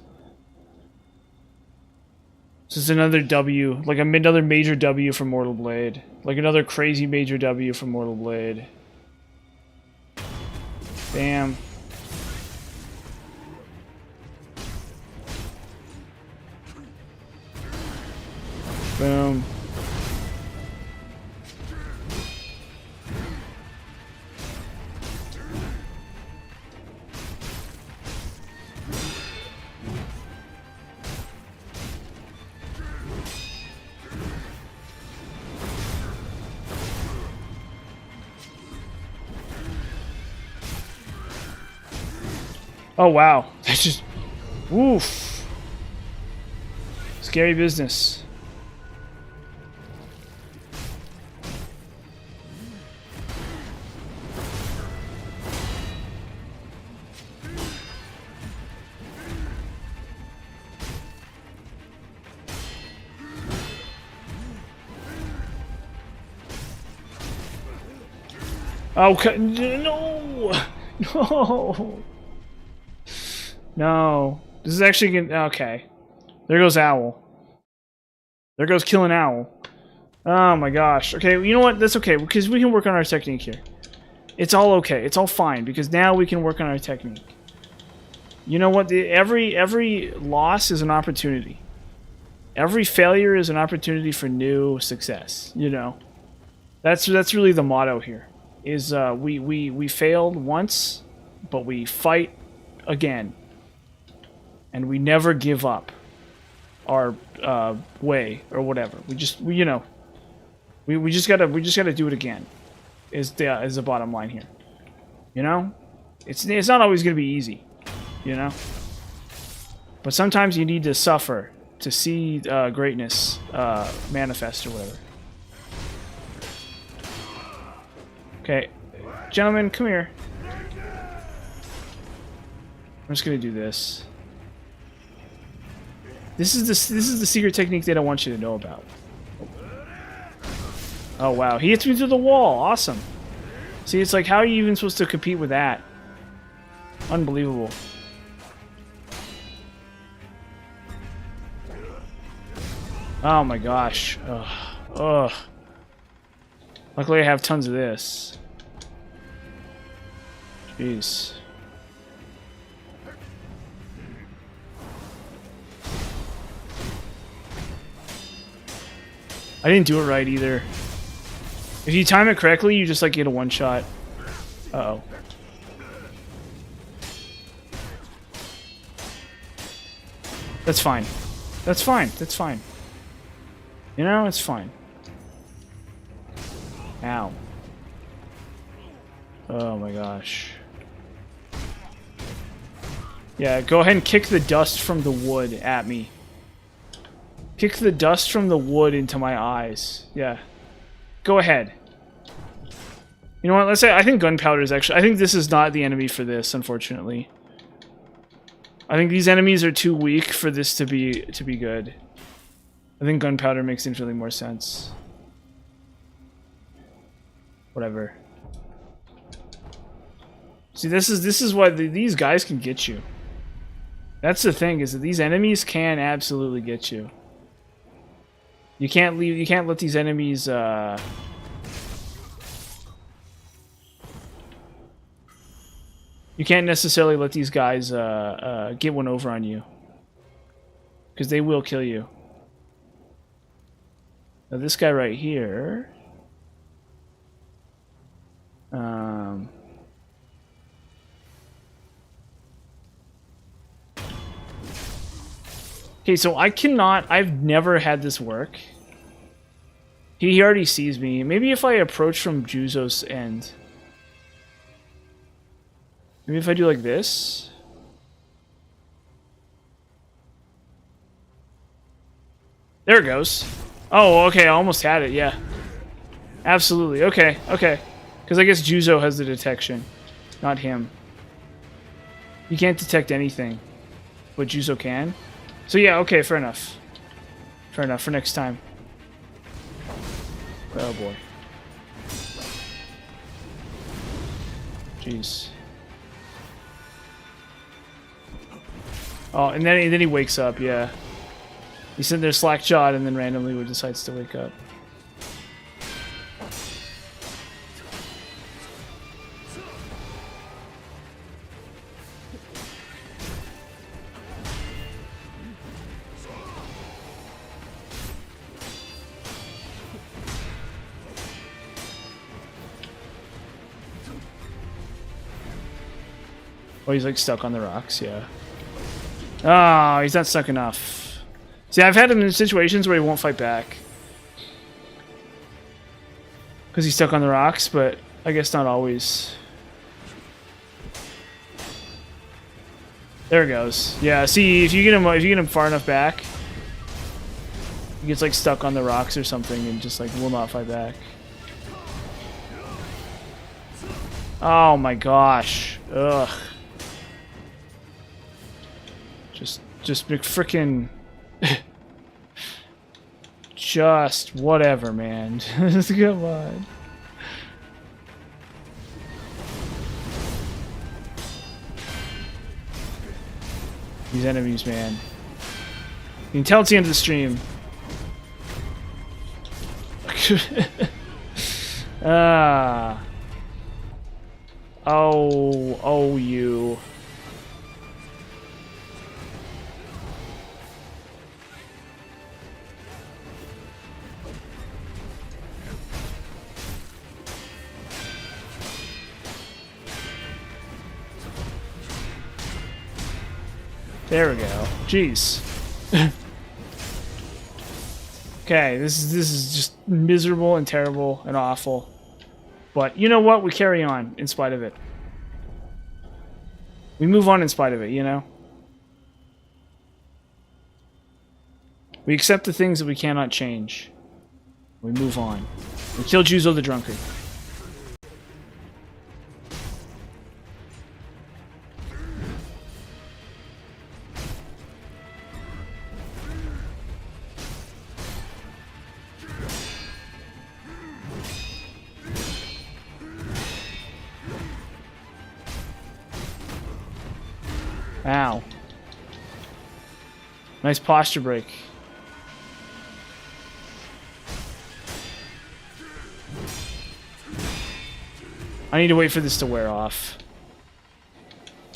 This is another W, like another major W from Mortal Blade. Like another crazy major W from Mortal Blade. Bam. Boom. Oh wow, that's just, woof. Scary business. Oh, no! No! No. This is actually gonna... Okay. There goes Owl. There goes killing Owl. Oh my gosh. Okay, you know what? That's okay, because we can work on our technique here. It's all okay. It's all fine, because now we can work on our technique. You know what? Every loss is an opportunity. Every failure is an opportunity for new success, you know? That's really the motto here. Is we failed once, but we fight again. And we never give up our way or whatever. We just gotta do it again. Is the bottom line here. You know? It's not always gonna be easy, you know? But sometimes you need to suffer to see greatness manifest or whatever. Okay, gentlemen, come here. I'm just gonna do this. This is the secret technique that I want you to know about. Oh wow, he hits me through the wall. Awesome. See, it's like, how are you even supposed to compete with that? Unbelievable. Oh my gosh. Ugh. Ugh. Luckily I have tons of this. Jeez. I didn't do it right either. If you time it correctly, you just like get a one-shot. Uh-oh. That's fine. That's fine. That's fine. You know, it's fine. Ow. Oh my gosh. Yeah, go ahead and kick the dust from the wood at me. Kick the dust from the wood into my eyes. Yeah. Go ahead. You know what? Let's say I think gunpowder is actually... I think this is not the enemy for this, unfortunately. I think these enemies are too weak for this to be good. I think gunpowder makes infinitely more sense. Whatever. See, this is why these guys can get you. That's the thing, is that these enemies can absolutely get you. You can't let these enemies you can't necessarily let these guys get one over on you, because they will kill you. Now this guy right here, okay, so I've never had this work. He already sees me. Maybe if I approach from Juzo's end. Maybe if I do like this. There it goes. Oh, okay, I almost had it, yeah. Absolutely, okay, okay. Because I guess Juzo has the detection, not him. He can't detect anything, but Juzo can. So yeah, okay, fair enough. Fair enough, for next time. Oh boy. Jeez. Oh, and then he wakes up, yeah. He's sitting there slack-jawed and then randomly decides to wake up. Oh, he's like stuck on the rocks, yeah. Oh, he's not stuck enough. See, I've had him in situations where he won't fight back. Because he's stuck on the rocks, but I guess not always. There it goes. Yeah, see, if you get him far enough back, he gets like stuck on the rocks or something and just like will not fight back. Oh my gosh. Ugh. Just frickin' just whatever, man. Just come on. These enemies, man. You can tell it's the end of the stream. Ah. Oh, you. There we go. Jeez. Okay, this is just miserable and terrible and awful. But you know what? We carry on in spite of it. We move on in spite of it, you know? We accept the things that we cannot change. We move on. We kill Juzo the Drunkard. Ow. Nice posture break. I need to wait for this to wear off.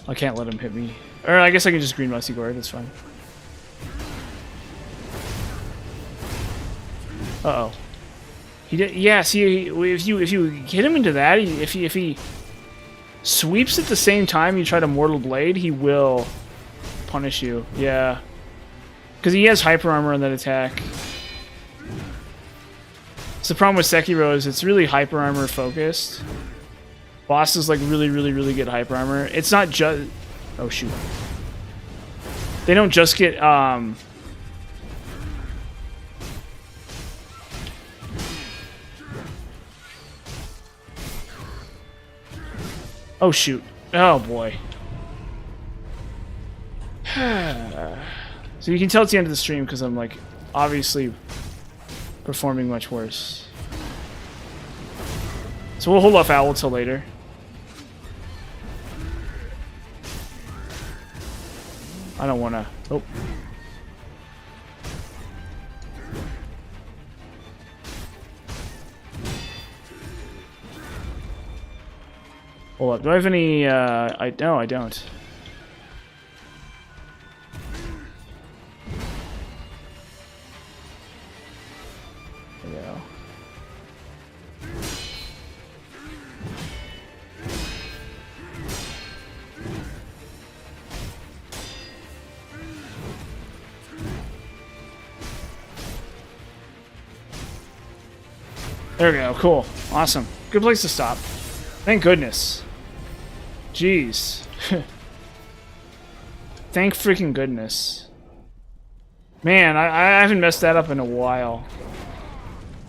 I can't let him hit me. Or I guess I can just green musty guard, that's fine. Uh-oh. He did, yeah, see, if you hit him into that, if he sweeps at the same time you try to Mortal Blade, he will punish you. Yeah. Because he has hyper armor on that attack. So the problem with Sekiro is it's really hyper armor focused. Bosses like really get hyper armor. It's not just... Oh shoot. They don't just get Oh shoot. Oh boy. So you can tell it's the end of the stream because I'm like obviously performing much worse. So we'll hold off Owl till later. I don't wanna... Oh. Hold up. Do I have any, no, I don't. There we go. There we go. Cool. Awesome. Good place to stop. Thank goodness. Jeez. Thank freaking goodness. Man, I haven't messed that up in a while.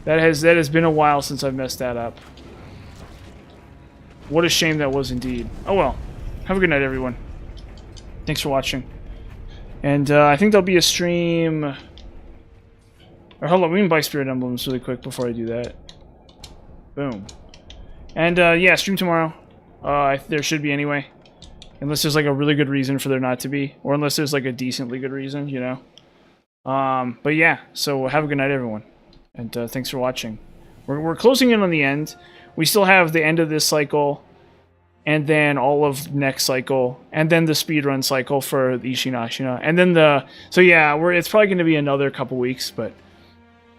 That has been a while since I've messed that up. What a shame that was indeed. Oh well. Have a good night, everyone. Thanks for watching. And I think there'll be a stream... Or hold on, we can buy Spirit Emblems really quick before I do that. Boom. And yeah, stream tomorrow. There should be anyway. Unless there's like a really good reason for there not to be. Or unless there's like a decently good reason, you know. But yeah, so have a good night, everyone. And thanks for watching. We're closing in on the end. We still have the end of this cycle. And then all of next cycle. And then the speedrun cycle for the Ishin Ashina. And then the... So yeah, it's probably going to be another couple weeks, but...